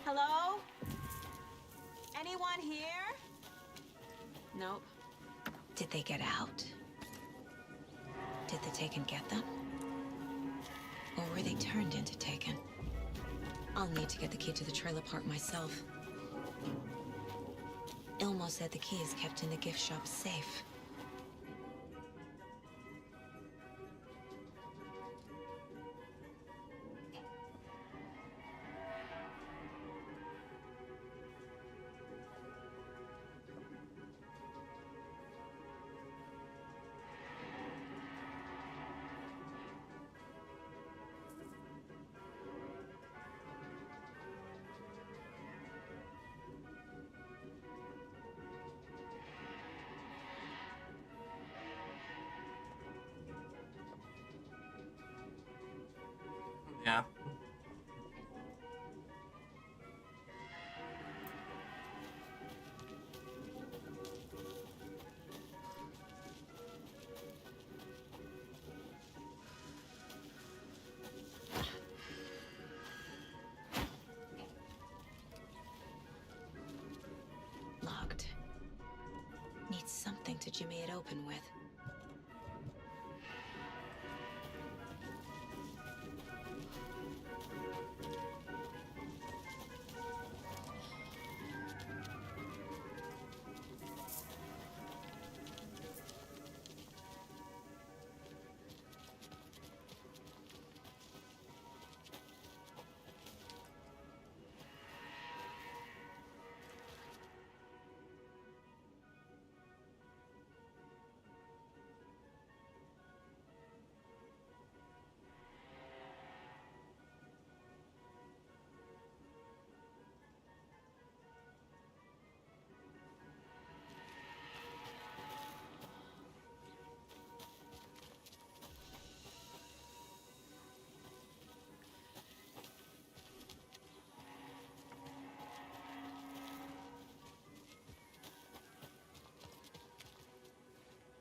Hello? Anyone here? Nope. Did they get out? Did the Taken get them? Or were they turned into Taken? I'll need to get the key to the trailer park myself. Ilmo said the key is kept in the gift shop safe. advantage you may it open with.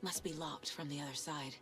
Must be locked from the other side.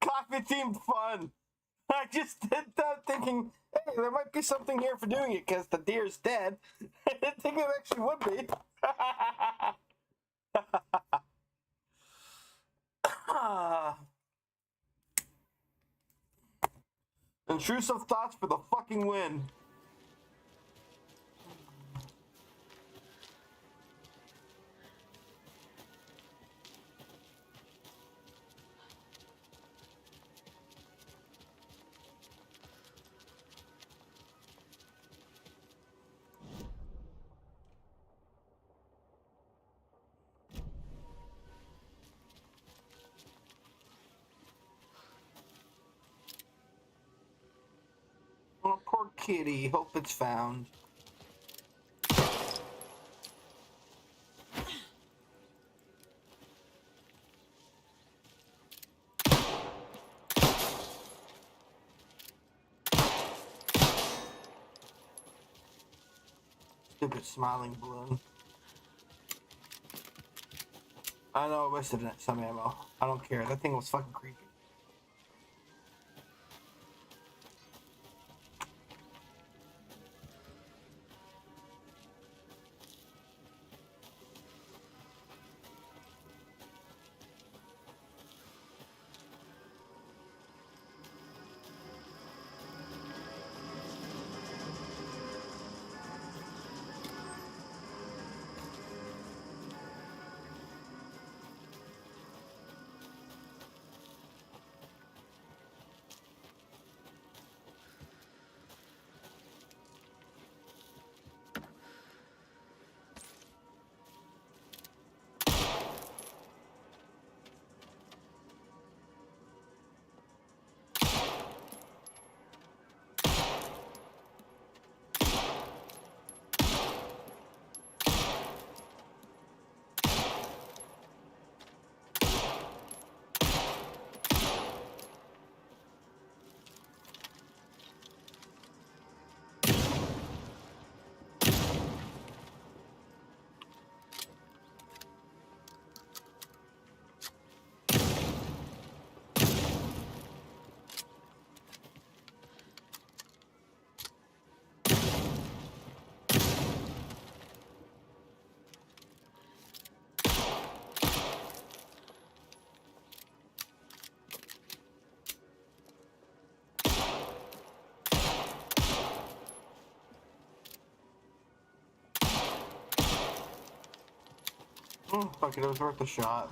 Coffee themed fun. I just did that thinking, hey, there might be something here for doing it because the deer's dead. I didn't think it actually would be. Intrusive thoughts for the fucking win. Oh, poor kitty. Hope it's found. Stupid smiling balloon. I know I wasted some ammo. I don't care. That thing was fucking creepy. Fuck it, was worth a shot.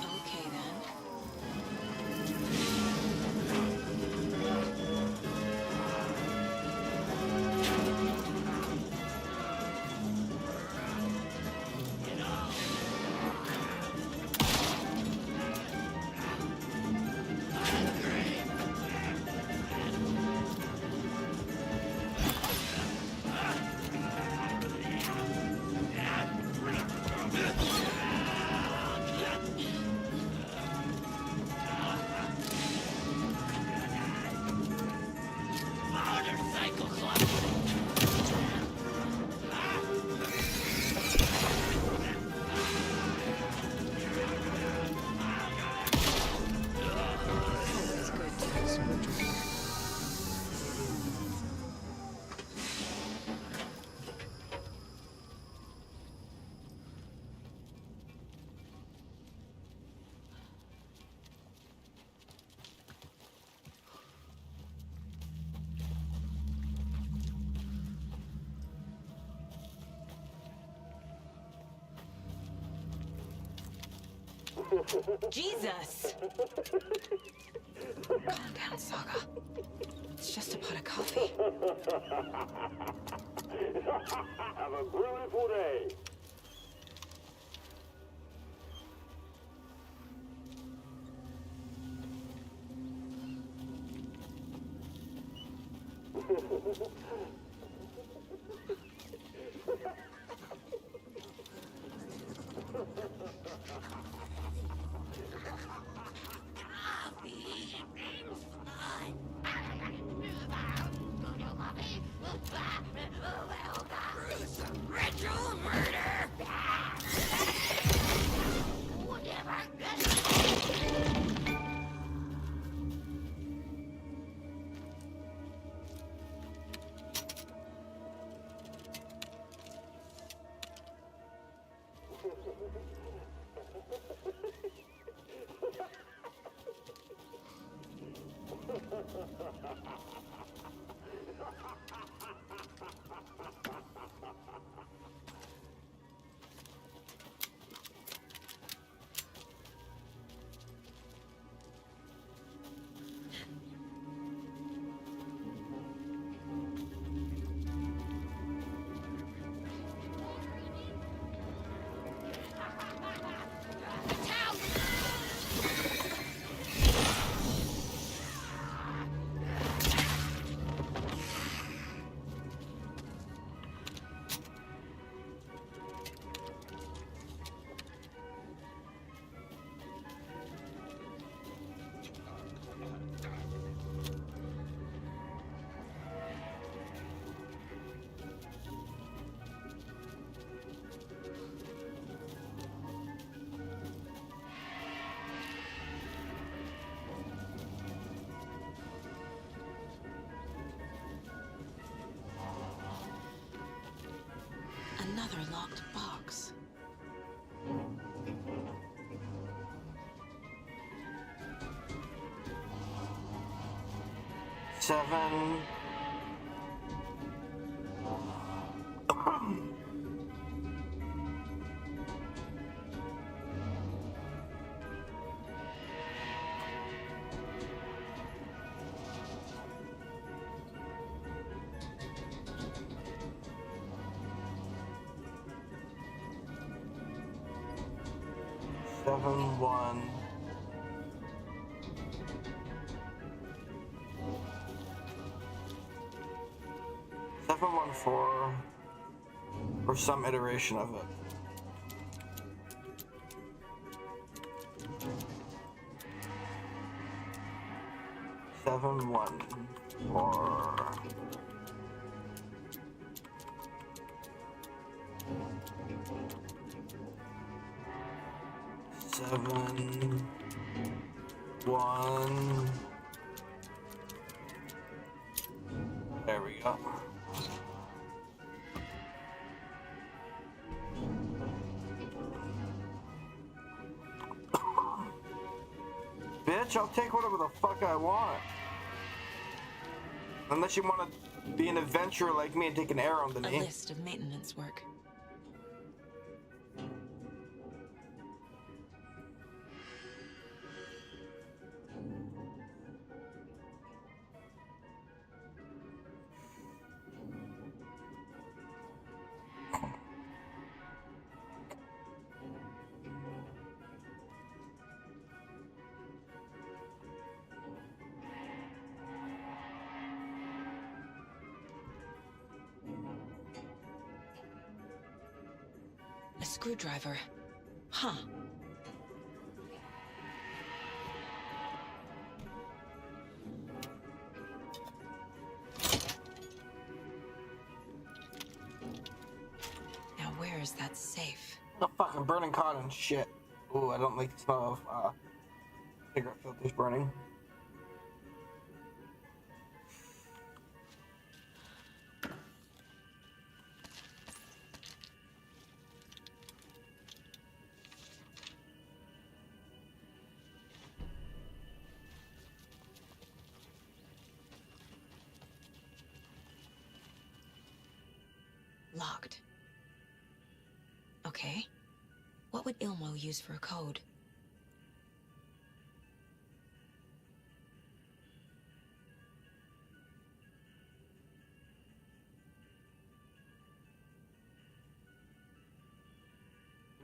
Okay then. Jesus! Calm down, Saga. It's just a pot of coffee. Have a beautiful day. Ritual murder! Another locked box. Seven. Seven, one. 714 or some iteration of it. Seven, one, four. Seven, one. There we go. Bitch, I'll take whatever the fuck I want. Unless you want to be an adventurer like me and take an arrow on the knee. A list of maintenance work. A screwdriver. Huh. Now where is that safe? The fucking burning cotton shit. Ooh, I don't like the smell of cigarette filters burning. Locked. Okay. What would Ilmo use for a code?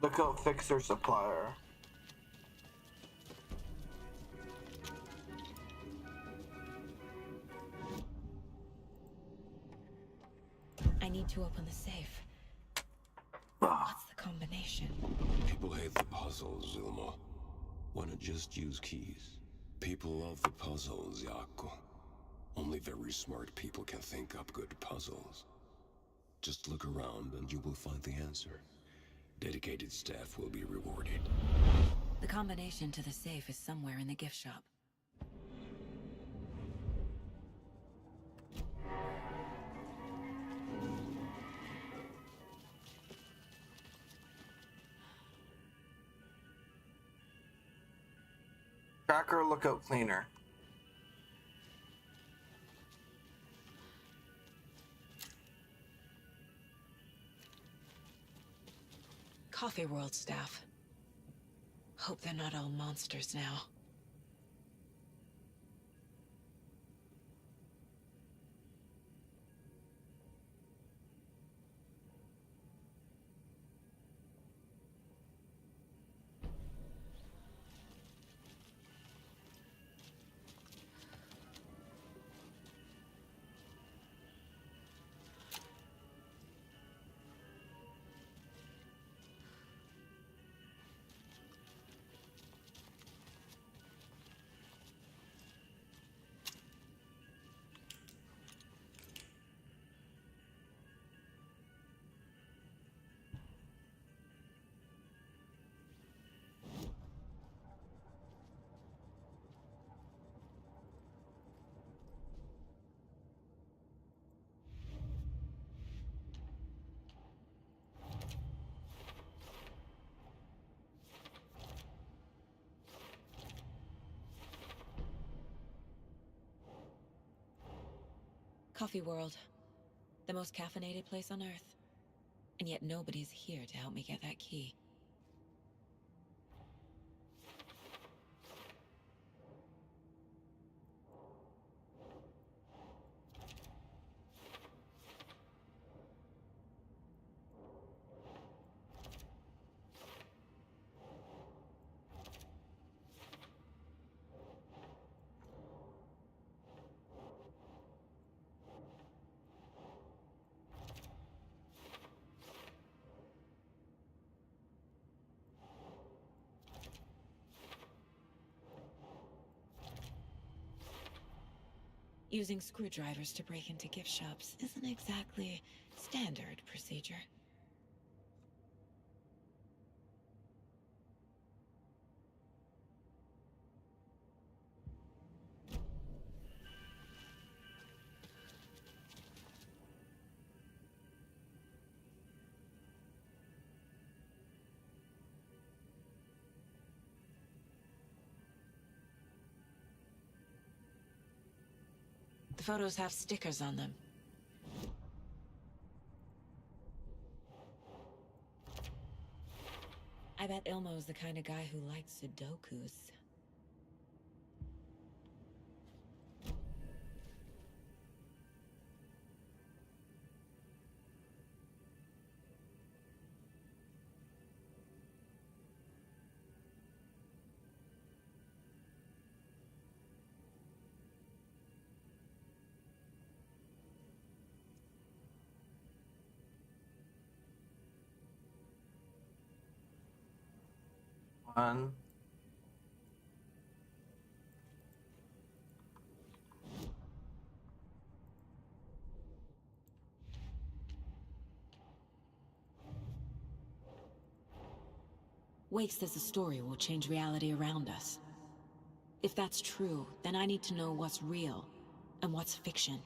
Look out, fixer supplier. I need to open the safe. What's the combination? People hate the puzzles, Ilmo. Wanna just use keys. People love the puzzles, Yaku. Only very smart people can think up good puzzles. Just look around and you will find the answer. Dedicated staff will be rewarded. The combination to the safe is somewhere in the gift shop. Tracker lookout cleaner. Coffee World staff. Hope they're not all monsters now. Coffee World. The most caffeinated place on Earth. And yet nobody's here to help me get that key. Using screwdrivers to break into gift shops isn't exactly standard procedure. The photos have stickers on them. I bet Ilmo's the kind of guy who likes Sudokus. One. Wake says the story will change reality around us. If that's true, then I need to know what's real and what's fiction.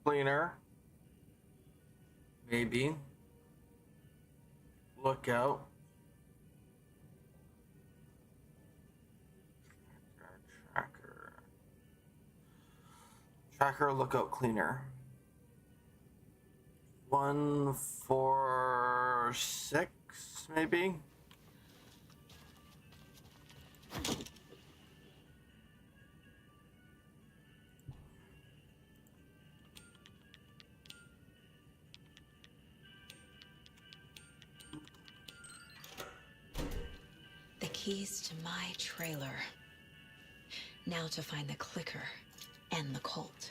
Cleaner. Maybe. Lookout. Tracker. Tracker, lookout, cleaner. 146, maybe? The keys to my trailer. Now to find the clicker and the cult.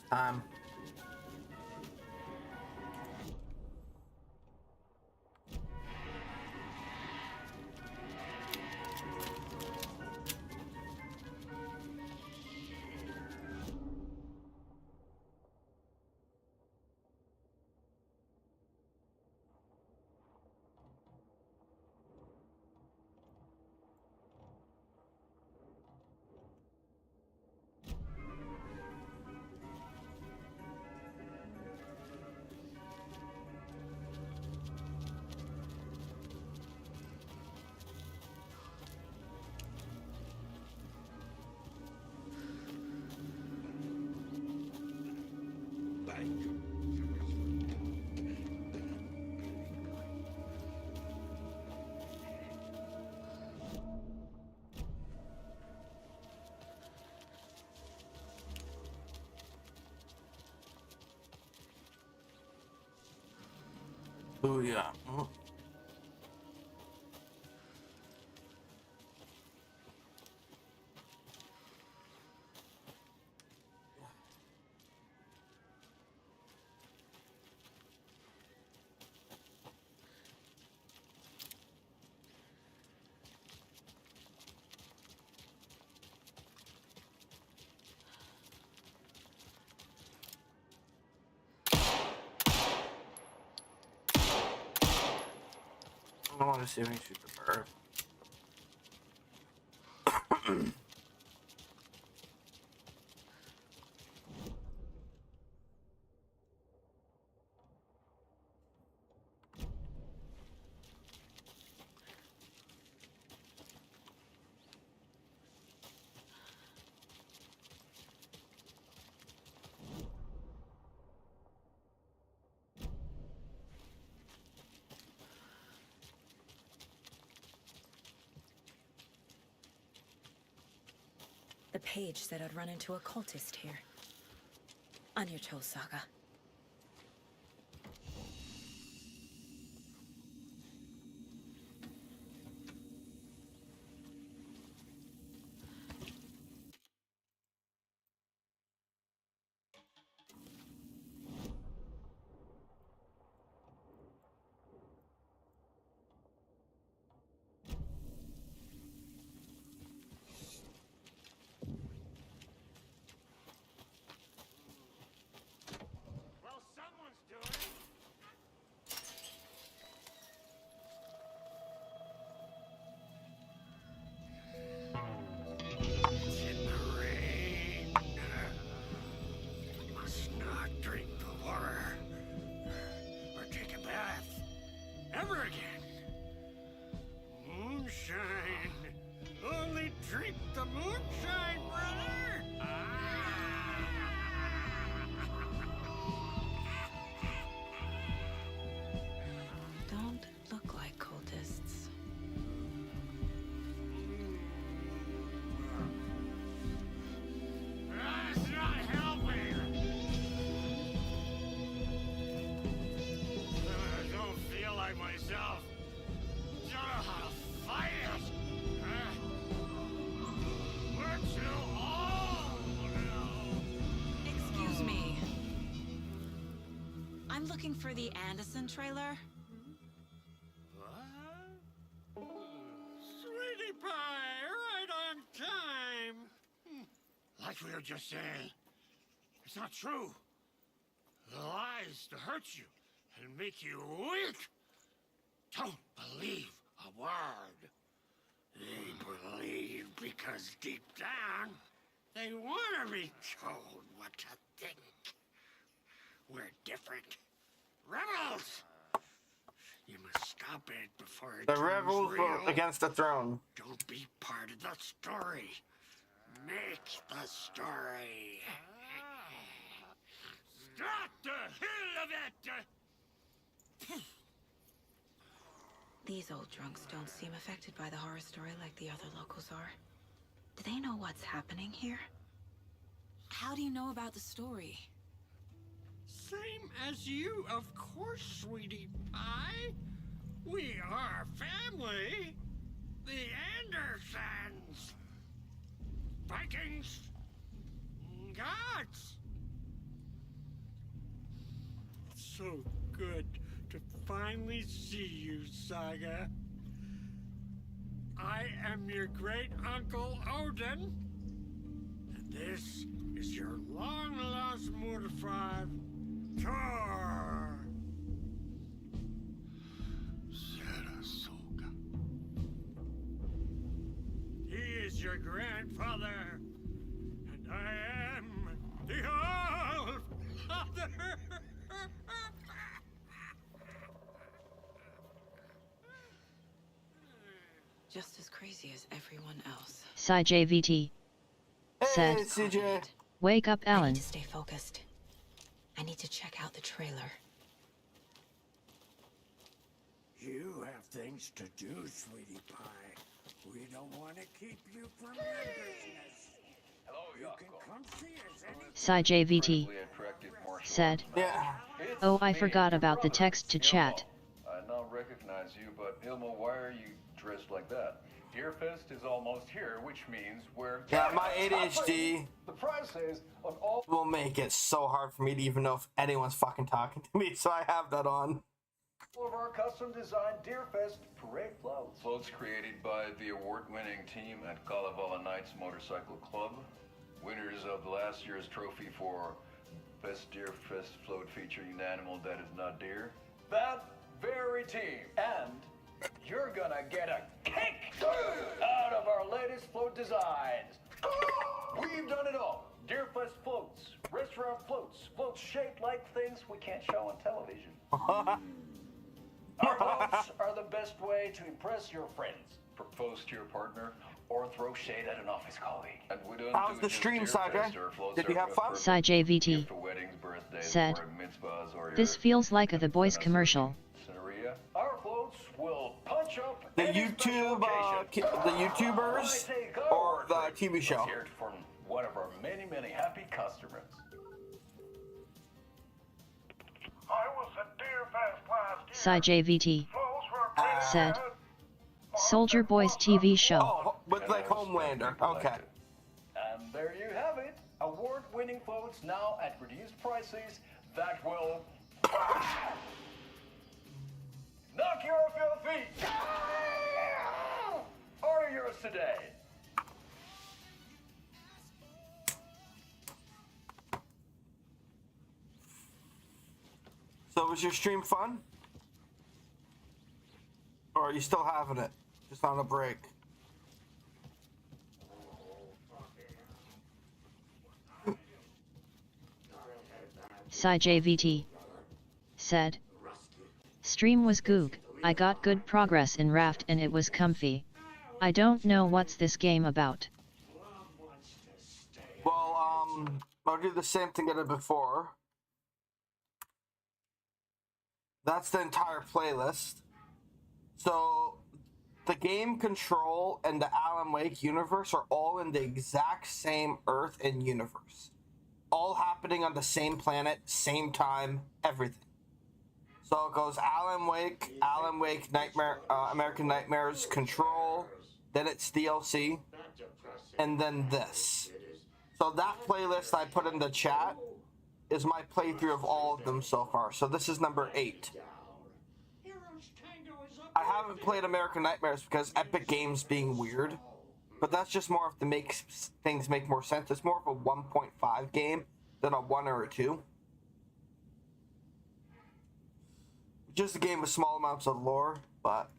time. Oh yeah. I want to see if we can shoot the bird. The page said I'd run into a cultist here. On your toes, Saga. Ever again. Moonshine. Only drink the moonshine, brother. Don't look like cultists. That's not helping. I don't feel like myself. Don't know how to fight it. We're too old now. Excuse me. I'm looking for the Anderson trailer. What? Sweetie pie, right on time. Like we were just saying, it's not true. The lies to hurt you and make you weak. Don't believe a word. They believe because deep down, they want to be told what to think. We're different. Rebels! You must stop it before it The turns rebels real. against the throne. Don't be part of the story. Make the story. Stop the hell of it! These old drunks don't seem affected by the horror story like the other locals are. Do they know what's happening here? How do you know about the story? Same as you, of course, sweetie pie. We are family. The Andersons. Vikings. Gods. so good to finally see you, Saga. I am your great uncle Odin, and this is your long-lost mortified Thor. Sarasota. He is your grandfather, and I am the All-Father. Just as crazy as everyone else. CJVT said, CJ. Wake up, I Alan. need to stay focused. I need to check out the trailer. You have things to do, sweetie pie. We don't want to keep you from your business. You can come see us CJVT said, Oh, I forgot about the text to chat. I now recognize you, but Ilmo, why are you dressed like that? Deerfest is almost here, which means we're... Yeah, my ADHD The price is on all... will make it so hard for me to even know if anyone's fucking talking to me, so I have that on. All of our custom-designed Deerfest parade floats. Floats created by the award-winning team at Kalevala Knights Motorcycle Club. Winners of last year's trophy for Best Deerfest Float featuring an animal that is not deer. That very team. And you're gonna get a kick out of our latest float designs. We've done it all. Deerfest floats, restaurant floats, floats shaped like things we can't show on television. Our floats are the best way to impress your friends, propose to your partner, or throw shade at an office colleague. And we don't How's the stream, Saga? Did you have fun? CJVT said, This feels like a The Boys commercial. Our floats will punch up The YouTube, the YouTubers, or the TV show? Heard from one of our many, many happy customers. I was at Deerfest last CJVT said, Soldier Boys TV show. Oh, with like Homelander. Okay. And there you have it. Award-winning floats now at reduced prices that will knock you off your feet. Order yours today. So was your stream fun? Or are you still having it? Just on a break? CJVT said, Stream was goog, I got good progress in Raft and it was comfy. I don't know what's this game about. Well, I'll do the same thing I did before. That's the entire playlist. So, the game Control and the Alan Wake universe are all in the exact same Earth and universe. All happening on the same planet, same time, everything. So it goes Alan Wake, Nightmare, American Nightmares, Control, then it's DLC, and then this. So that playlist I put in the chat is my playthrough of all of them so far. So this is number 8. I haven't played American Nightmares because Epic Games being weird, but that's just more of to make things make more sense. It's more of a 1.5 game than a 1 or a 2. Just a game with small amounts of lore, but...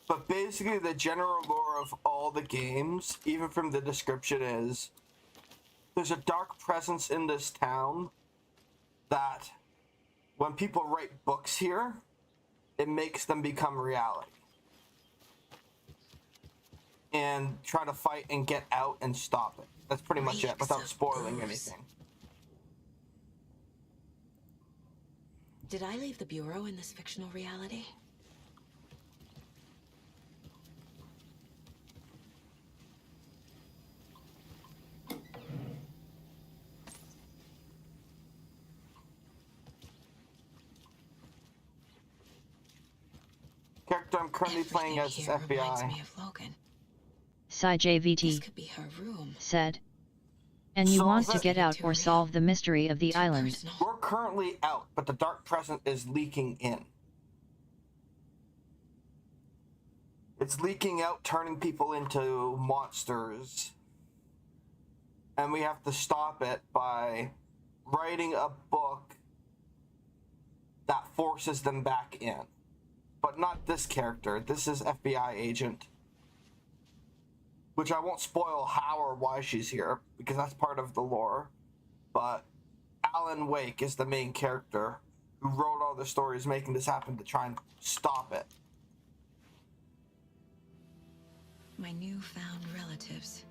But basically, the general lore of all the games, even from the description, is there's a dark presence in this town that when people write books here, it makes them become reality. And try to fight and get out and stop it. That's pretty much it, without spoiling anything. Did I leave the Bureau in this fictional reality? Character I'm currently playing as is Reminds FBI. me of Logan. Sai JVT Could be her room. said. And you want to Solve get it. out or solve the mystery of the island. We're currently out, but the dark present is leaking in. It's leaking out, turning people into monsters. And we have to stop it by writing a book that forces them back in. But not this character. This is FBI agent. Which I won't spoil how or why she's here, because that's part of the lore. But Alan Wake is the main character who wrote all the stories making this happen to try and stop it. My newfound relatives.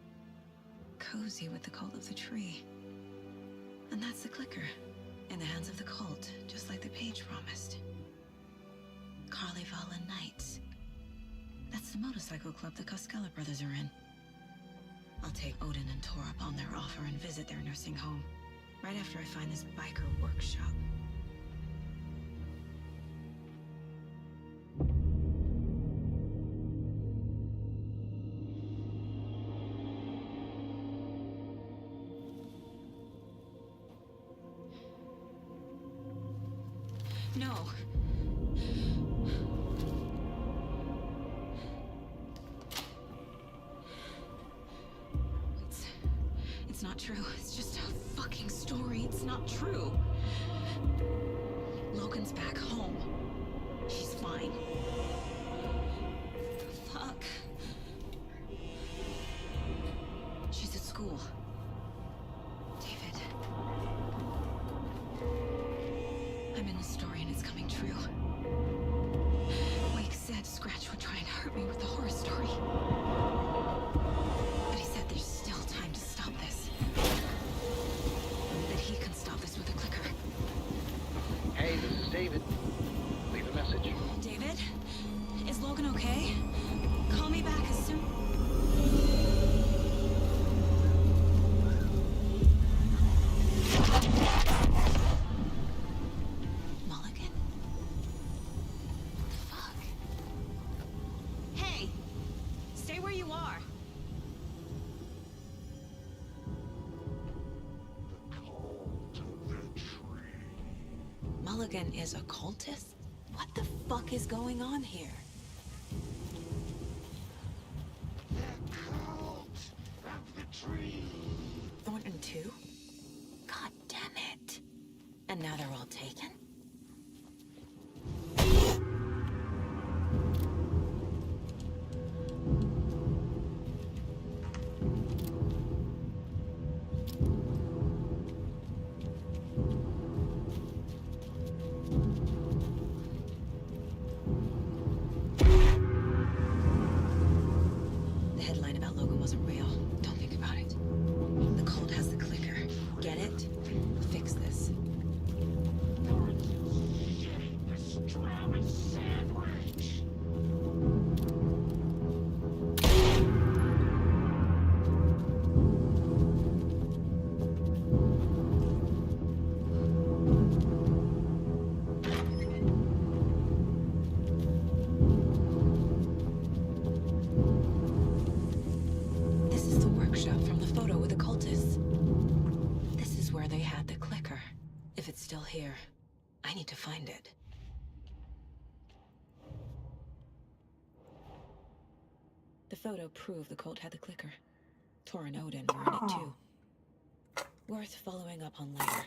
Cozy with the cult of the tree. And that's the clicker. In the hands of the cult, just like the page promised. Carnival Nights. That's the motorcycle club the Koskela brothers are in. I'll take Odin and Tor up on their offer and visit their nursing home. Right after I find this biker workshop. No. It's not true. It's just a fucking story. It's not true. Logan's back home. She's fine. Fuck. She's at school. David. I'm in the story and it's coming true. Wake said Scratch would try and hurt me with the horror story. But he said there's still time to stop this. That he can stop this with a clicker. Hey, this is David. Leave a message. David? Is Logan okay? Call me back as soon... Mulligan? Fuck. Hey! Stay where you are. Mulligan is a cultist? What the fuck is going on here? The cult of the tree. Thornton too? God damn it. And now they're all taken? The headline about Logan wasn't real. Don't think about it. The cult has the clicker. Get it? Fix this. Pastrami sandwich. This is the workshop from the photo with the cultists. This is where they had the clicker. If it's still here, I need to find it. The photo proved the cult had the clicker. Tor and Odin were in it too. Worth following up on later.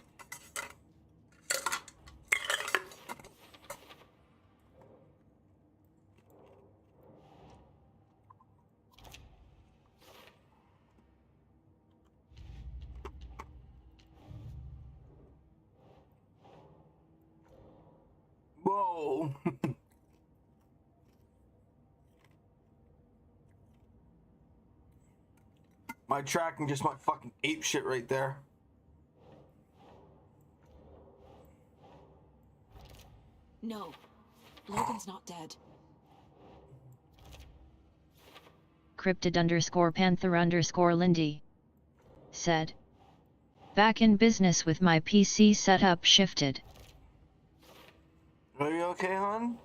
Whoa. My tracking just went fucking ape shit right there. No. Logan's not dead. Cryptid_Panther_Lindy said. Back in business with my PC setup shifted. Are you okay, hon?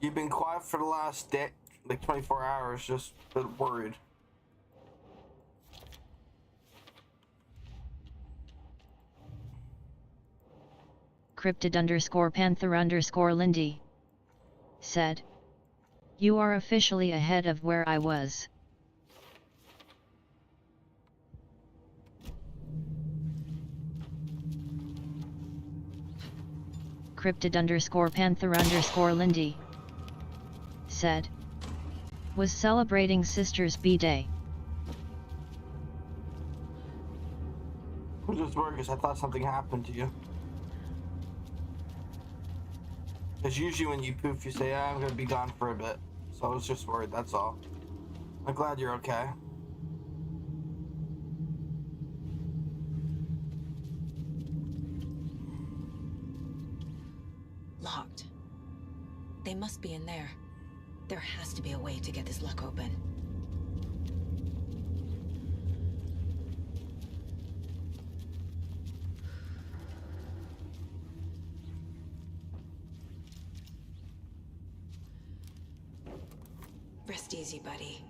You've been quiet for the last day, like 24 hours, just a bit worried. Cryptid_Panther_Lindy said. You are officially ahead of where I was. Cryptid_Panther_Lindy said. Was celebrating Sister's B-Day. I'm just worried because I thought something happened to you. Because usually when you poof, you say, yeah, I'm going to be gone for a bit. So I was just worried, that's all. I'm glad you're okay. Locked. They must be in there. There has to be a way to get this lock open. Rest easy, buddy.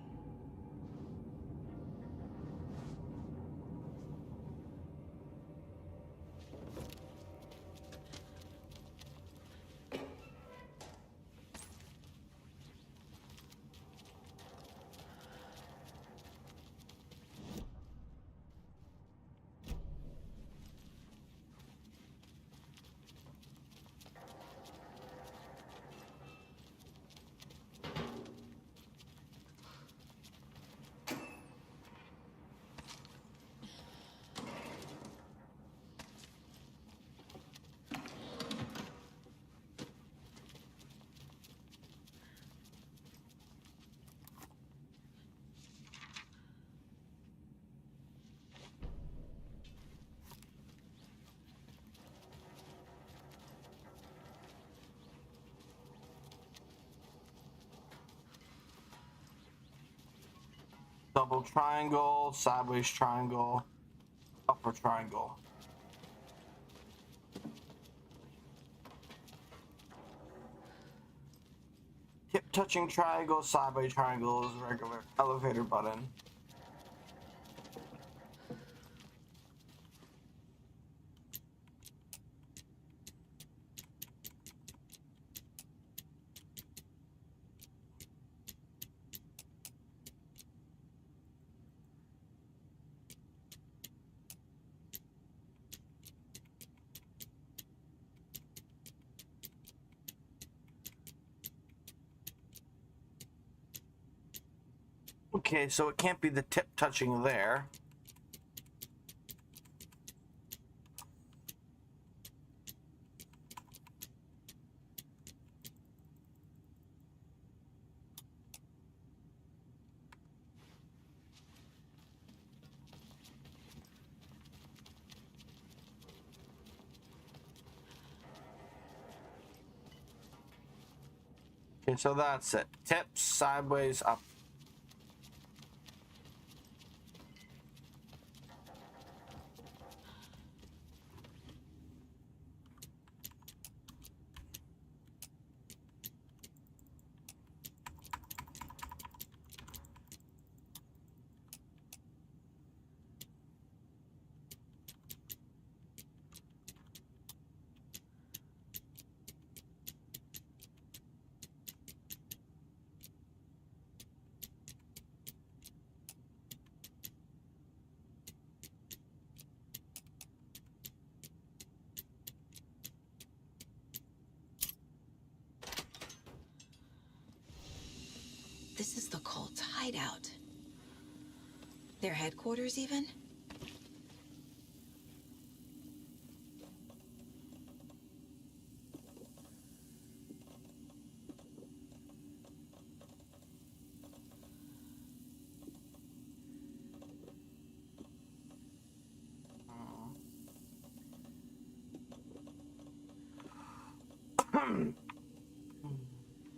Double triangle, sideways triangle, upper triangle. Hip touching triangle, sideways triangle is regular elevator button. Okay, so it can't be the tip touching there. Okay, so that's it. Tips, sideways, up. This is the cult's hideout. Their headquarters, even?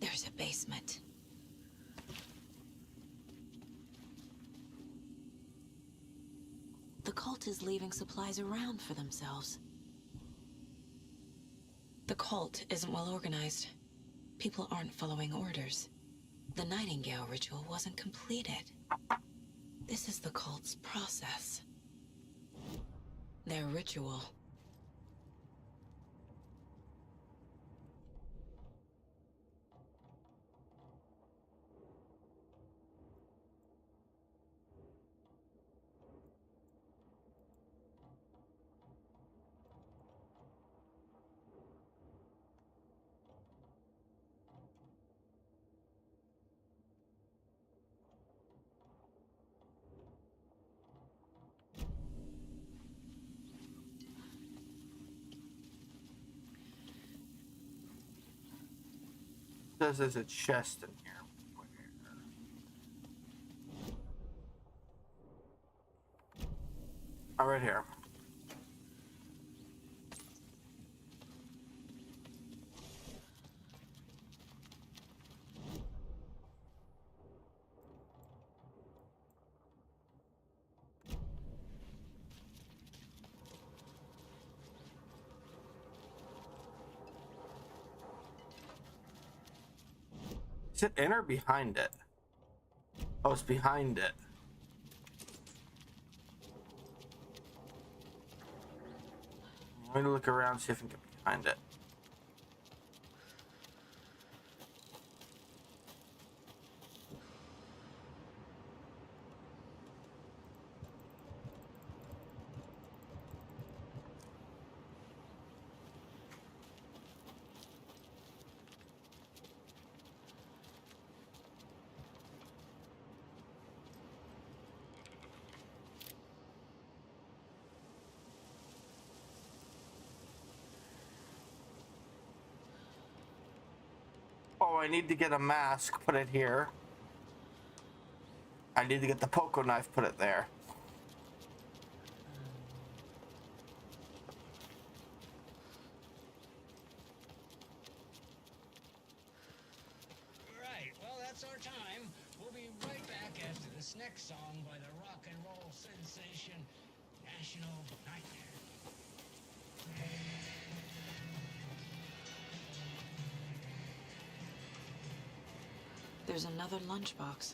There's a basement. The cult is leaving supplies around for themselves. The cult isn't well organized. People aren't following orders. The Nightingale ritual wasn't completed. This is the cult's process. Their ritual. There's a chest in here. Oh, right here. Is it in or behind it? Oh, it's behind it. I'm gonna look around, see if I can get behind it. Oh, I need to get a mask, put it here. I need to get the poker knife, put it there. Right, well, that's our time. We'll be right back after this next song by the rock and roll sensation, National Nightmare. There's another lunchbox.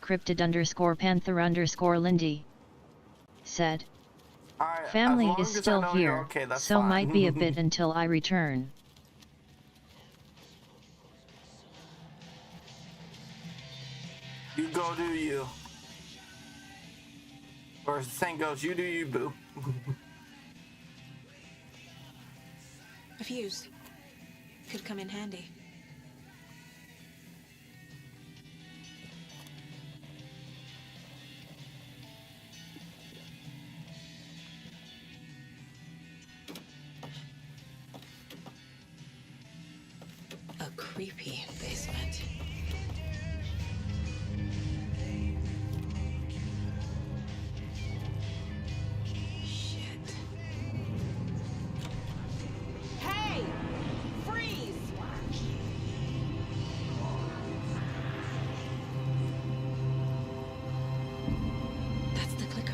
Cryptid_Panther_Lindy said, family is still here, okay, so fine. might be a bit until I return. You go do you. Or as the saying goes, you do you, boo. A fuse. Could come in handy. A creepy basement. Hey! Freeze! That's the clicker.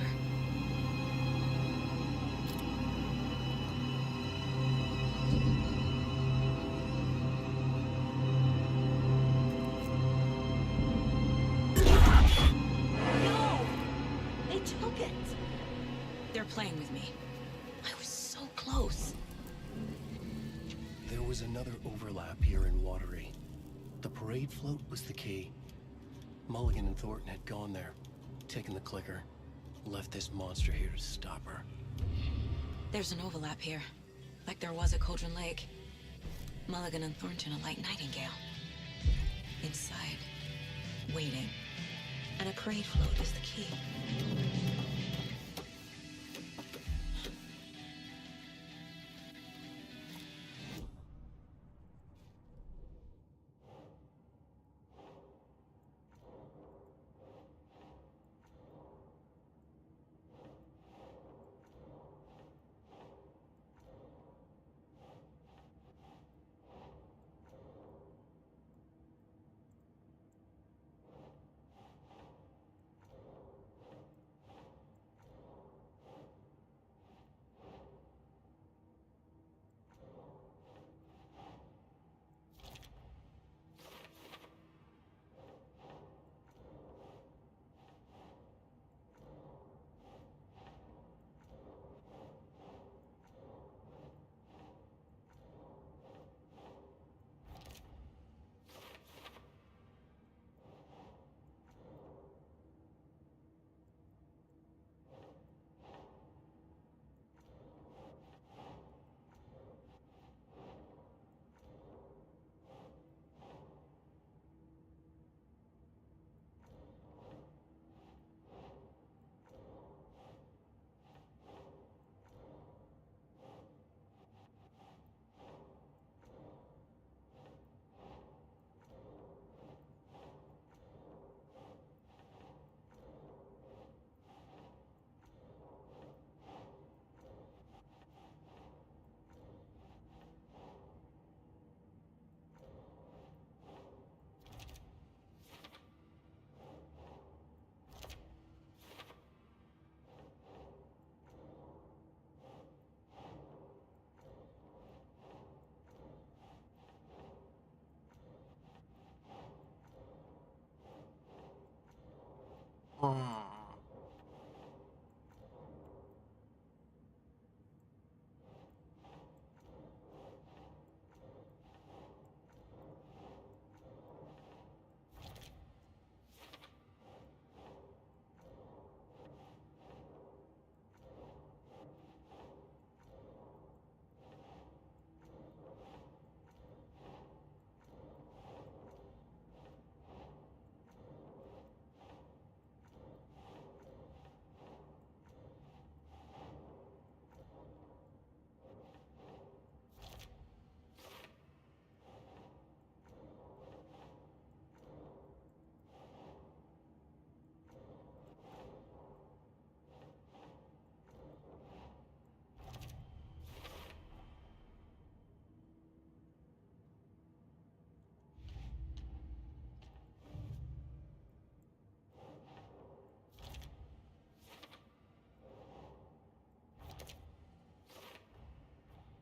No! They took it! They're playing with me. I was so close. There was another overlap here in Watery. The parade float was the key. Mulligan and Thornton had gone there, taken the clicker, left this monster here to stop her. There's an overlap here, like there was at Cauldron Lake. Mulligan and Thornton alight Nightingale. Inside, waiting, And a crate float is the key.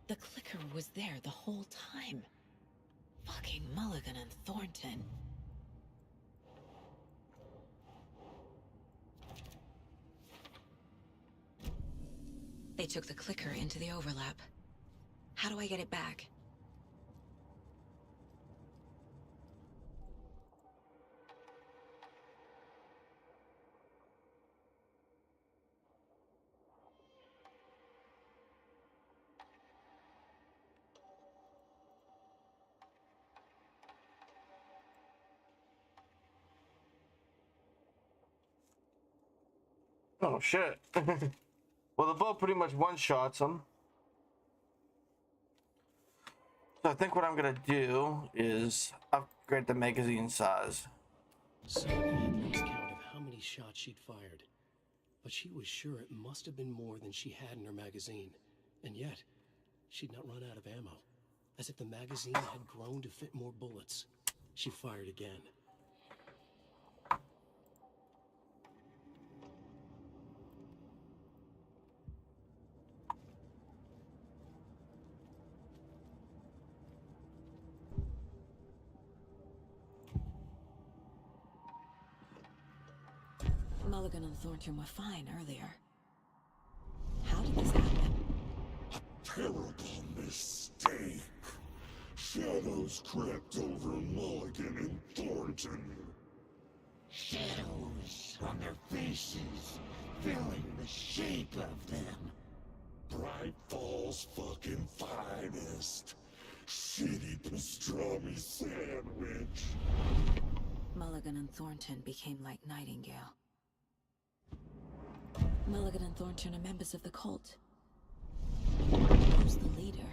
The clicker was there the whole time. Fucking Mulligan and Thornton. They took the clicker into the overlap. How do I get it back? Oh shit. Well, the bow pretty much one-shots him. So I think what I'm gonna do is upgrade the magazine size. Saga had lost count of how many shots she'd fired, but she was sure it must have been more than she had in her magazine. And yet, she'd not run out of ammo. As if the magazine had grown to fit more bullets. She fired again. Mulligan and Thornton were fine earlier. How did this happen? Terrible mistake. Shadows crept over Mulligan and Thornton. Shadows on their faces, filling the shape of them. Bright Falls fucking finest. Shitty pastrami sandwich. Mulligan and Thornton became like Nightingale. Mulligan and Thornton are members of the cult. Who's the leader?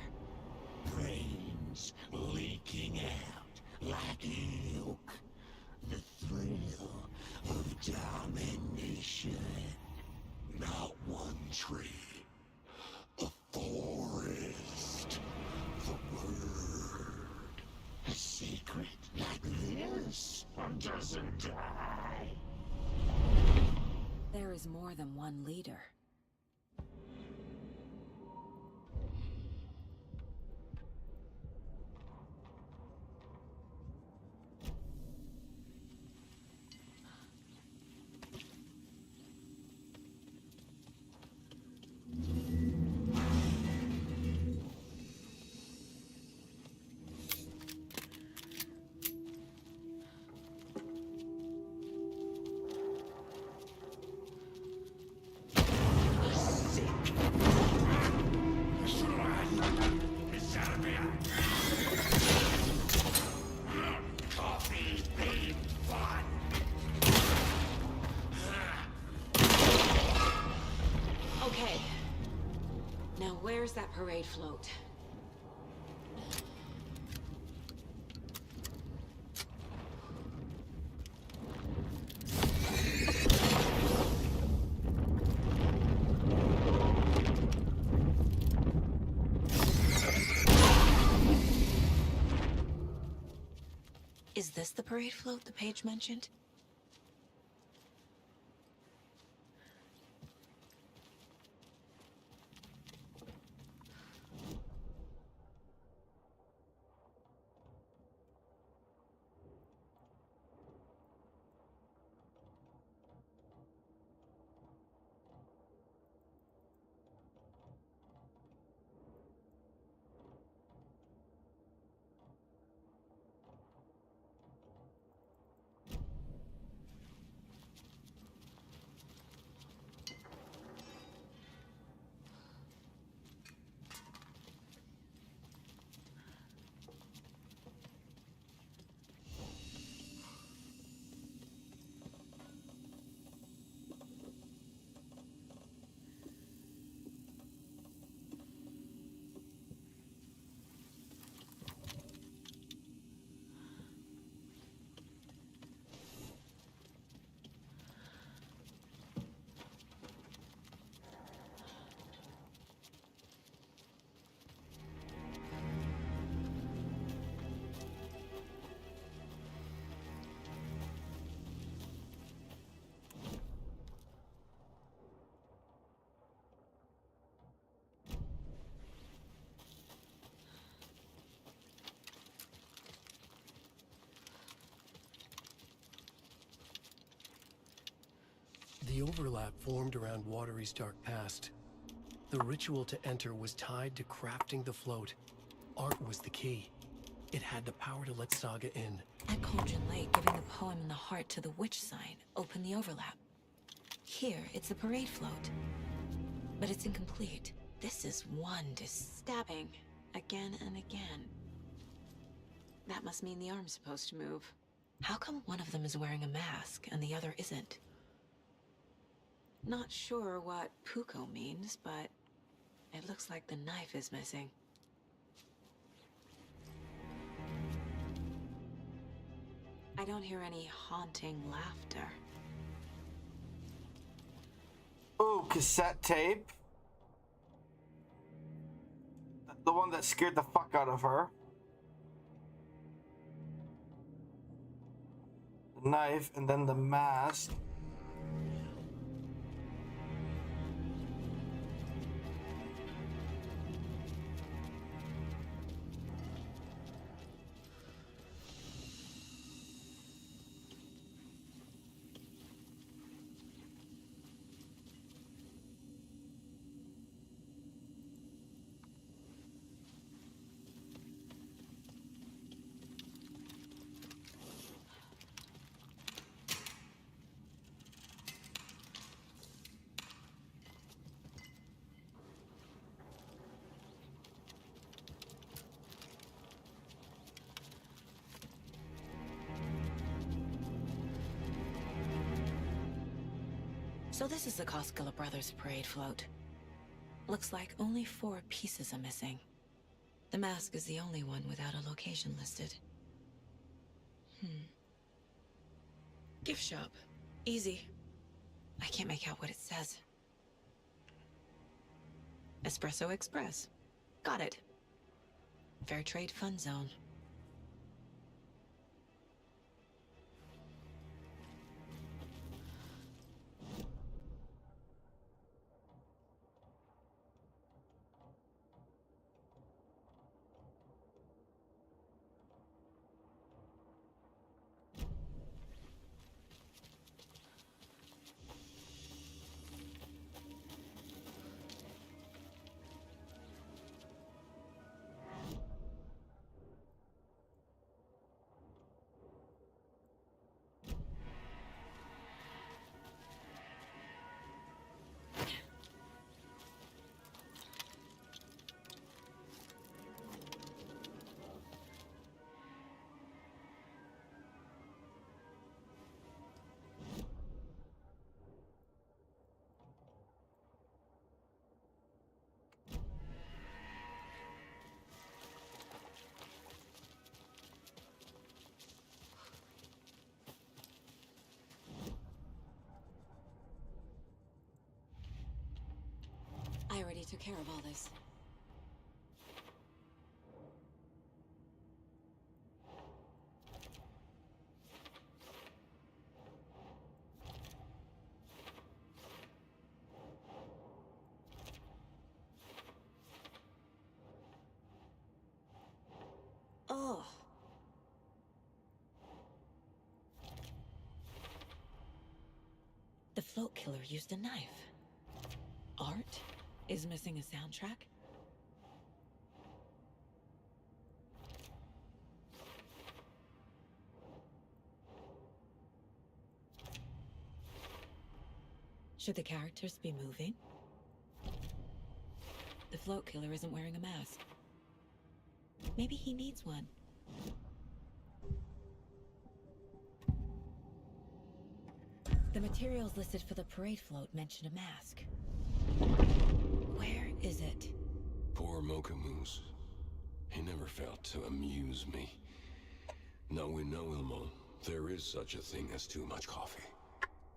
Brains leaking out like milk. The thrill of domination. Not one tree. A forest. The word. A secret like this doesn't die. There is more than one leader. Okay. Now where's that parade float? Is this the parade float the page mentioned? The overlap formed around Watery's dark past. The ritual to enter was tied to crafting the float. Art was the key. It had the power to let Saga in. At Cauldron Lake, giving the poem in the heart to the witch sign opened the overlap. Here, it's the parade float. But it's incomplete. This is one Stabbing. Again and again. That must mean the arm's supposed to move. How come one of them is wearing a mask and the other isn't? Not sure what Puko means, but it looks like the knife is missing. I don't hear any haunting laughter. Oh, cassette tape. The one that scared the fuck out of her. The knife, and then the mask. So this is the Koskela Brothers parade float. Looks like only 4 pieces are missing. The mask is the only one without a location listed. Gift shop. Easy. I can't make out what it says. Espresso Express. Got it. Fair Trade Fun Zone. I already took care of all this. Oh. The float killer used a knife. Art is missing a soundtrack. Should the characters be moving? The float killer isn't wearing a mask. Maybe he needs one. The materials listed for the parade float mention a mask. Where is it? Poor Mocha Moose. He never failed to amuse me. Now we know, Ilmo, there is such a thing as too much coffee.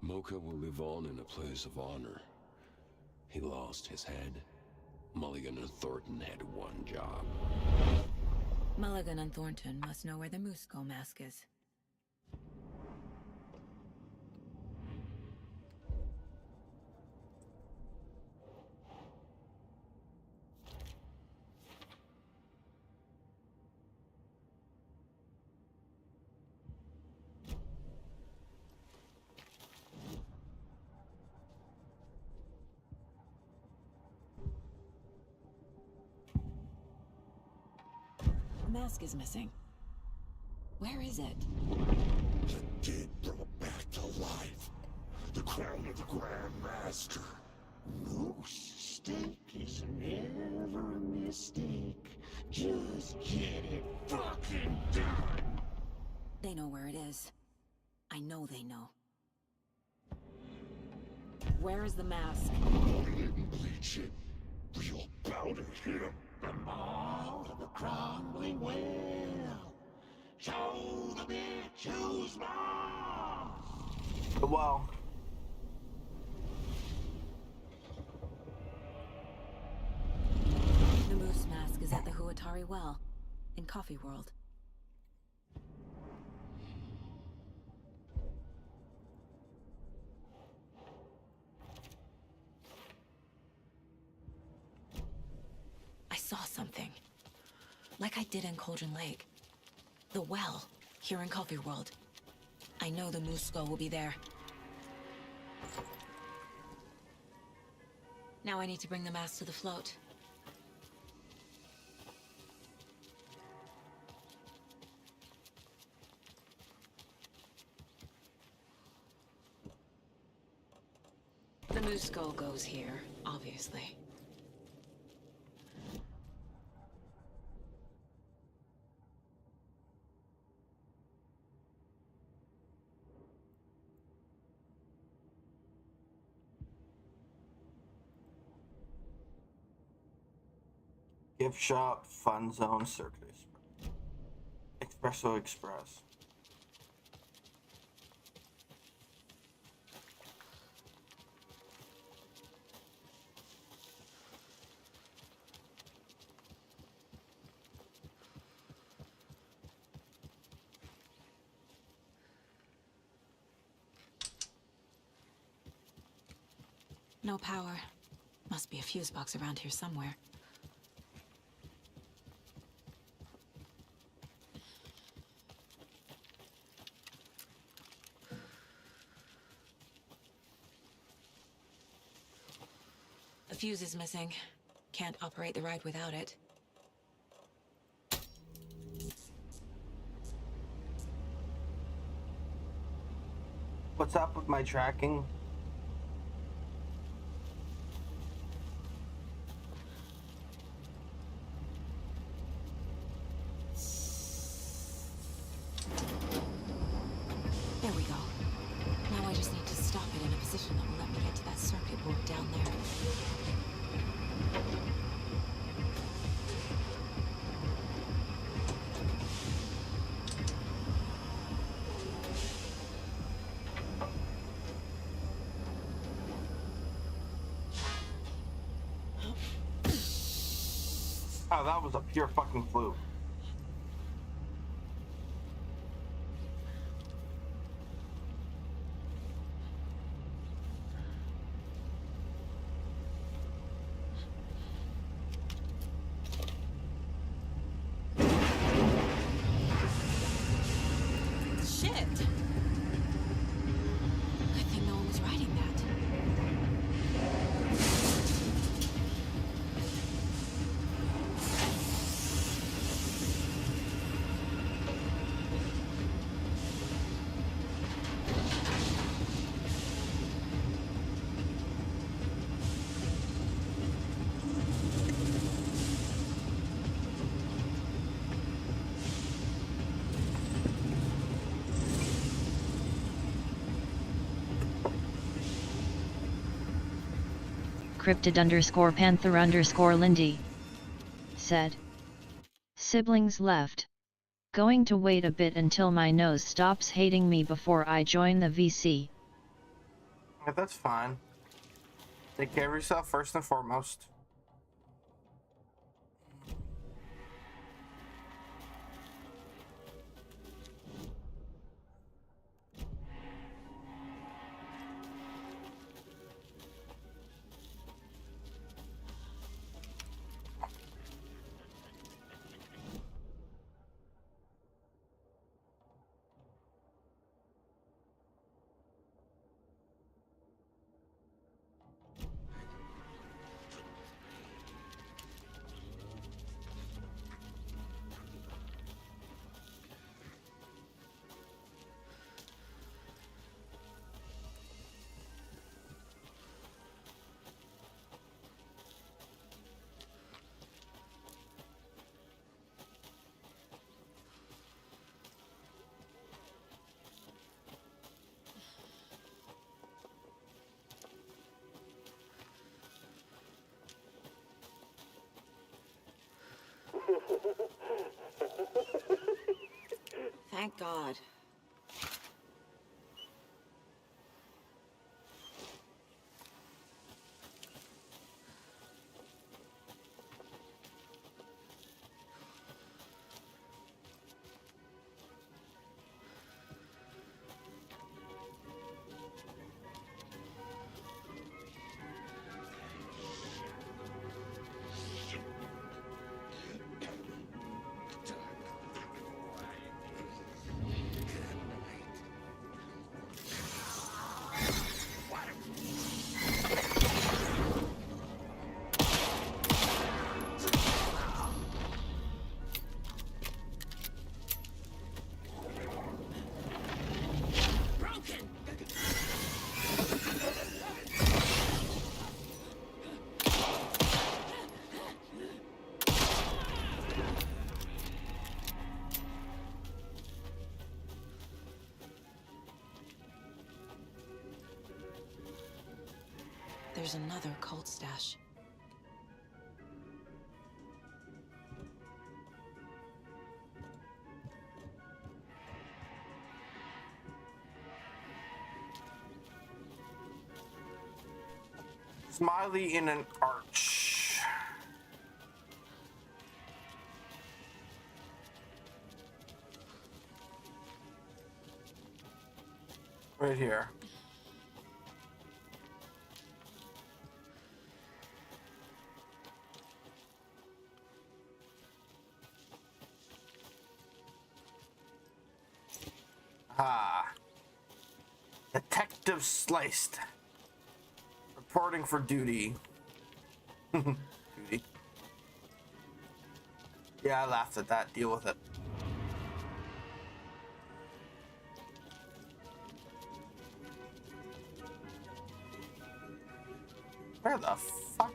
Mocha will live on in a place of honor. He lost his head. Mulligan and Thornton had one job. Mulligan and Thornton must know where the Moose Skull mask is. The mask is missing. Where is it? The dead brought back to life. The crown of the Grand Master. Moose steak is never a mistake. Just get it fucking done. They know where it is. I know they know. Where is the mask? Bleach it. Real powder hit him. The mall of the crumbling well. Show the bitch who's boss. Well, The moose mask is at the Huatari Well, in Coffee World. I saw something. Like I did in Cauldron Lake. The well, here in Coffee World. I know the Moose Skull will be there. Now I need to bring the mask to the float. The Moose Skull goes here, obviously. Gift shop, fun zone, circuit espresso express. No power. Must be a fuse box around here somewhere. A fuse is missing. Can't operate the ride without it. What's up with my tracking? There we go. Now I just need to stop it in a position that will let me get to that circuit board down there. Oh, that was a pure fucking fluke. Shit! Good thing no one was riding that. Cryptid_Panther_Lindy said. Siblings left. Going to wait a bit until my nose stops hating me before I join the VC. Yeah, that's fine. Take care of yourself first and foremost. Thank God. There's another cult stash. Smiley in an arch. Right here. Ah. Detective Sliced. Reporting for duty. Duty. Yeah, I laughed at that. Deal with it. Where the fuck?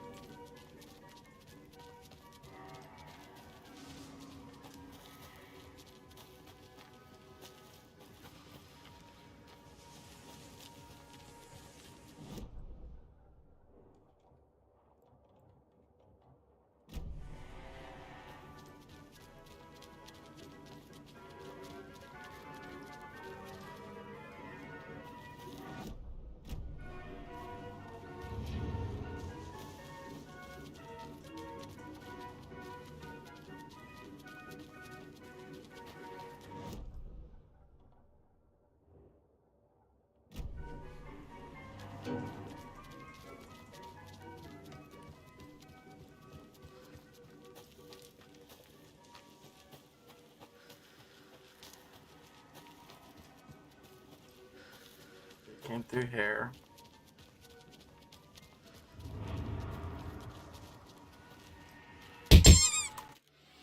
Came through here.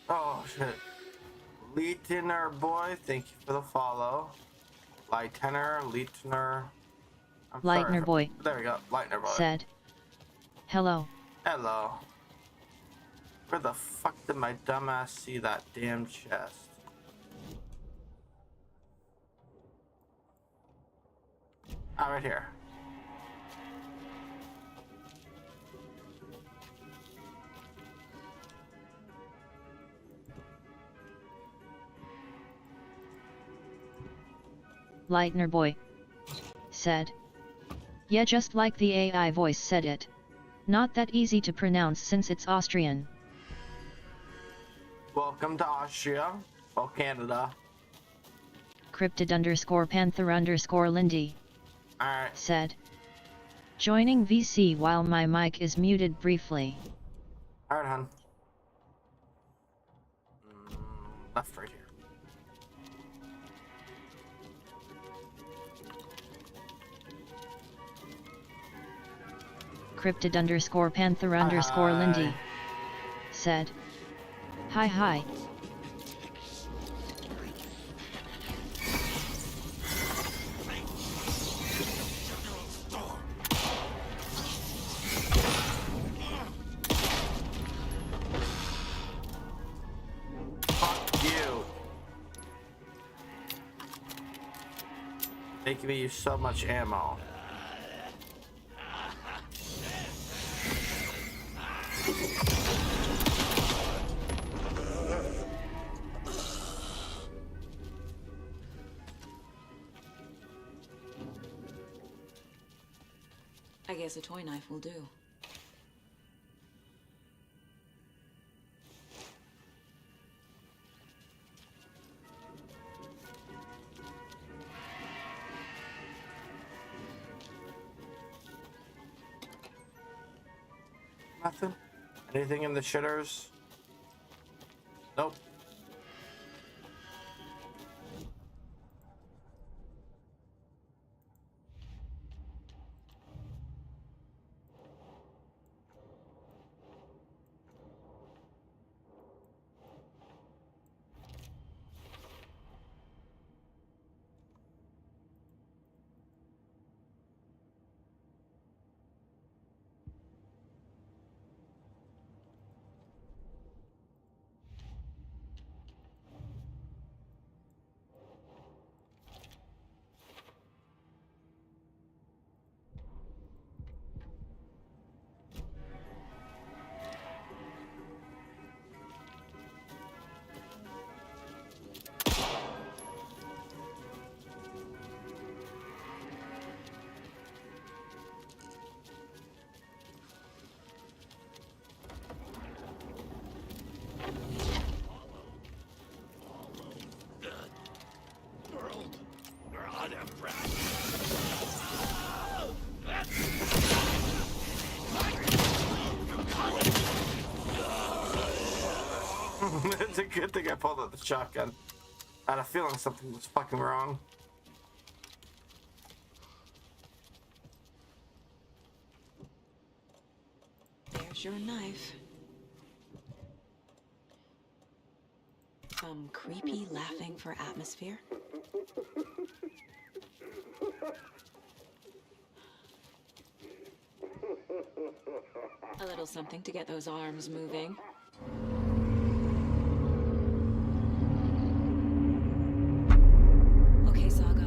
Oh shit. Lieutenant boy, thank you for the follow. Lieutenant. Lightner boy. There we go. Lightner boy. Said. Hello. Hello. Where the fuck did my dumbass see that damn chest? Ah, right here. Lightner boy. Said. Yeah, just like the AI voice said it. Not that easy to pronounce since it's Austrian. Welcome to Austria. Well, Canada. Cryptid_Panther_Lindy. Alright. Said. Joining VC while my mic is muted briefly. Alright, hon. Left right here. Cryptid_Panther_Lindy. Said. Hi. Fuck you. They give you so much ammo. I guess a toy knife will do. Nothing? Anything in the shitters? Nope. It's a good thing I pulled out the shotgun. I had a feeling something was fucking wrong. There's your knife. Some creepy laughing for atmosphere. A little something to get those arms moving. Okay, Saga.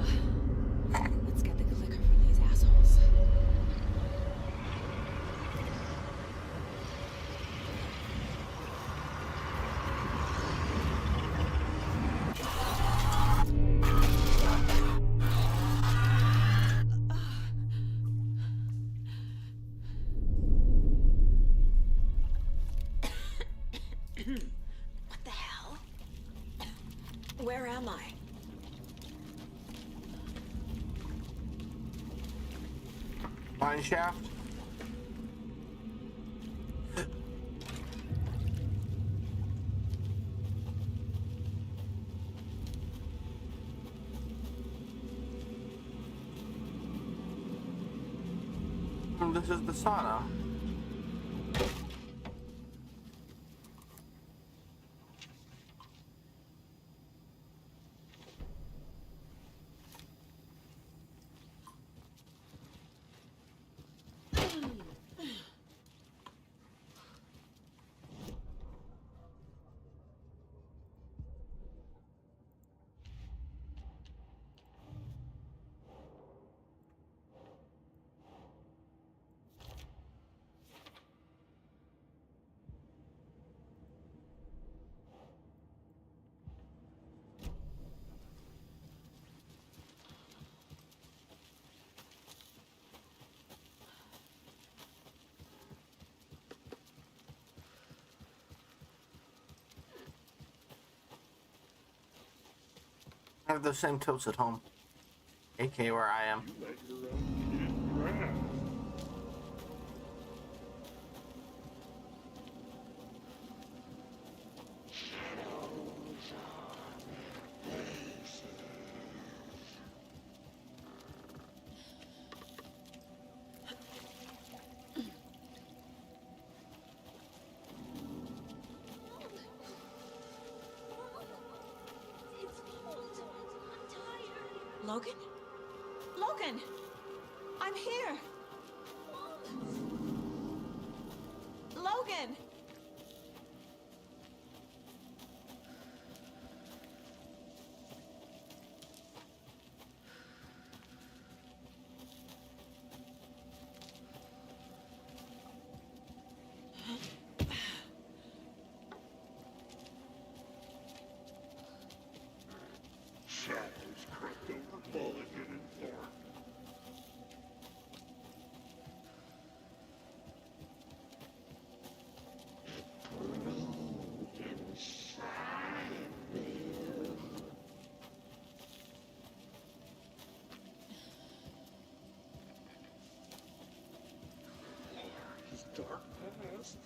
Let's get the clicker from these assholes. What the hell? Where am I? Mine shaft. This is the sauna. I have those same tilts at home. AK where I am. Logan? Logan! I'm here! Logan! Shadows crept over Mulligan and Thorne. His dark past.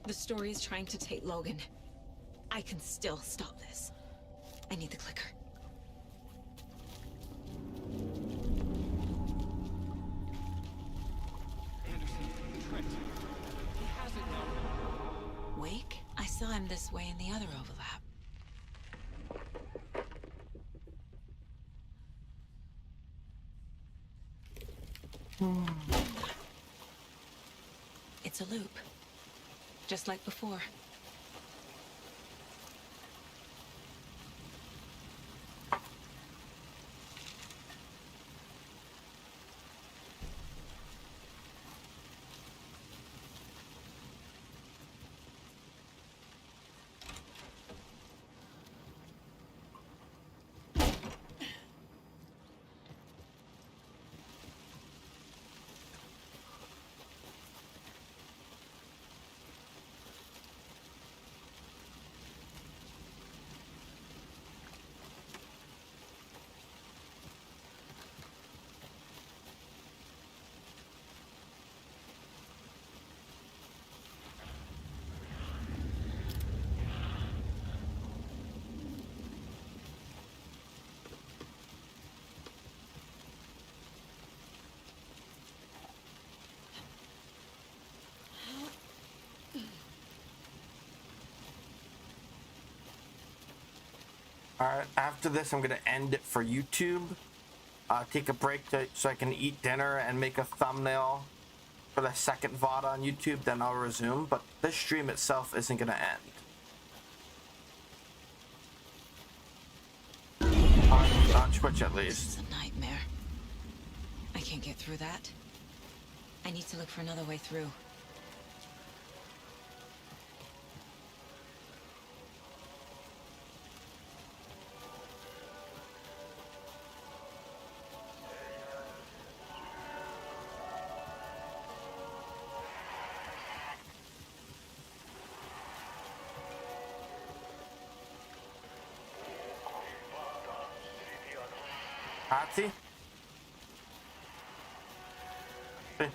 The story is trying to take Logan. I can still stop this. I need the clicker. Anderson, Trent. He has it now. Wake? I saw him this way in the other overlap. It's a loop. Just like before. Alright, after this I'm going to end it for YouTube. Take a break so I can eat dinner and make a thumbnail for the second VOD on YouTube, then I'll resume. But this stream itself isn't going to end. On Twitch at least. This is a nightmare. I can't get through that. I need to look for another way through. Patsy? Hey.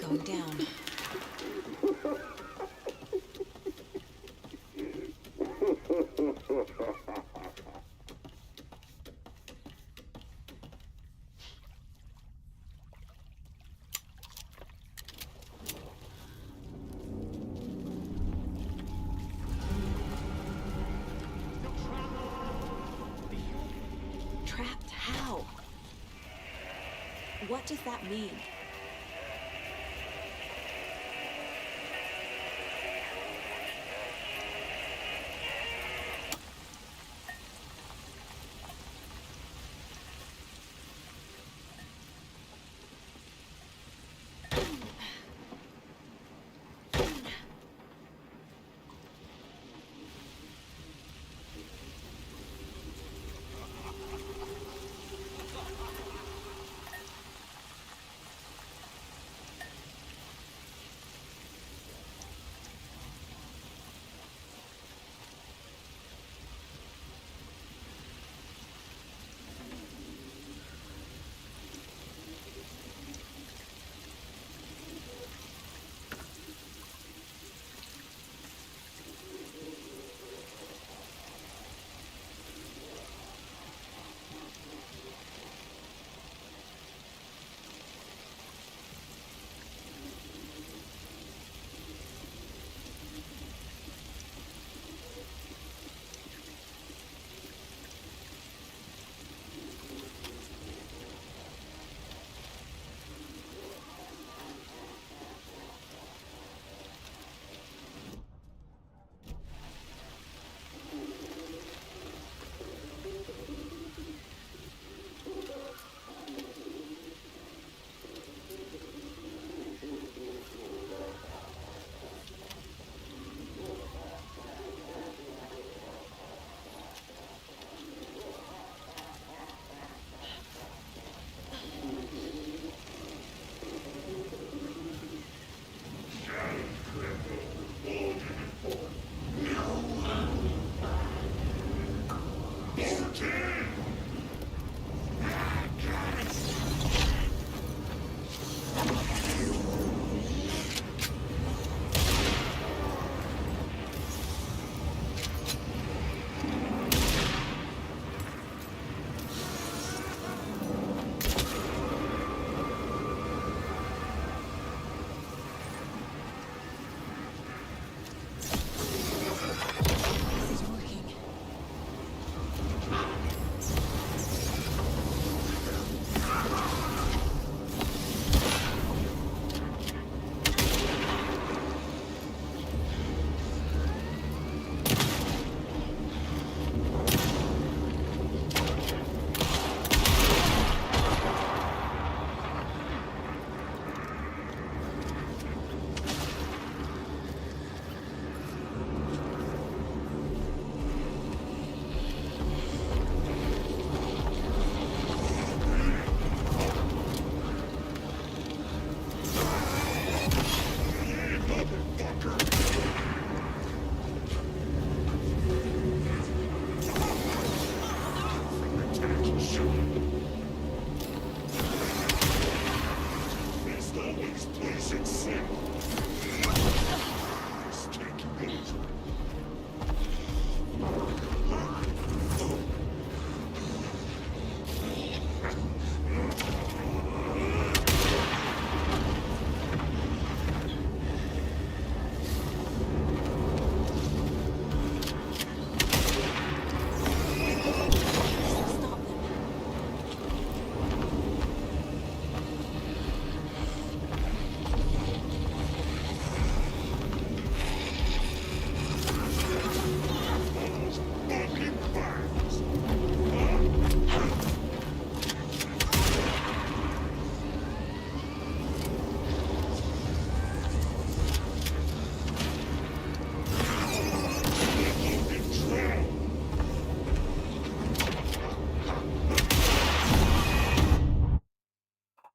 going down. Trapped how? What does that mean?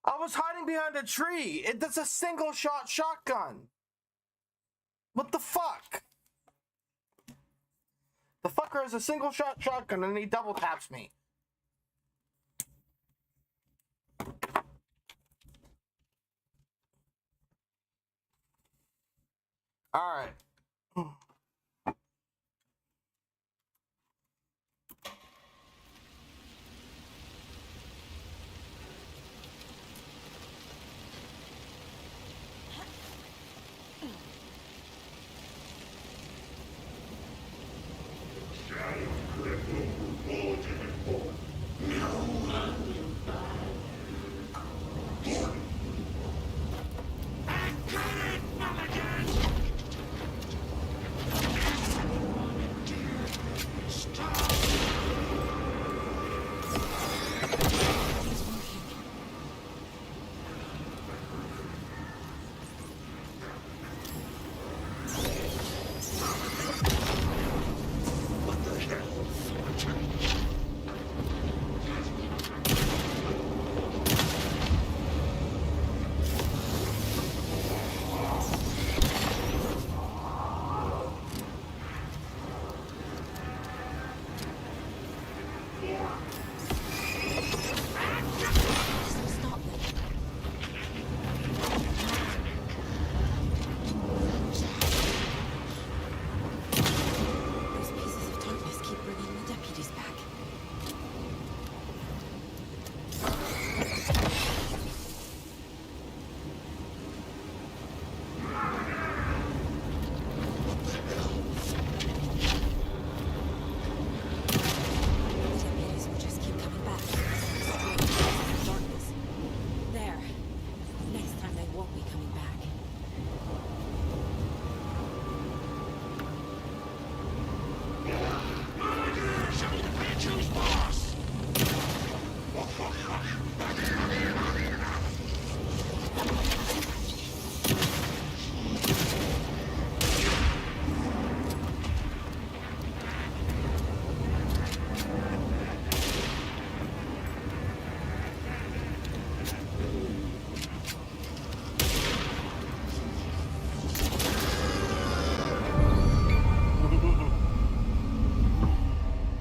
I was hiding behind a tree. That's a single shot shotgun. What the fuck? The fucker has a single shot shotgun and he double taps me. All right.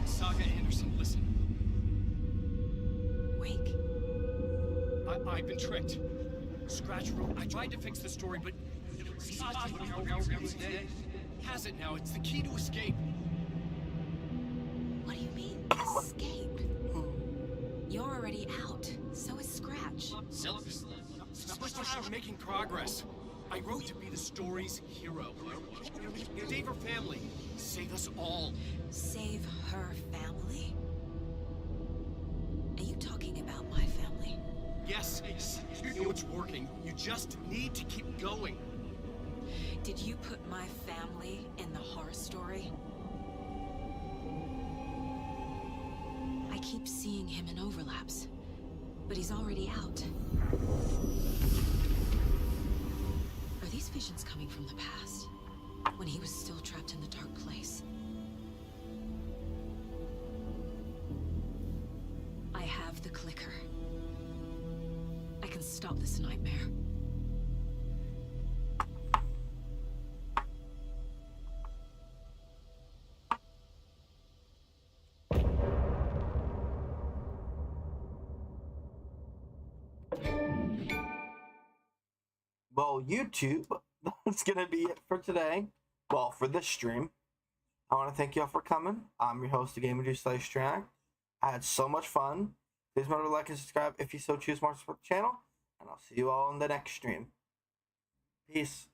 Saga Anderson, listen. Wake? I've been tricked. Scratch wrote. I tried to fix the story, but has it now. It's the key to escape. What do you mean, escape? You're already out. So is Scratch. I'm making progress. I wrote to be the story's hero. Save her family. Save us all. Save her family? Are you talking about my family? Yes, you know it's working. You just need to keep going. Did you put my family in the horror story? I keep seeing him in overlaps, but he's already out. Are these visions coming from the past, when he was still trapped in the dark place? I have the clicker. I can stop this nightmare. Well, YouTube, that's going to be it for today. Well, for this stream. I want to thank y'all for coming. I'm your host, the Gamer/Track. I had so much fun. Please remember to like and subscribe if you so choose more to support the channel. And I'll see you all in the next stream. Peace.